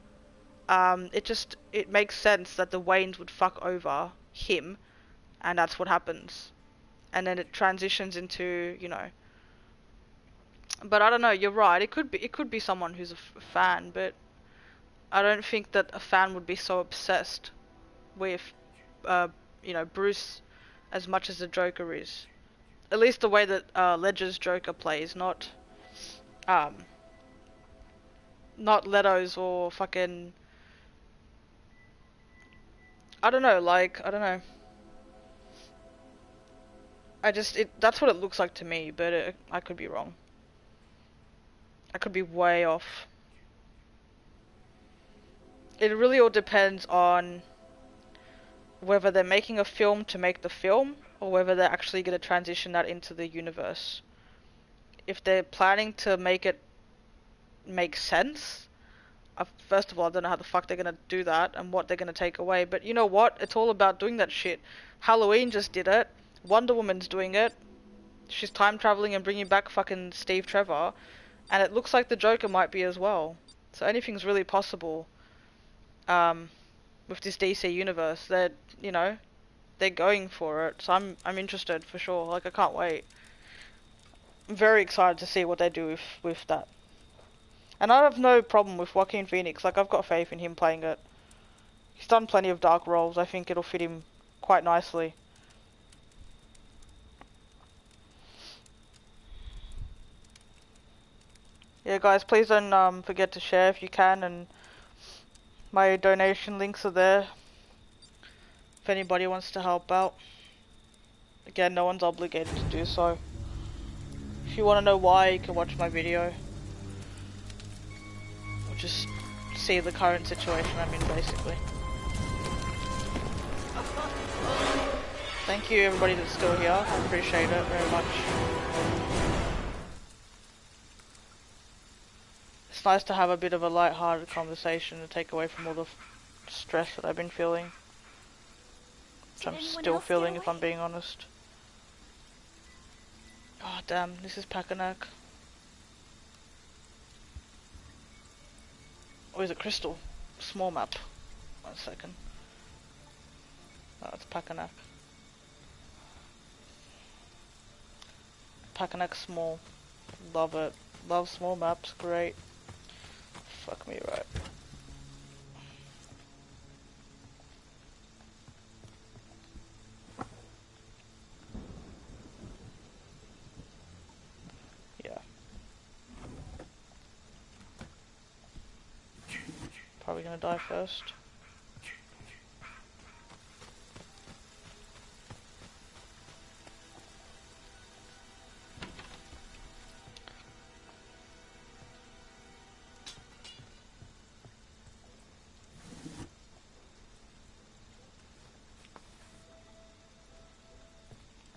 It makes sense that the Waynes would fuck over him, and that's what happens. And then it transitions into, you know. But I don't know, you're right, it could be someone who's a fan, but I don't think that a fan would be so obsessed with, you know, Bruce as much as the Joker is. At least the way that Ledger's Joker plays, not Leto's or fucking, I don't know, like, I don't know. That's what it looks like to me, but I could be wrong. I could be way off. It really all depends on whether they're making a film to make the film, or whether they're actually going to transition that into the universe. If they're planning to make it make sense, first of all, I don't know how the fuck they're going to do that, and what they're going to take away, but you know what? It's all about doing that shit. Halloween just did it. Wonder Woman's doing it. She's time traveling and bringing back fucking Steve Trevor, and it looks like the Joker might be as well. So anything's really possible. With this DC universe, you know, they're going for it, so I'm interested for sure. Like, I can't wait. I'm very excited to see what they do with that. And I have no problem with Joaquin Phoenix. Like, I've got faith in him playing it. He's done plenty of dark roles. I think it'll fit him quite nicely. Yeah, guys, please don't forget to share if you can, and my donation links are there if anybody wants to help out. Again, no one's obligated to do so. If you want to know why, you can watch my video. Or just see the current situation I'm in, basically. Thank you everybody that's still here. I appreciate it very much. It's nice to have a bit of a light-hearted conversation to take away from all the stress that I've been feeling. Which I'm still feeling, if I'm being honest. Oh damn, this is Packanack. Or is it Crystal? Small map. 1 second. Oh, it's Packanack. Packanack small. Love it. Love small maps, great. Fuck me right. Yeah. Probably gonna die first.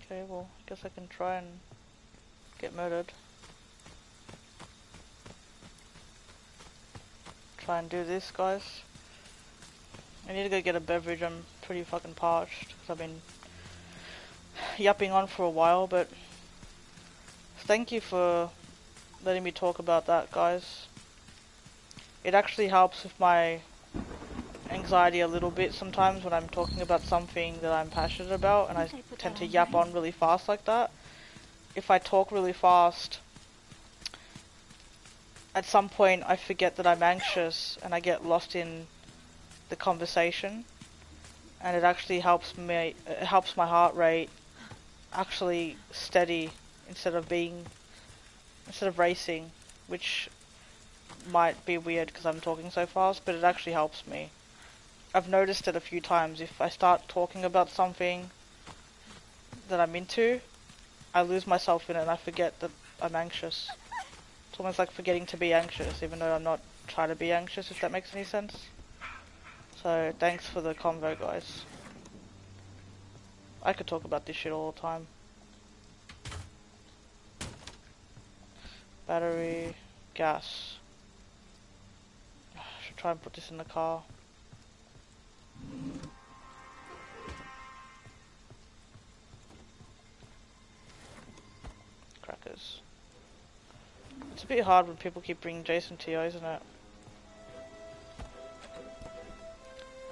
Okay, well, I guess I can try and get murdered. Try and do this, guys. I need to go get a beverage. I'm pretty fucking parched because I've been yapping on for a while, but thank you for letting me talk about that, guys. It actually helps with my anxiety a little bit sometimes when I'm talking about something that I'm passionate about, and I tend to yap on really fast like that. If I talk really fast, at some point I forget that I'm anxious and I get lost in the conversation, and it actually helps me, it helps my heart rate actually steady instead of racing, which might be weird because I'm talking so fast, but it actually helps me. I've noticed it a few times. If I start talking about something that I'm into, I lose myself in it and I forget that I'm anxious. It's almost like forgetting to be anxious, even though I'm not trying to be anxious, if that makes any sense. So, thanks for the convo, guys. I could talk about this shit all the time. Battery, gas. I should try and put this in the car. Crackers. It's a bit hard when people keep bringing Jason to you, isn't it?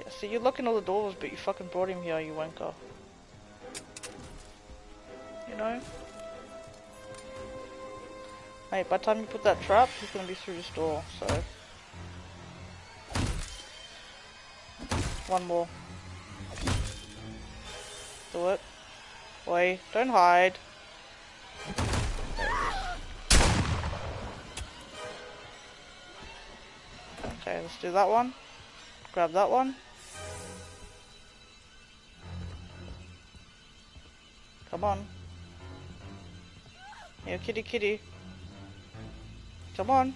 Yeah, see, you're locking all the doors, but you fucking brought him here, you wanker. You know? Mate, by the time you put that trap, he's gonna be through this door, so... One more. Do it. Boy, don't hide. Okay, let's do that one. Grab that one. Come on. Here, kitty kitty. Come on.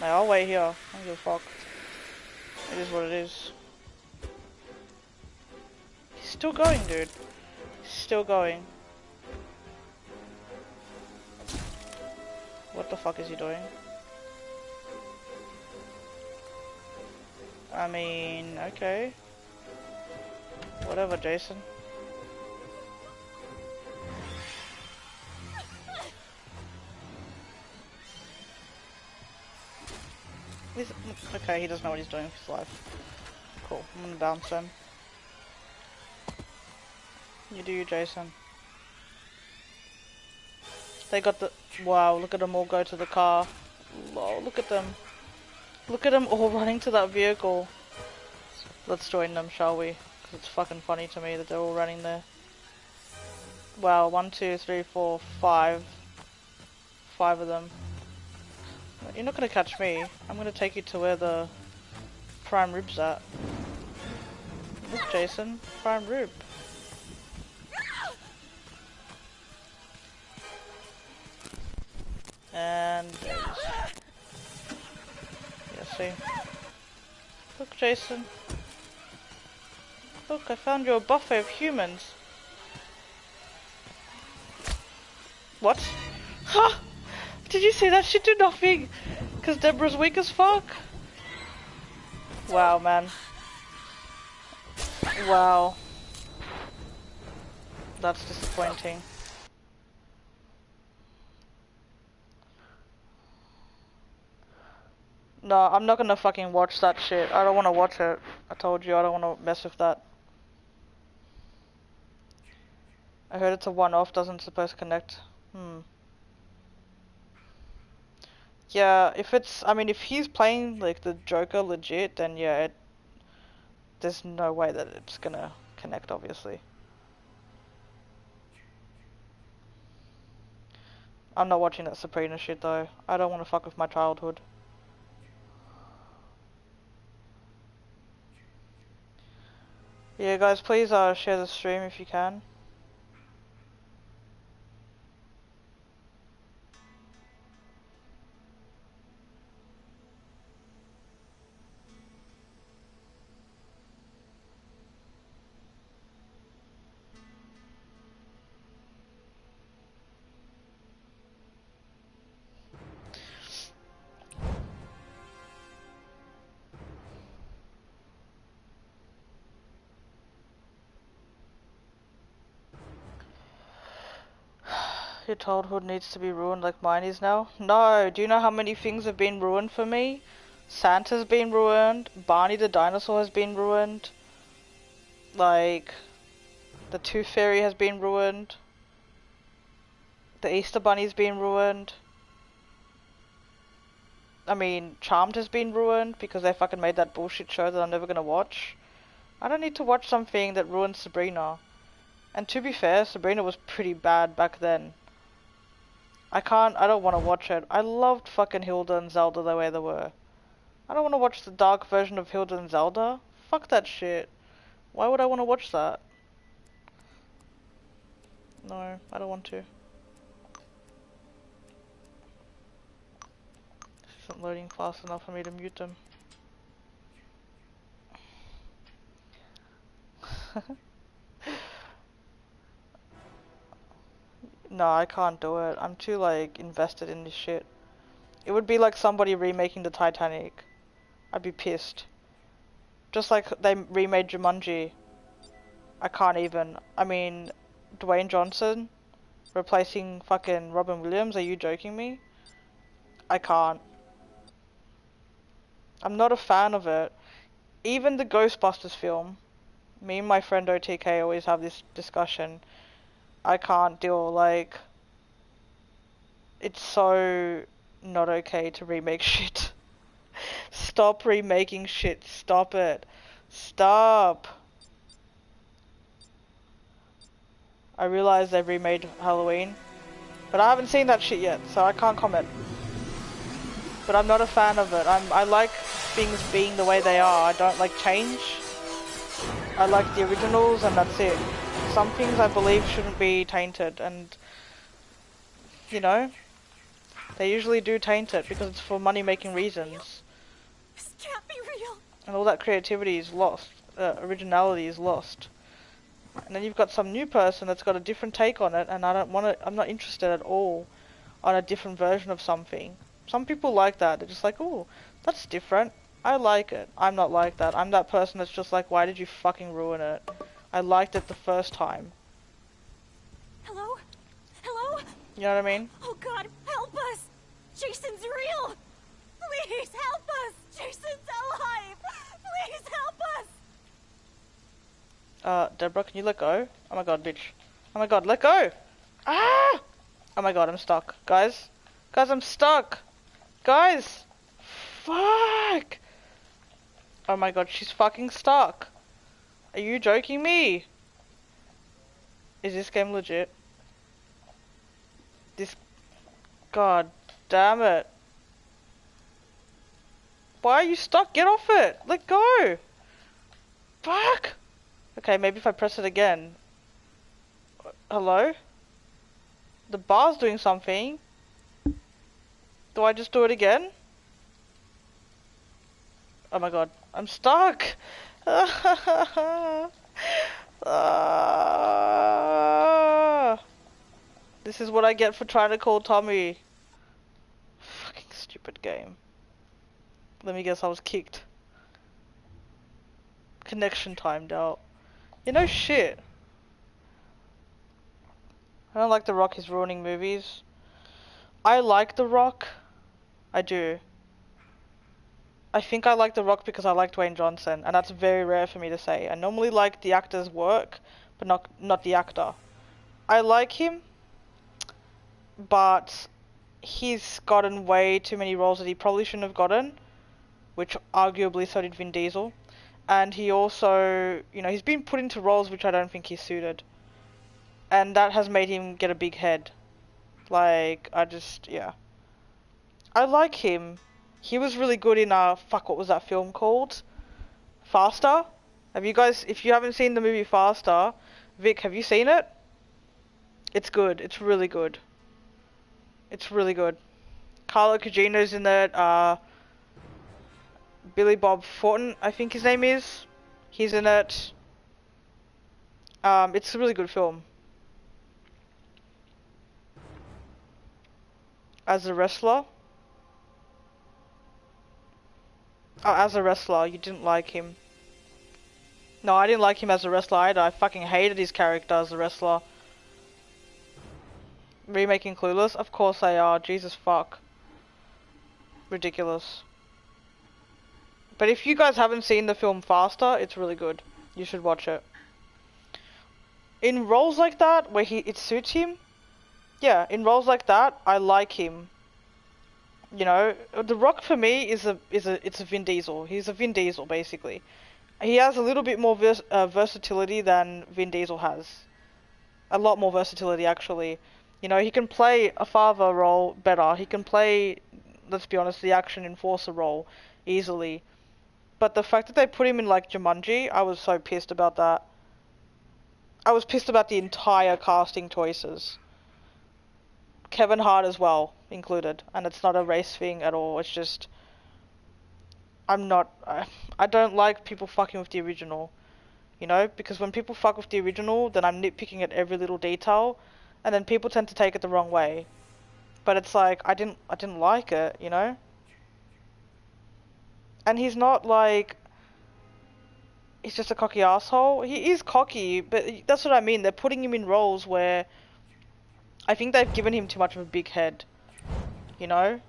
Mate, I'll wait here. I don't give a fuck. It is what it is. He's still going, dude. He's still going. What the fuck is he doing? I mean, okay. Whatever, Jason. Okay, he doesn't know what he's doing with his life. Cool, I'm gonna bounce him. You do you, Jason. They got the... Wow, look at them all go to the car. Lol, look at them. Look at them all running to that vehicle. Let's join them, shall we? Because it's fucking funny to me that they're all running there. Wow, 1, 2, 3, 4, 5. 5 of them. You're not gonna catch me. I'm gonna take you to where the prime rib's at. Look, Jason. Prime rib. And... yeah, see? Look, Jason. Look, I found you a buffet of humans. What? Ha! Did you see that? She did nothing! Because Deborah's weak as fuck? Wow, man. Wow. That's disappointing. No, I'm not gonna fucking watch that shit. I don't wanna watch it. I told you, I don't wanna mess with that. I heard it's a one-off, doesn't supposed to connect. Yeah, if it's... I mean, if he's playing, like, the Joker legit, then yeah, there's no way that it's gonna connect, obviously. I'm not watching that Sabrina shit, though. I don't wanna fuck with my childhood. Yeah, guys, please share the stream if you can. Your childhood needs to be ruined like mine is now? No, do you know how many things have been ruined for me? Santa's been ruined, Barney the dinosaur has been ruined, like, the Tooth Fairy has been ruined, the Easter Bunny's been ruined, I mean, Charmed has been ruined because they fucking made that bullshit show that I'm never gonna watch. I don't need to watch something that ruined Sabrina. And to be fair, Sabrina was pretty bad back then. I don't want to watch it. I loved fucking Hilda and Zelda the way they were. I don't want to watch the dark version of Hilda and Zelda. Fuck that shit. Why would I want to watch that? No, I don't want to. This isn't loading fast enough for me to mute them. No, I can't do it. I'm too, like, invested in this shit. It would be like somebody remaking the Titanic. I'd be pissed. Just like they remade Jumanji. I can't even. I mean, Dwayne Johnson replacing fucking Robin Williams, are you joking me? I can't. I'm not a fan of it. Even the Ghostbusters film, me and my friend OTK always have this discussion. I can't deal, like, it's so not okay to remake shit. Stop remaking shit. Stop it. Stop. I realize they've remade Halloween, but I haven't seen that shit yet, so I can't comment. But I'm not a fan of it. I like things being the way they are. I don't like change. I like the originals and that's it. Some things I believe shouldn't be tainted, and you know, they usually do taint it because it's for money making reasons. This can't be real. And all that creativity is lost. Originality is lost. And then you've got some new person that's got a different take on it, and I don't want to. I'm not interested at all on a different version of something. Some people like that. They're just like, oh, that's different. I like it. I'm not like that. I'm that person that's just like, why did you fucking ruin it? I liked it the first time. Hello? Hello? You know what I mean? Oh God, help us! Jason's real! Please help us! Jason's alive! Please help us! Deborah, can you let go? Oh my god, bitch. Oh my god, let go! Ah! Oh my god, I'm stuck. Guys? Guys, I'm stuck! Guys! Fuck! Oh my god, she's fucking stuck. Are you joking me? Is this game legit? This... God damn it. Why are you stuck? Get off it! Let go! Fuck! Okay, maybe if I press it again. Hello? The bar's doing something. Do I just do it again? Oh my god, I'm stuck! This is what I get for trying to call Tommy. Fucking stupid game. Let me guess, I was kicked. Connection timed out. You know shit. I don't like The Rock, he's ruining movies. I like The Rock. I do. I think I like The Rock because I like Dwayne Johnson, and that's very rare for me to say. I normally like the actor's work, but not the actor. I like him, but he's gotten way too many roles that he probably shouldn't have gotten, which arguably so did Vin Diesel. And he also, you know, he's been put into roles which I don't think he's suited. And that has made him get a big head. Like, yeah. I like him. He was really good in, fuck, what was that film called? Faster? Have you guys, if you haven't seen the movie Faster, Vic, have you seen it? It's good. It's really good. It's really good. Carlo Cugino's in it, Billy Bob Thornton, I think his name is. He's in it. It's a really good film. As a wrestler? Oh, as a wrestler, you didn't like him. No, I didn't like him as a wrestler either. I fucking hated his character as a wrestler. Remaking Clueless? Of course they are. Jesus fuck. Ridiculous. But if you guys haven't seen the film Faster, it's really good. You should watch it. In roles like that, where it suits him, yeah, in roles like that, I like him. You know, The Rock for me it's a Vin Diesel. He's a Vin Diesel basically. He has a little bit more versatility than Vin Diesel has. A lot more versatility actually. You know, he can play a father role better. He can play, let's be honest, the action enforcer role easily. But the fact that they put him in like Jumanji, I was so pissed about that. I was pissed about the entire casting choices. Kevin Hart as well included, and it's not a race thing at all. It's just I don't like people fucking with the original, you know, because when people fuck with the original, then I'm nitpicking at every little detail, and then people tend to take it the wrong way. But it's like I didn't like it, you know. And he's not like he's just a cocky asshole. He is cocky, but that's what I mean. They're putting him in roles where I think they've given him too much of a big head, you know?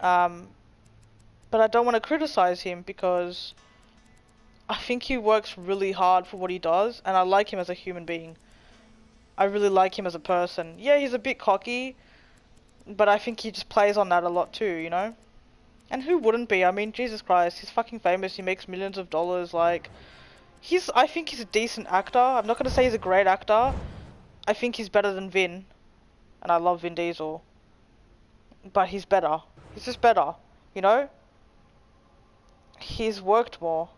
But I don't want to criticize him because I think he works really hard for what he does, and I like him as a human being. I really like him as a person. Yeah, he's a bit cocky, but I think he just plays on that a lot too, you know? And who wouldn't be? I mean, Jesus Christ, he's fucking famous, he makes millions of dollars, like... I think he's a decent actor. I'm not gonna say he's a great actor. I think he's better than Vin. And I love Vin Diesel. But he's better. He's just better, you know? He's worked more.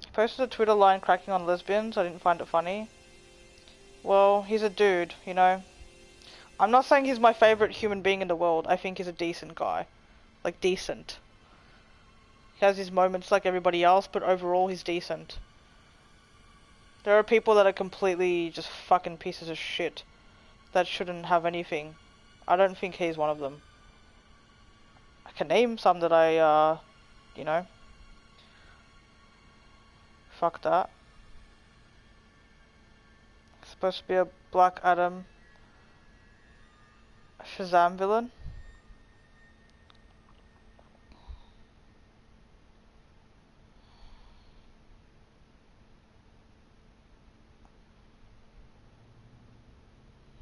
He posted a Twitter line cracking on lesbians. I didn't find it funny. Well, he's a dude, you know? I'm not saying he's my favorite human being in the world. I think he's a decent guy. Like, decent. He has his moments like everybody else, but overall he's decent. There are people that are completely just fucking pieces of shit that shouldn't have anything. I don't think he's one of them. I can name some that you know. Fuck that. It's supposed to be a Black Adam Shazam villain.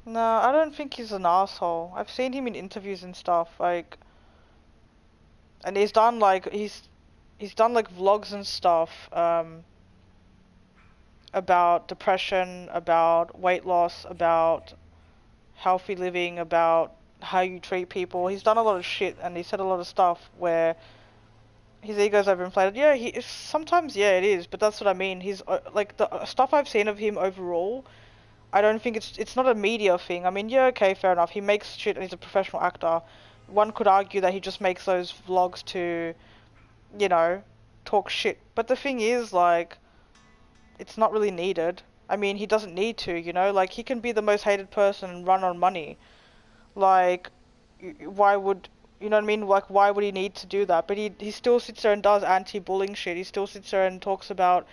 No, I don't think he's an asshole. I've seen him in interviews and stuff, like, and he's done like vlogs and stuff, about depression, about weight loss, about healthy living, about how you treat people. He's done a lot of shit, and he said a lot of stuff where his ego's overinflated. Yeah, sometimes, yeah, it is, but that's what I mean. He's like the stuff I've seen of him overall. I don't think it's not a media thing. I mean, yeah, okay, fair enough. He makes shit, and he's a professional actor. One could argue that he just makes those vlogs to, you know, talk shit. But the thing is, like, it's not really needed. I mean, he doesn't need to, you know? Like, he can be the most hated person and run on money. Like, why would, you know what I mean? Like, why would he need to do that? But he still sits there and does anti-bullying shit. He still sits there and talks about,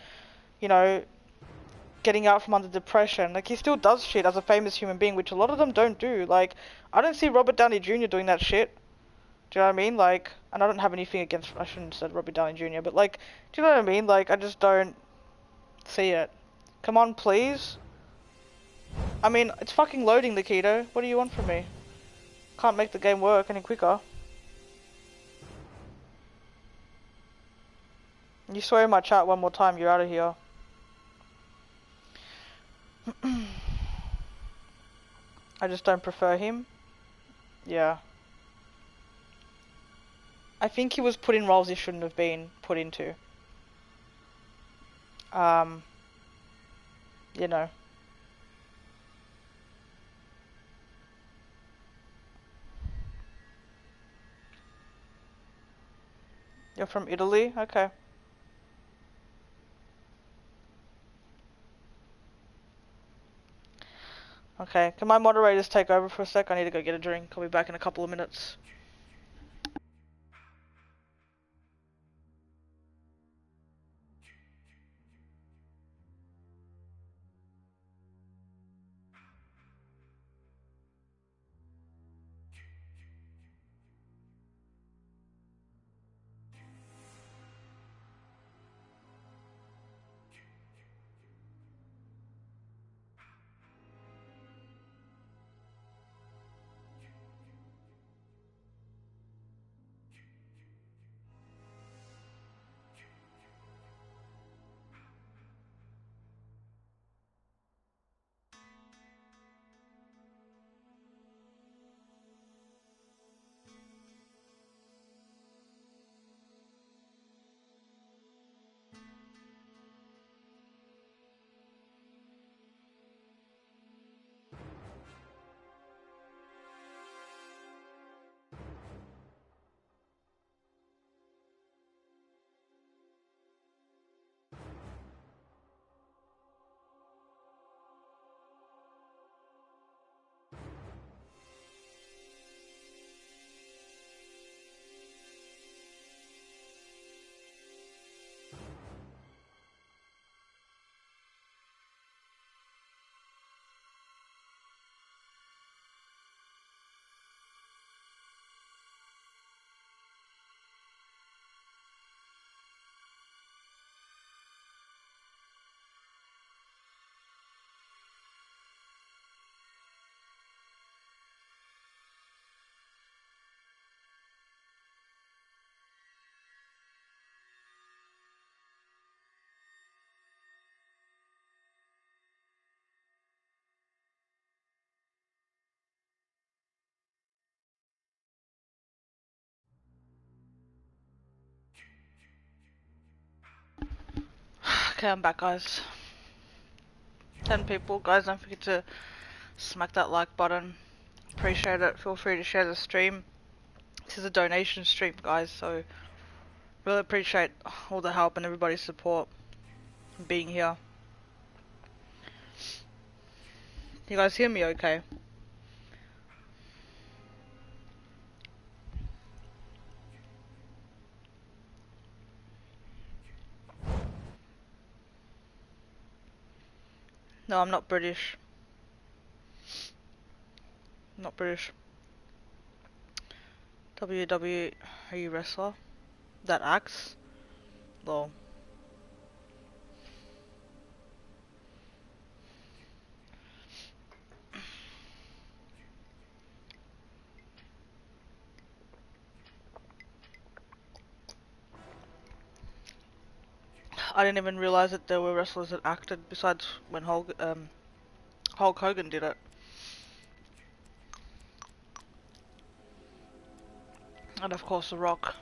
you know, getting out from under depression. Like, he still does shit as a famous human being, which a lot of them don't do. Like, I don't see Robert Downey Jr. doing that shit. Do you know what I mean? Like, and I don't have anything against, I shouldn't have said Robert Downey Jr., but like, do you know what I mean? Like, I just don't see it. Come on, please. I mean, it's fucking loading, Nikito. What do you want from me? Can't make the game work any quicker. You swear in my chat one more time, you're out of here. I just don't prefer him. Yeah. I think he was put in roles he shouldn't have been put into. You know. You're from Italy? Okay. Okay, can my moderators take over for a sec? I need to go get a drink. I'll be back in a couple of minutes. Okay, I'm back, guys. 10 people. Guys, don't forget to smack that like button. Appreciate it. Feel free to share the stream. This is a donation stream, guys, so really appreciate all the help and everybody's support and being here. You guys hear me okay? No, I'm not British. Not British. WWE wrestler that acts. Lol. I didn't even realize that there were wrestlers that acted besides when Hulk Hogan did it. And of course The Rock.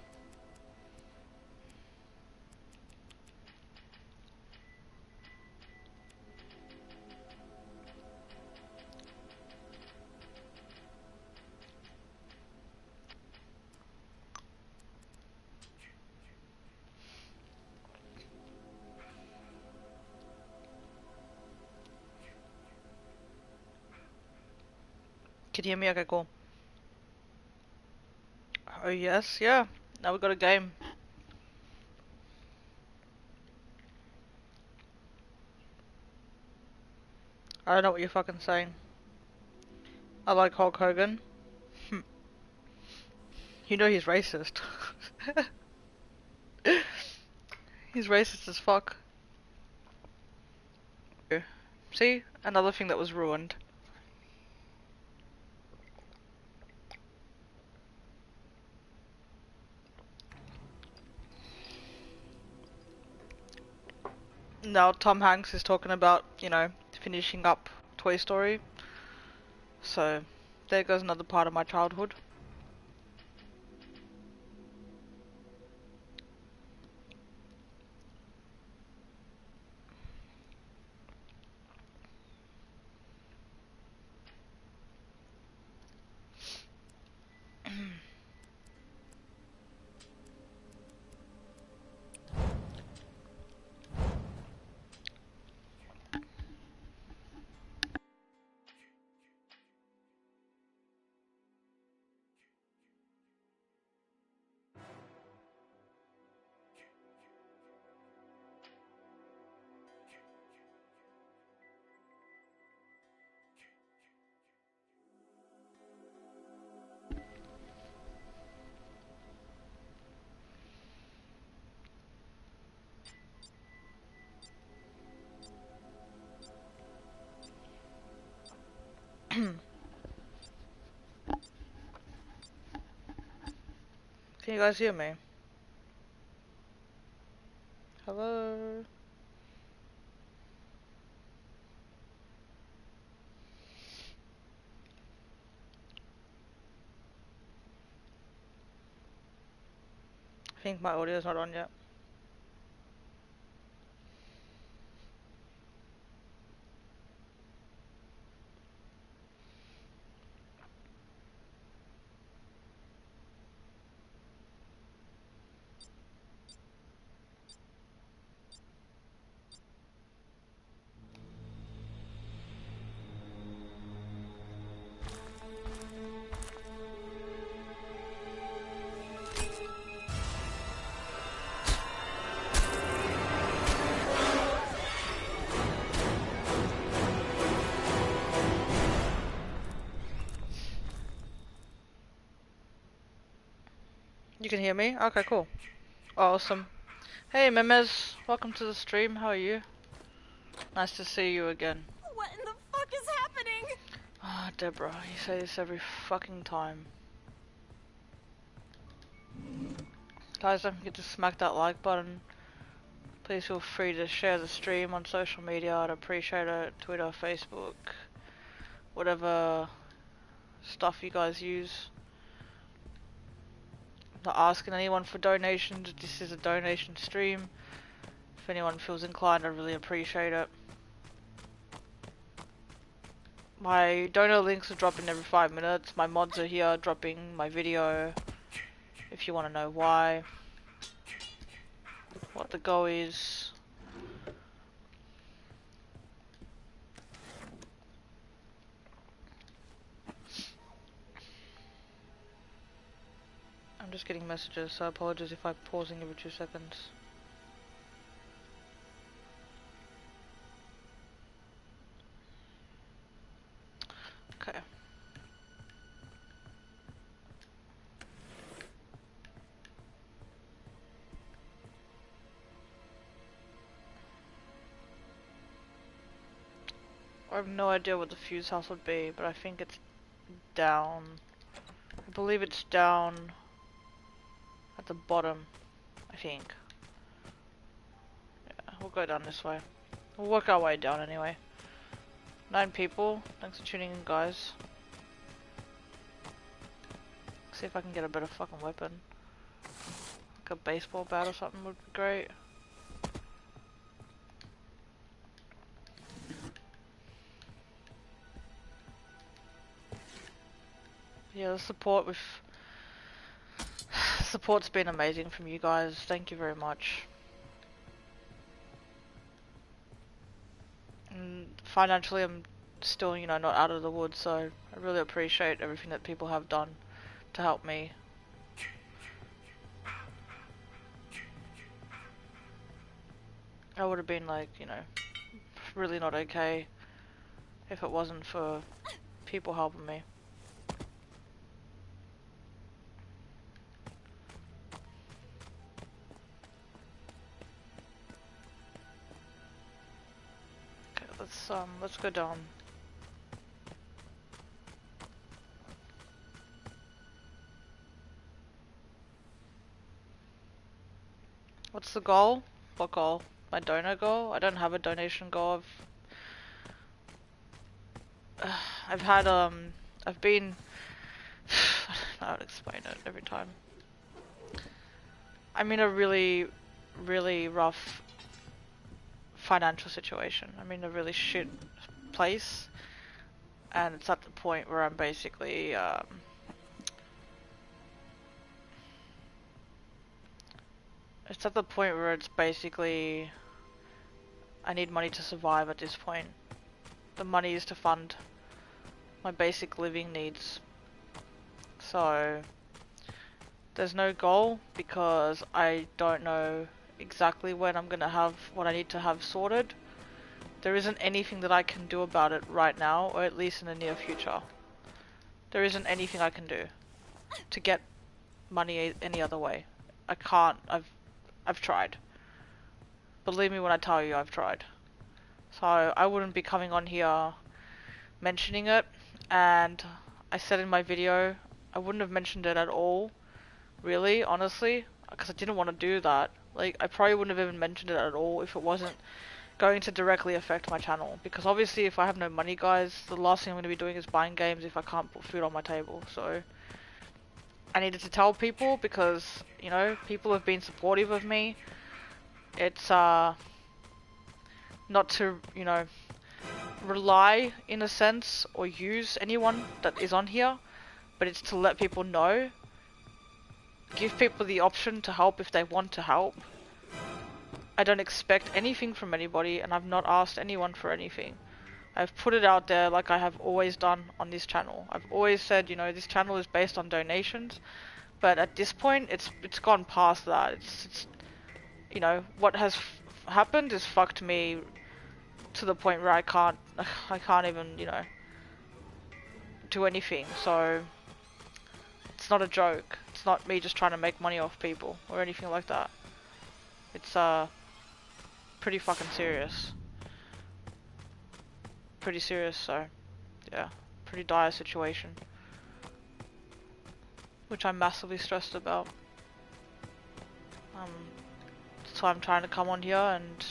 Can you hear me? Okay, cool. Oh yes, yeah. Now we got a game. I don't know what you're fucking saying. I like Hulk Hogan. You know he's racist. He's racist as fuck. See? Another thing that was ruined. Now Tom Hanks is talking about, you know, finishing up Toy Story. So, there goes another part of my childhood. Can you guys hear me? Hello? I think my audio's not on yet. You can hear me? Okay, cool. Awesome. Hey Memes, welcome to the stream, how are you? Nice to see you again. What in the fuck is happening? Ah, Deborah, you say this every fucking time. Guys, don't forget to smack that like button. Please feel free to share the stream on social media, I'd appreciate it. Twitter, Facebook, whatever stuff you guys use. Not asking anyone for donations, this is a donation stream. If anyone feels inclined, I'd really appreciate it. My donor links are dropping every 5 minutes. My mods are here dropping my video. If you want to know why. What the goal is. I'm just getting messages, so apologies if I'm pausing every 2 seconds. Okay. I have no idea what the fuse house would be, but I think it's down. I believe it's down at the bottom, I think. Yeah. we'll go down this way. We'll work our way down anyway. 9 people. Thanks for tuning in, guys. See if I can get a better fucking weapon. Like a baseball bat or something would be great. Yeah, the support's been amazing from you guys. Thank you very much. And financially, I'm still, you know, not out of the woods, so I really appreciate everything that people have done to help me. I would have been like, you know, really not okay if it wasn't for people helping me. Okay, let's go down. What's the goal? What goal? My Dono goal? I don't have a donation goal. I've had, I've been, I don't know how to explain it every time. I'm in a really, really rough financial situation. I'm in a really shit place, and it's at the point where I'm basically, it's at the point where it's basically, I need money to survive at this point. The money is to fund my basic living needs. So, there's no goal because I don't know exactly when I'm gonna have what I need to have sorted. There isn't anything that I can do about it right now, or at least in the near future. There isn't anything I can do to get money any other way. I can't. I've tried. Believe me when I tell you I've tried. So I wouldn't be coming on here mentioning it, and I said in my video I wouldn't have mentioned it at all, really, honestly, because I didn't want to do that. Like, I probably wouldn't have even mentioned it at all if it wasn't going to directly affect my channel, because obviously if I have no money, guys, the last thing I'm going to be doing is buying games if I can't put food on my table. So I needed to tell people because, you know, people have been supportive of me. It's not to, you know, rely in a sense or use anyone that is on here, but it's to let people know, give people the option to help if they want to help. I don't expect anything from anybody, and I've not asked anyone for anything. I've put it out there like I have always done on this channel. I've always said, you know, this channel is based on donations, but at this point, it's gone past that. It's you know, what has happened is fucked me to the point where I can't even, you know, do anything. So it's not a joke. It's not me just trying to make money off people or anything like that. It's pretty fucking serious. Pretty serious, so yeah, pretty dire situation, which I'm massively stressed about. That's why I'm trying to come on here, and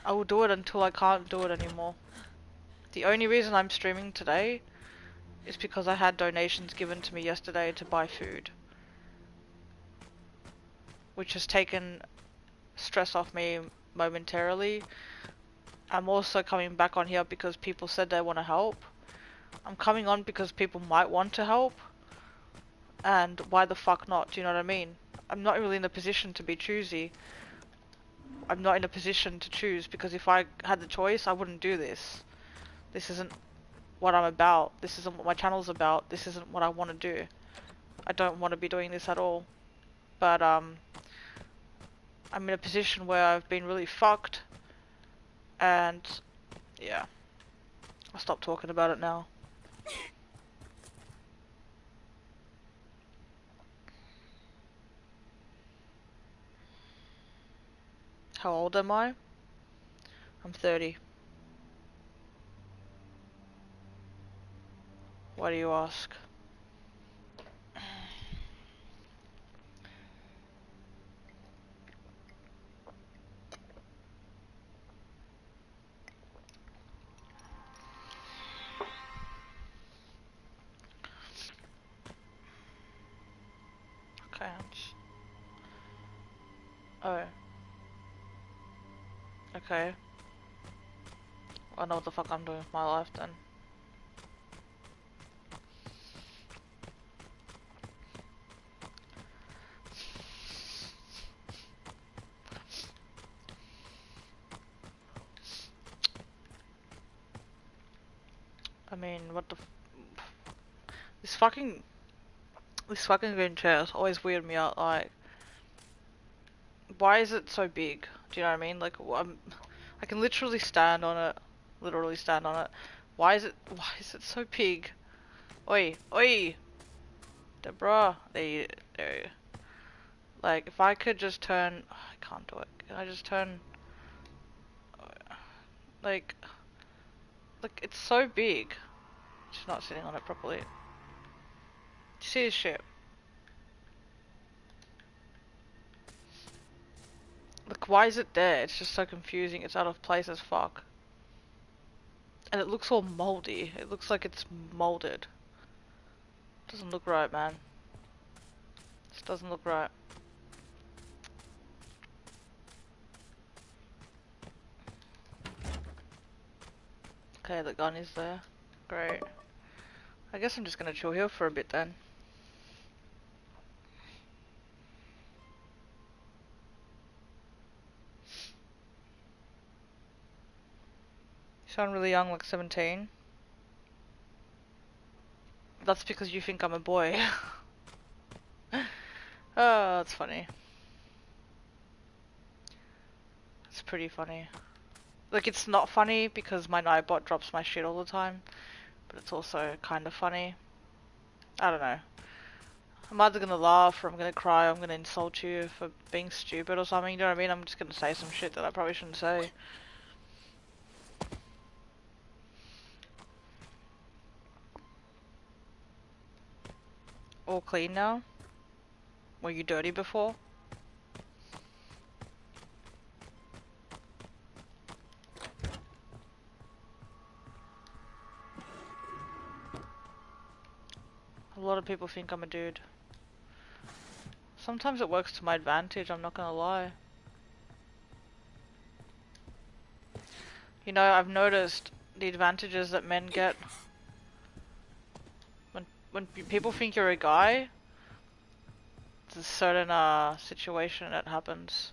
I will do it until I can't do it anymore. The only reason I'm streaming today is because I had donations given to me yesterday to buy food, which has taken stress off me momentarily. I'm also coming back on here because people said they want to help. I'm coming on because people might want to help, and why the fuck not? Do you know what I mean? I'm not really in a position to be choosy. I'm not in a position to choose, because if I had the choice, I wouldn't do this. This isn't what I'm about. This isn't what my channel's about. This isn't what I want to do. I don't want to be doing this at all. But I'm in a position where I've been really fucked, and yeah, I'll stop talking about it now. How old am I? I'm 30. Why do you ask? pants. Oh. Okay. I know what the fuck I'm doing with my life then. I mean, what the this fucking green chair has always weirded me out, like, why is it so big? Do you know what I mean? Like, I can literally stand on it. Literally stand on it. Why is it so big? Oi, oi! Deborah! There you. Like, if I could just turn... Oh, I can't do it. Can I just turn... Like, it's so big. She's not sitting on it properly. Do you see this shit? Like, why is it there? It's just so confusing. It's out of place as fuck. And it looks all moldy. It looks like it's molded. Doesn't look right, man. This doesn't look right. Okay, the gun is there. Great. I guess I'm just gonna chill here for a bit then. You sound really young, like 17. That's because you think I'm a boy. Oh, that's funny. It's pretty funny. Like, it's not funny because my Nightbot drops my shit all the time, but it's also kind of funny. I don't know. I'm either gonna laugh or I'm gonna cry or I'm gonna insult you for being stupid or something, you know what I mean? I'm just gonna say some shit that I probably shouldn't say. All clean now? Were you dirty before? A lot of people think I'm a dude. Sometimes it works to my advantage, I'm not gonna lie. You know, I've noticed the advantages that men get. When people think you're a guy, there's a certain situation that happens.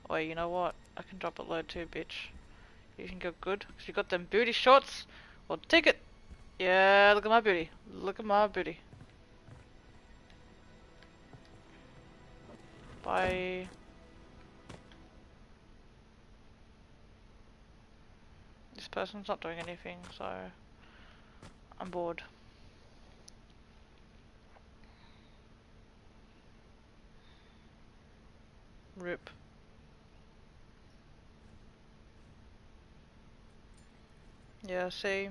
Wait, you know what? I can drop it low too, bitch. You think you're good? Cause you got them booty shorts? Well, take it! Yeah, look at my booty. Look at my booty. Bye. This person's not doing anything, so I'm bored. Rip. Yeah, see?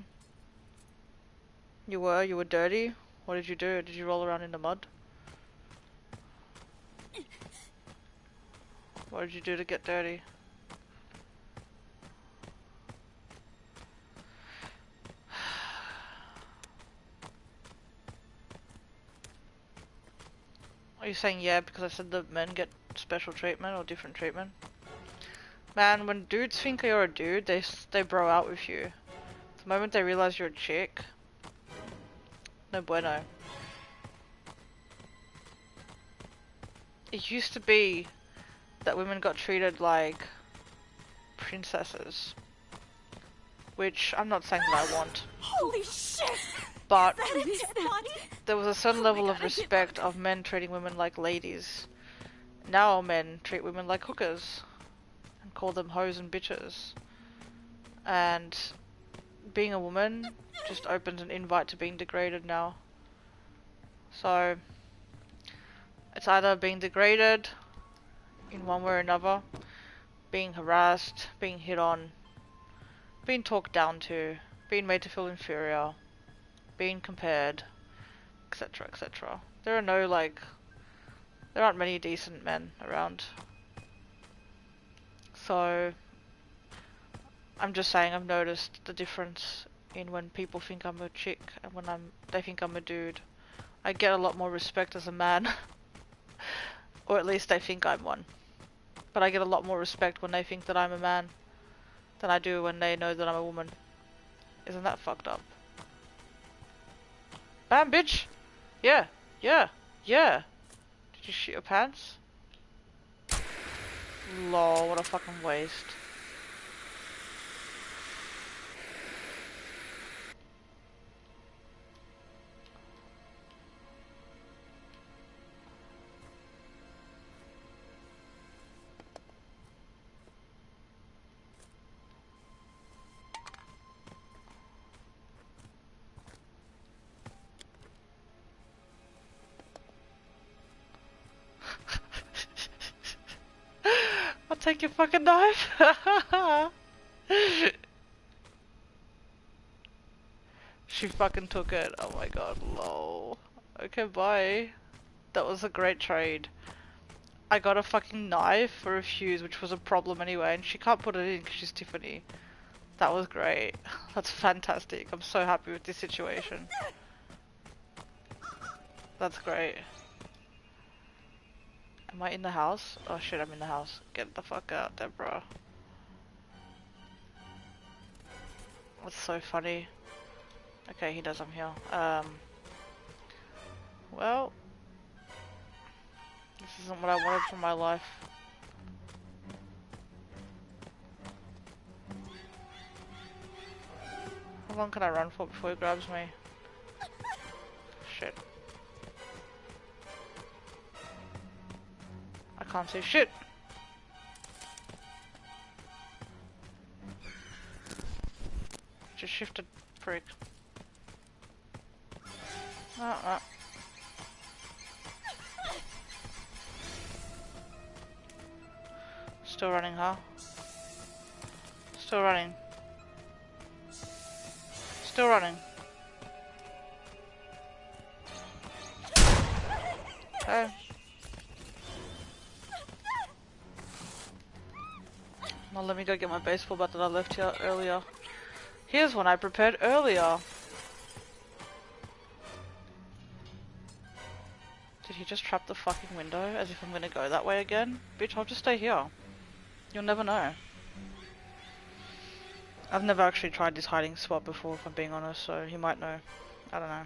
You were dirty? What did you do? Did you roll around in the mud? What did you do to get dirty? Are you saying yeah because I said that men get special treatment or different treatment? Man, when dudes think you're a dude, they bro out with you. The moment they realize you're a chick, no bueno. It used to be that women got treated like princesses. Which, I'm not saying that I want. Holy shit! But Body? there was a certain level of respect of men treating women like ladies. Now men treat women like hookers. And call them hoes and bitches. And being a woman just opens an invite to being degraded now. So, it's either being degraded in one way or another, being harassed, being hit on, being talked down to, being made to feel inferior, being compared, etc, etc. There aren't many decent men around. So, I'm just saying I've noticed the difference in when people think I'm a chick and when they think I'm a dude. I get a lot more respect as a man. Or at least they think I'm one. But I get a lot more respect when they think that I'm a man than I do when they know that I'm a woman. Isn't that fucked up? Bam, bitch! Yeah, yeah, yeah! Did you shit your pants? Lol, what a fucking waste. I'll take your fucking knife! She fucking took it. Oh my god, lol. Okay, bye. That was a great trade. I got a fucking knife for a fuse, which was a problem anyway, and she can't put it in because she's Tiffany. That was great. That's fantastic. I'm so happy with this situation. That's great. Am I in the house? Oh shit, I'm in the house. Get the fuck out, Deborah. That's so funny. Okay, he knows I'm here. Well, this isn't what I wanted from my life. How long can I run for before he grabs me? Shit. I can't see shit! Just shifted, prick. Still running, huh? Still running. Still running. Okay. Now let me go get my baseball bat that I left here earlier. Here's one I prepared earlier. Did he just trap the fucking window as if I'm gonna go that way again? Bitch, I'll just stay here. You'll never know. I've never actually tried this hiding spot before, if I'm being honest, so he might know. I don't know.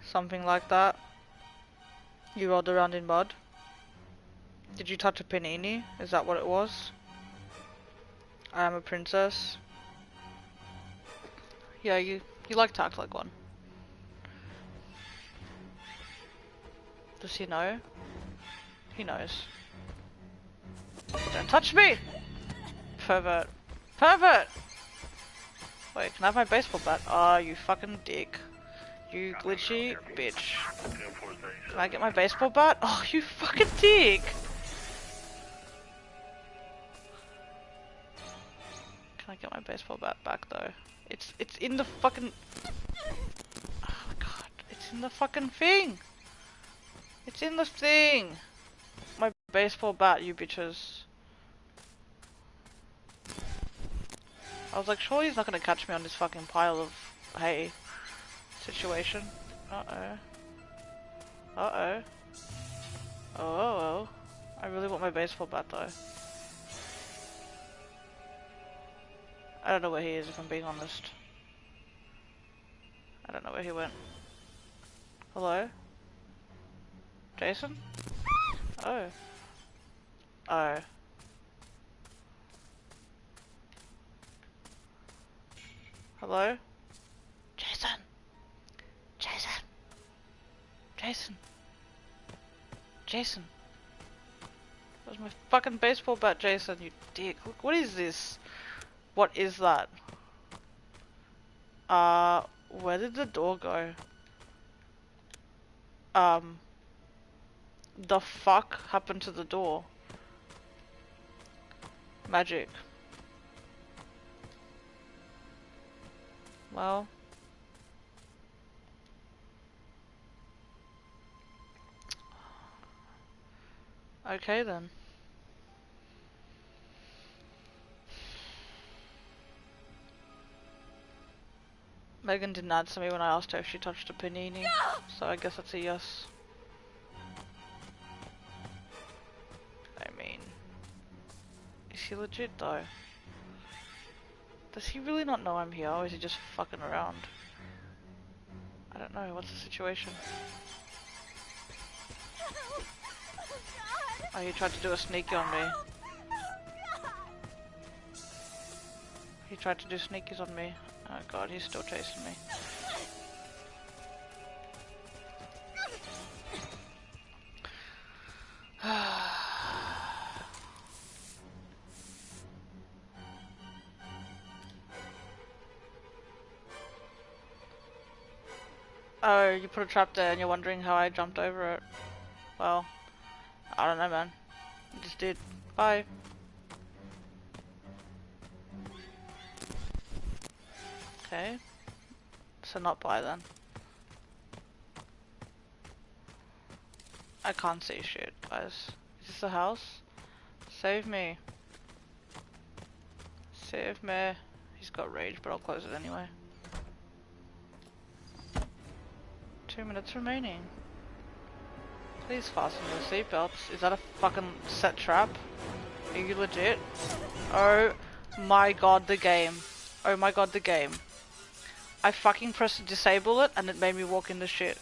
Something like that. You rolled around in mud. Did you touch a panini? Is that what it was? I am a princess. Yeah, you like to act like one. Does he know? He knows. Don't touch me! Pervert. Pervert! Wait, can I have my baseball bat? Oh, you fucking dick. You glitchy bitch. Can I get my baseball bat? Oh, you fucking dick! Can I get my baseball bat back though? It's in the fucking... Oh god, it's in the fucking thing! It's in the thing! My baseball bat, you bitches. I was like, surely he's not gonna catch me on this fucking pile of hay situation. Uh-oh. Uh-oh. Oh. I really want my baseball bat though. I don't know where he is, if I'm being honest. I don't know where he went. Hello? Jason? Oh. Oh. Hello? Jason! Jason! Jason! Jason! Where's my fucking baseball bat, Jason, you dick? Look, what is this? What is that? Where did the door go? The fuck happened to the door? Magic. Well. Okay then. Megan didn't answer me when I asked her if she touched a panini, so I guess that's a yes. I mean, is he legit though? Does he really not know I'm here, or is he just fucking around? I don't know, what's the situation? Oh, he tried to do a sneaky on me. He tried to do sneakies on me. Oh god, he's still chasing me. Oh, you put a trap there and you're wondering how I jumped over it. Well, I don't know, man. I just did. Bye. Okay. So not bye then. I can't see shit, guys. Is this a house? Save me. Save me. He's got rage, but I'll close it anyway. 2 minutes remaining. Please fasten your seatbelts. Is that a fucking set trap? Are you legit? Oh my god, the game. Oh my god, the game. I fucking pressed disable it and it made me walk into shit.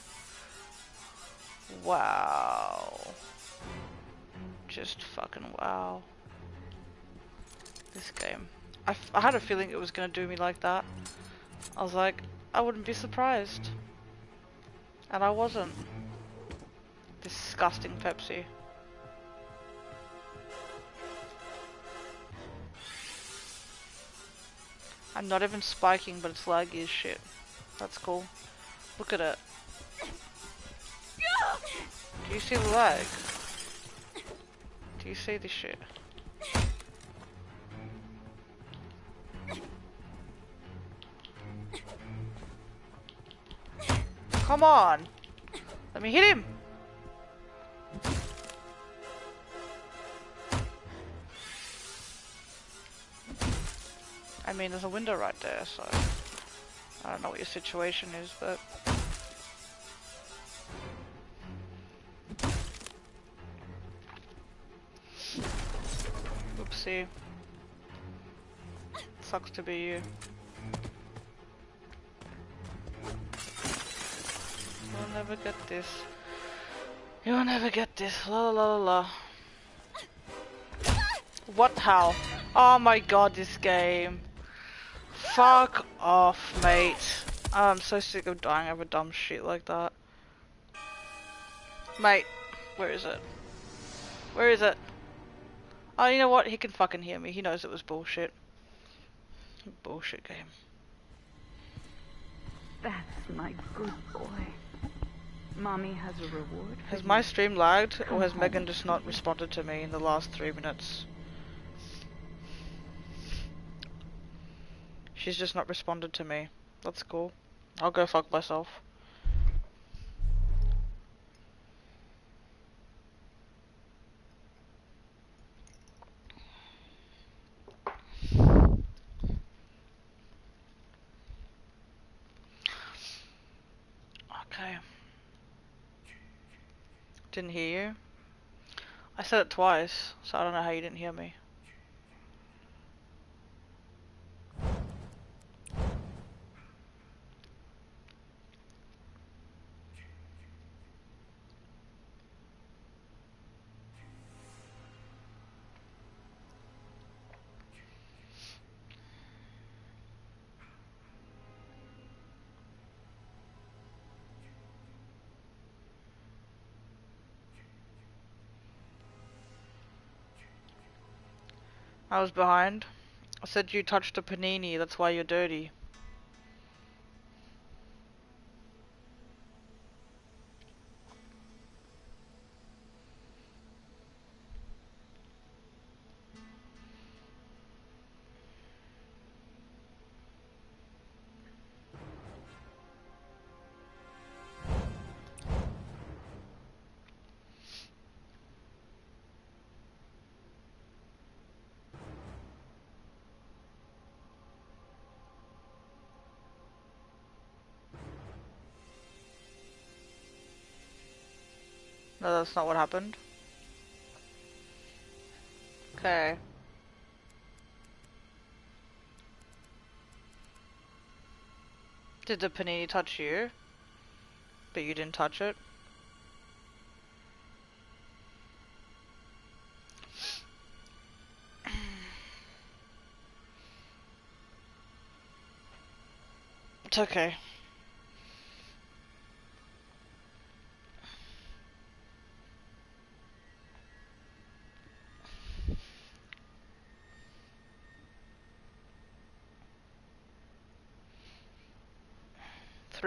Wow. Just fucking wow. This game. I had a feeling it was gonna do me like that. I was like, I wouldn't be surprised. And I wasn't. Disgusting Pepsi. I'm not even spiking, but it's laggy as shit. That's cool. Look at it. Do you see the lag? Do you see this shit? Come on! Let me hit him! I mean, there's a window right there, so I don't know what your situation is, but oopsie. Sucks to be you. You'll never get this. You'll never get this. La la la la. What? How? Oh my god, this game. Fuck off, mate. I'm so sick of dying over dumb shit like that. Mate, where is it? Where is it? Oh, you know what? He can fucking hear me. He knows it was bullshit. Bullshit game. That's my good boy. Mommy has a reward for Has you. my stream lagged, or has Come Megan home. just not responded to me in the last 3 minutes? She's just not responded to me. That's cool. I'll go fuck myself. Okay. Didn't hear you? I said it twice, so I don't know how you didn't hear me. I was behind. I said you touched a panini, that's why you're dirty. No, that's not what happened. Okay. Did the panini touch you? But you didn't touch it? It's okay.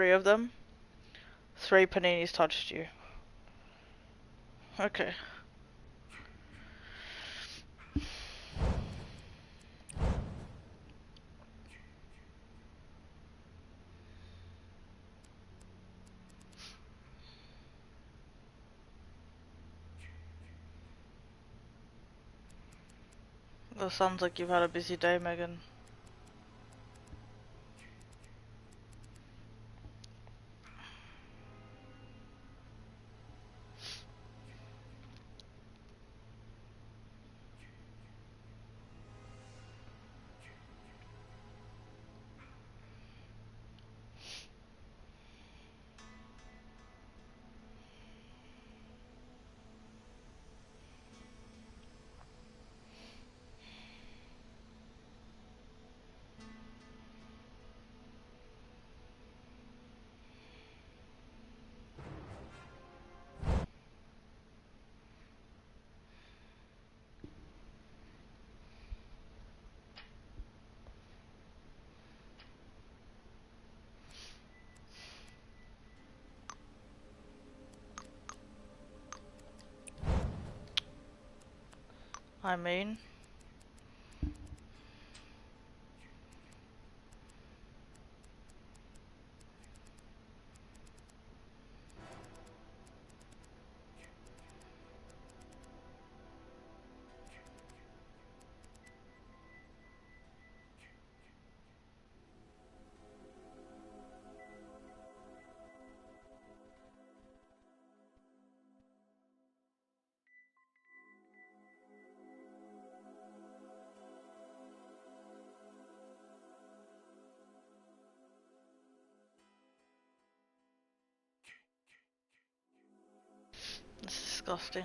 Three of them? Three paninis touched you. Okay. Well, sounds like you've had a busy day, Megan. I mean... It's disgusting.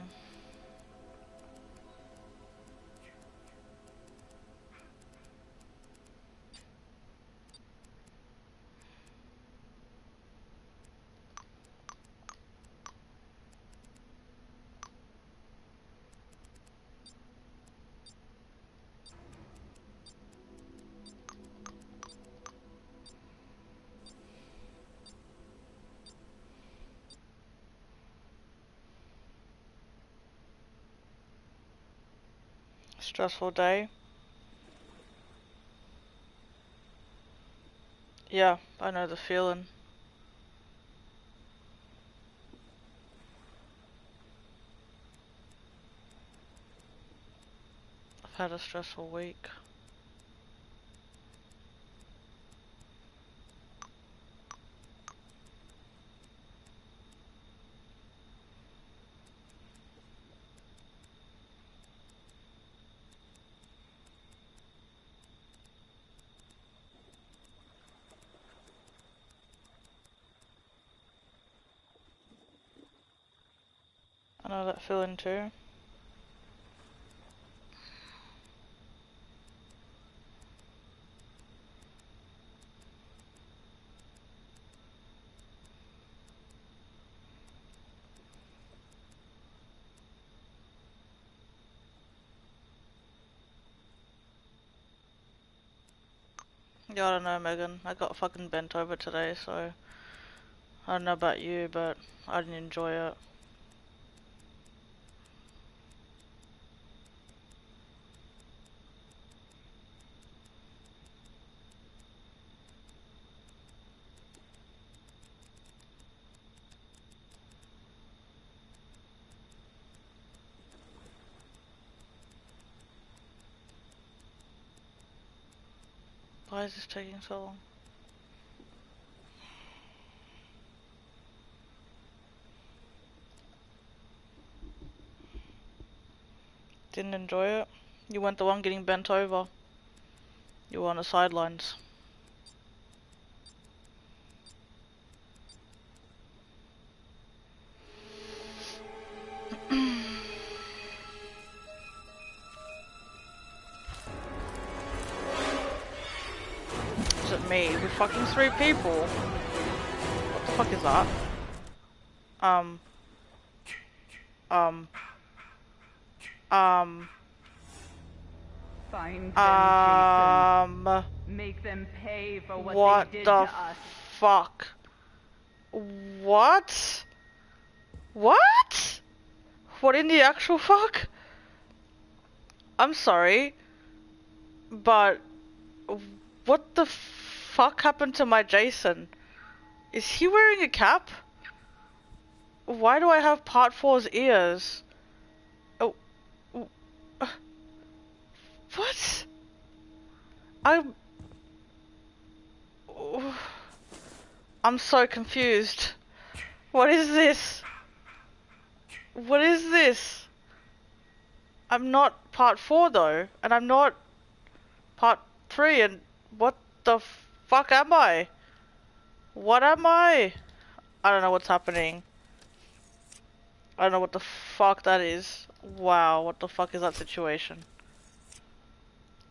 Stressful day. Yeah, I know the feeling. I've had a stressful week. I know that feeling too. Yeah, I don't know, Megan. I got fucking bent over today, so... I don't know about you, but I didn't enjoy it. Why is this taking so long? Didn't enjoy it. You weren't the one getting bent over. You were on the sidelines. Is it me? We're fucking 3 people. What the fuck is that? Um. Find them, Jason. Make them pay for what they did to us. What the fuck? What? What? What in the actual fuck? I'm sorry, but what the fuck happened to my Jason? Is he wearing a cap? Why do I have Part 4's ears? Oh, what? I'm so confused. What is this? What is this? I'm not Part 4 though, and I'm not Part 3, and what the fuck am I? What am I? I don't know what's happening. I don't know what the fuck that is. Wow, what the fuck is that situation?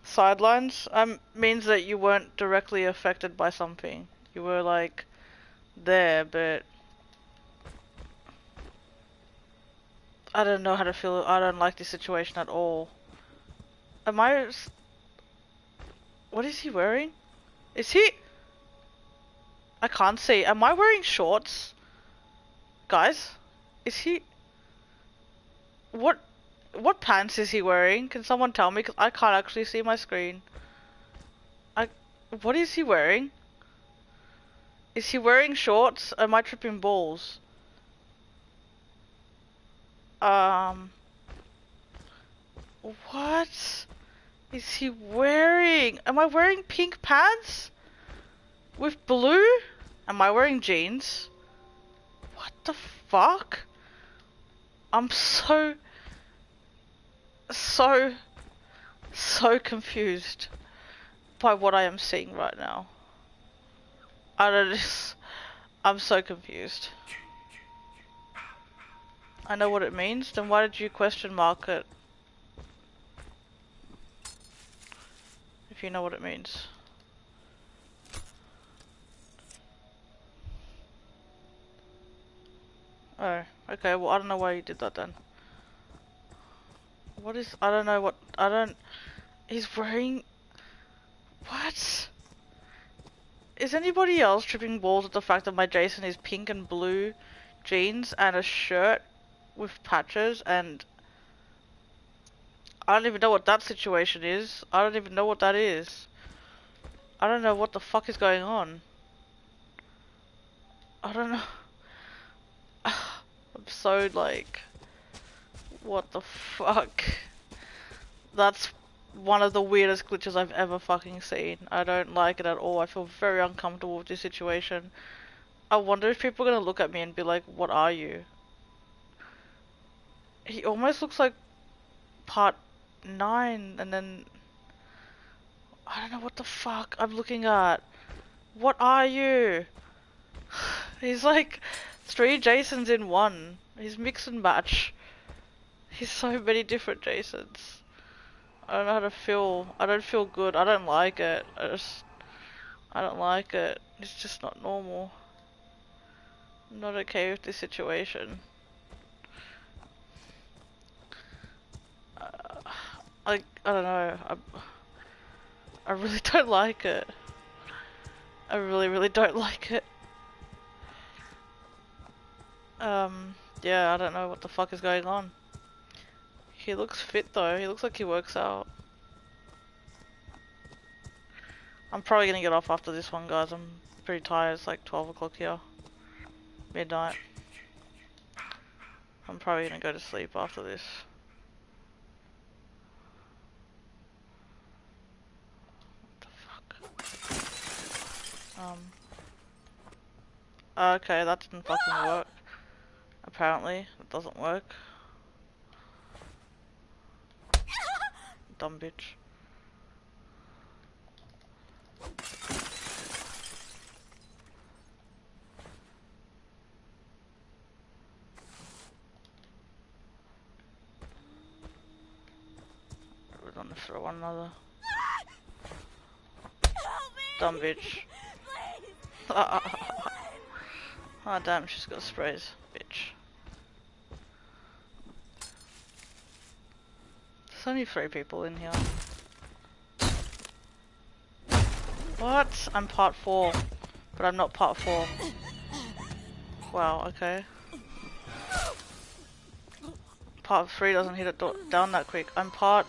Sidelines means that you weren't directly affected by something. You were like there, but I don't know how to feel. I don't like this situation at all. Am I? What is he wearing? Is he? I can't see. Am I wearing shorts? Guys? Is he? What pants is he wearing? Can someone tell me? 'Cause I can't actually see my screen. What is he wearing? Is he wearing shorts? Am I tripping balls? What is he wearing? Am I wearing pink pants? With blue? Am I wearing jeans? What the fuck? I'm so confused by what I am seeing right now. I'm so confused. I know what it means, then why did you question mark it? If you know what it means. Oh, okay, well I don't know why you did that then. What is, I don't know what, he's wearing, what? Is anybody else tripping balls at the fact that my Jason is pink and blue jeans and a shirt with patches, and I don't even know what that situation is. I don't even know what that is. I don't know what the fuck is going on. I don't know. I'm so like, what the fuck? That's one of the weirdest glitches I've ever fucking seen. I don't like it at all. I feel very uncomfortable with this situation. I wonder if people are gonna look at me and be like, what are you? He almost looks like Part 9, and then I don't know what the fuck I'm looking at. What are you? He's like 3 Jasons in one. He's mix and match. He's so many different Jasons. I don't know how to feel. I don't feel good. I don't like it. I don't like it. It's just not normal. I'm not okay with this situation. I don't know. I really don't like it. I really don't like it. Yeah, I don't know what the fuck is going on. He looks fit though. He looks like he works out. I'm probably gonna get off after this one, guys. I'm pretty tired. It's like 12 o'clock here. Midnight. I'm probably gonna go to sleep after this. What the fuck? Okay, that didn't fucking work. Apparently, it doesn't work. Dumb bitch. We're gonna throw one another. Help me! Dumb bitch. Please! Oh damn, she's got sprays. Bitch. There's only 3 people in here. What? I'm part 4. But I'm not part 4. Wow, okay. Part 3 doesn't hit it down that quick. I'm part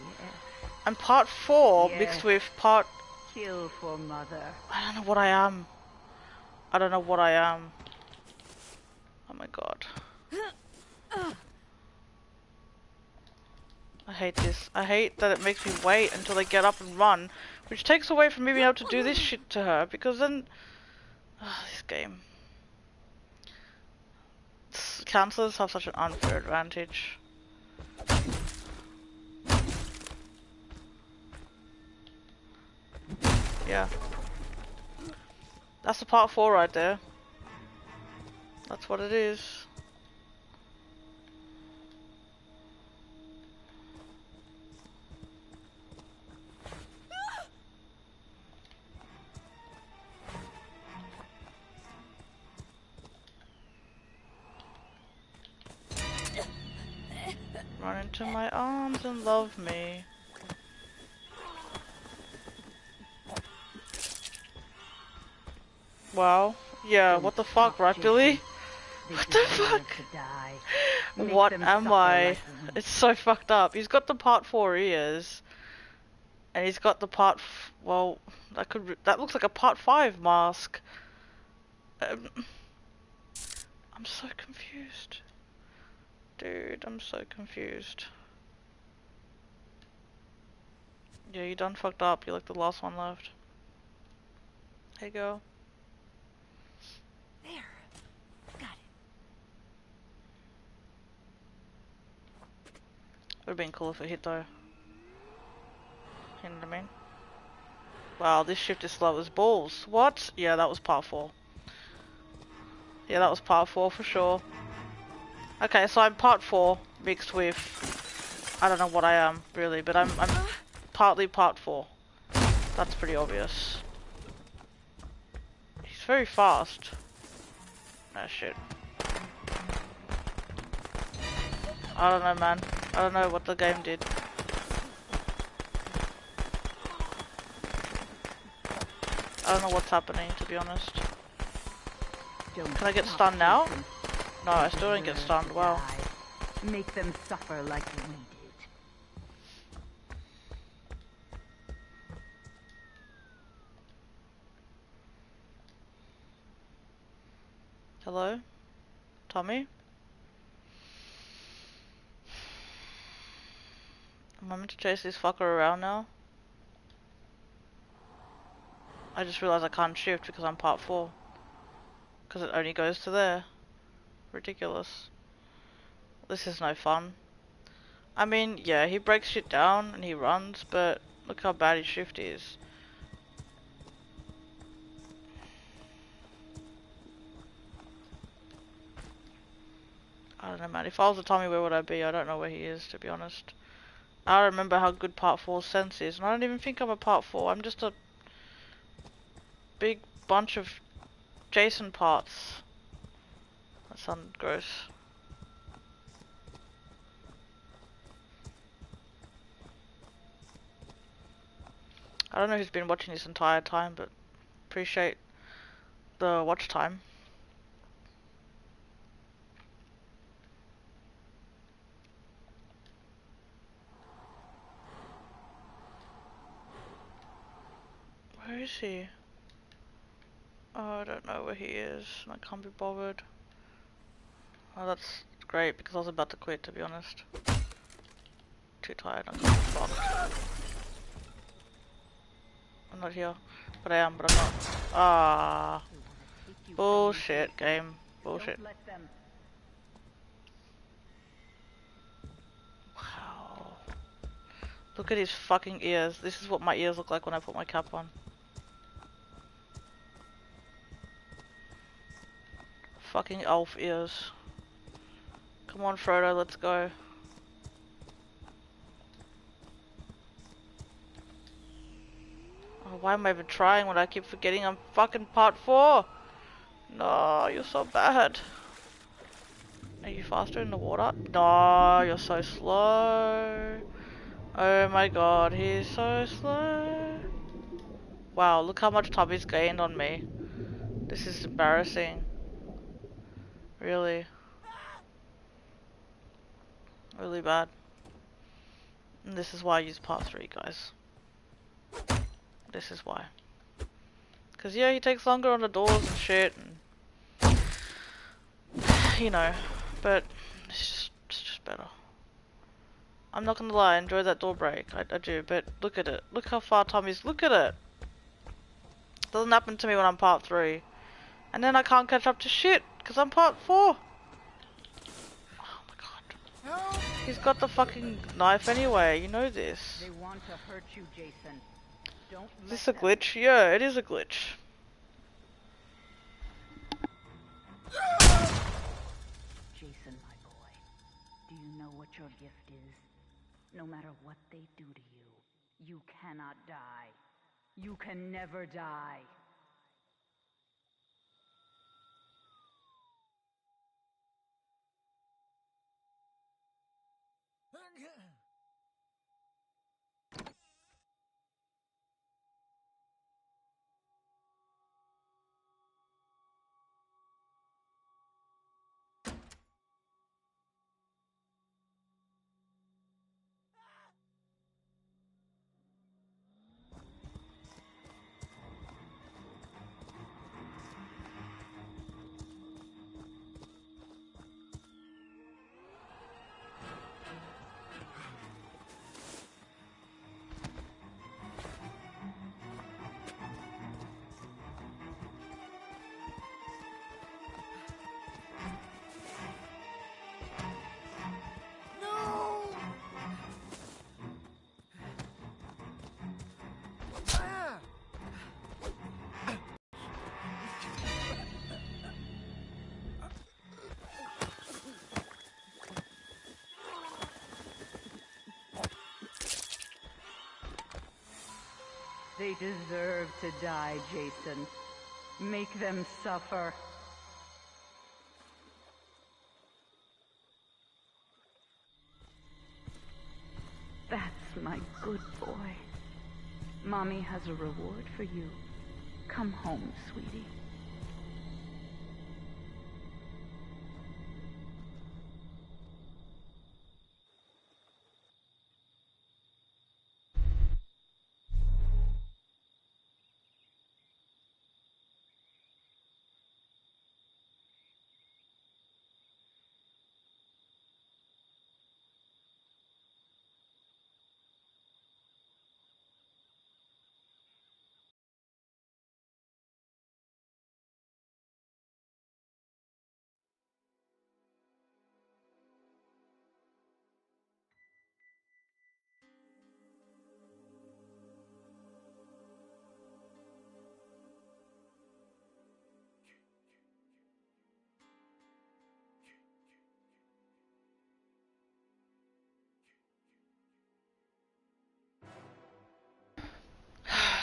4 mixed with part... Kill for mother. I don't know what I am. I don't know what I am. Oh my god. I hate this. I hate that it makes me wait until they get up and run, which takes away from me being able to do this shit to her, because then... this game. Counselors have such an unfair advantage. Yeah. That's the part 4 right there. That's what it is. Run into my arms and love me. Wow. Yeah, what the fuck, right, Billy? What the fuck? What am I? It's so fucked up. He's got the part 4 ears. And he's got the part... well, that looks like a part 5 mask. I'm so confused. Dude, I'm so confused. Yeah, you done fucked up. You're like the last one left. Hey, girl. There. Got it. Would've been cool if it hit though. You know what I mean? Wow, this shift is slow as balls. What? Yeah, that was part 4. Yeah, that was part 4 for sure. Okay, so I'm part 4 mixed with... I don't know what I am, really, but I'm partly part 4. That's pretty obvious. He's very fast. Ah, shit. I don't know, man. I don't know what the game did. I don't know what's happening, to be honest. Can I get stunned now? No, I still didn't get stunned. Wow. Make them suffer like we did. Hello? Tommy? Am I meant to chase this fucker around now? I just realized I can't shift because I'm part 4. Because it only goes to there. Ridiculous. This is no fun. I mean, yeah, he breaks shit down and he runs, but look how bad his shift is. I don't know, man. If I was a Tommy, where would I be? I don't know where he is, to be honest. I don't remember how good part 4's sense is, and I don't even think I'm a part 4. I'm just a big bunch of Jason parts. That sounds gross. I don't know who's been watching this entire time, but appreciate the watch time. Where is he? Oh, I don't know where he is, and I can't be bothered. Oh, that's great, because I was about to quit, to be honest. Too tired, I'm gonna be fucked. I'm not here. But I am, but I'm not. Ah. Bullshit, game. Bullshit. Wow. Look at his fucking ears. This is what my ears look like when I put my cap on. Fucking elf ears. Come on, Frodo, let's go. Oh, why am I even trying when I keep forgetting I'm fucking part 4? No, you're so bad. Are you faster in the water? No, you're so slow. Oh my god, he's so slow. Wow, look how much time he's gained on me. This is embarrassing. Really. Really bad. And this is why I use part 3, guys. This is why. Because, yeah, he takes longer on the doors and shit, and you know, but it's just better. I'm not gonna lie, I enjoy that door break. I do, but look at it. Look how far Tommy's. Look at it! Doesn't happen to me when I'm part 3. And then I can't catch up to shit, because I'm part 4. Oh my god. He's got the fucking knife anyway, you know this. They want to hurt you, Jason. Don't Is let this a them. glitch? Yeah, it is a glitch. Jason, my boy, do you know what your gift is? No matter what they do to you, you cannot die. You can never die. They deserve to die, Jason. Make them suffer. That's my good boy. Mommy has a reward for you. Come home, sweetie.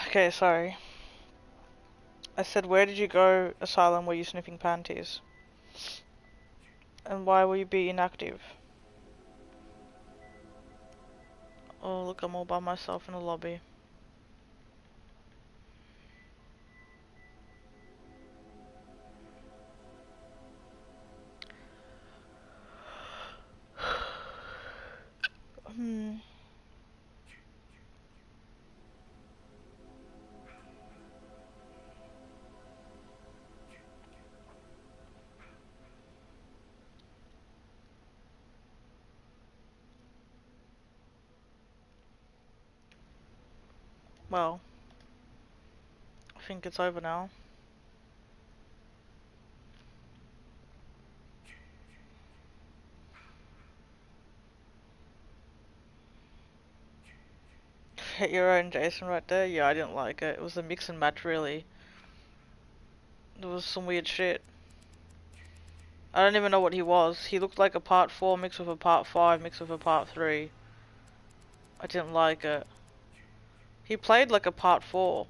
Okay, sorry. I said, where did you go, Asylum? Were you sniffing panties? And why will you be inactive? Oh, look, I'm all by myself in the lobby. Hmm. Well, I think it's over now. Get your own Jason right there. Yeah, I didn't like it. It was a mix and match, really. There was some weird shit. I don't even know what he was. He looked like a part 4 mixed with a part 5 mixed with a part 3. I didn't like it. He played like a part 4.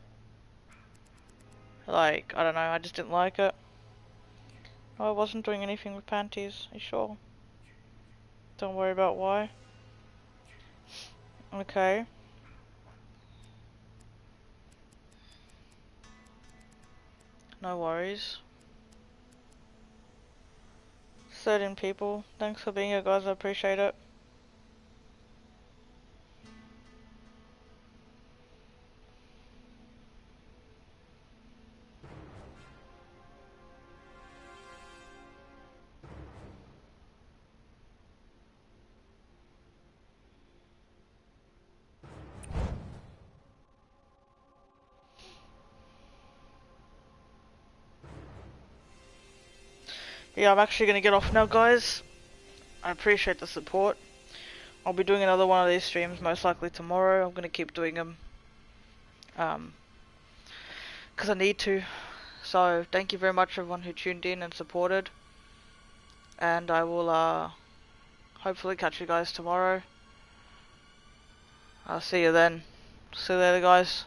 Like, I don't know, I just didn't like it. Oh, I wasn't doing anything with panties. Are you sure? Don't worry about why. Okay. No worries. 13 people. Thanks for being here, guys. I appreciate it. Yeah, I'm actually gonna get off now, guys. I appreciate the support. I'll be doing another one of these streams most likely tomorrow. I'm gonna keep doing them. Because I need to. So, thank you very much everyone who tuned in and supported. And I will, hopefully catch you guys tomorrow. I'll see you then. See you later, guys.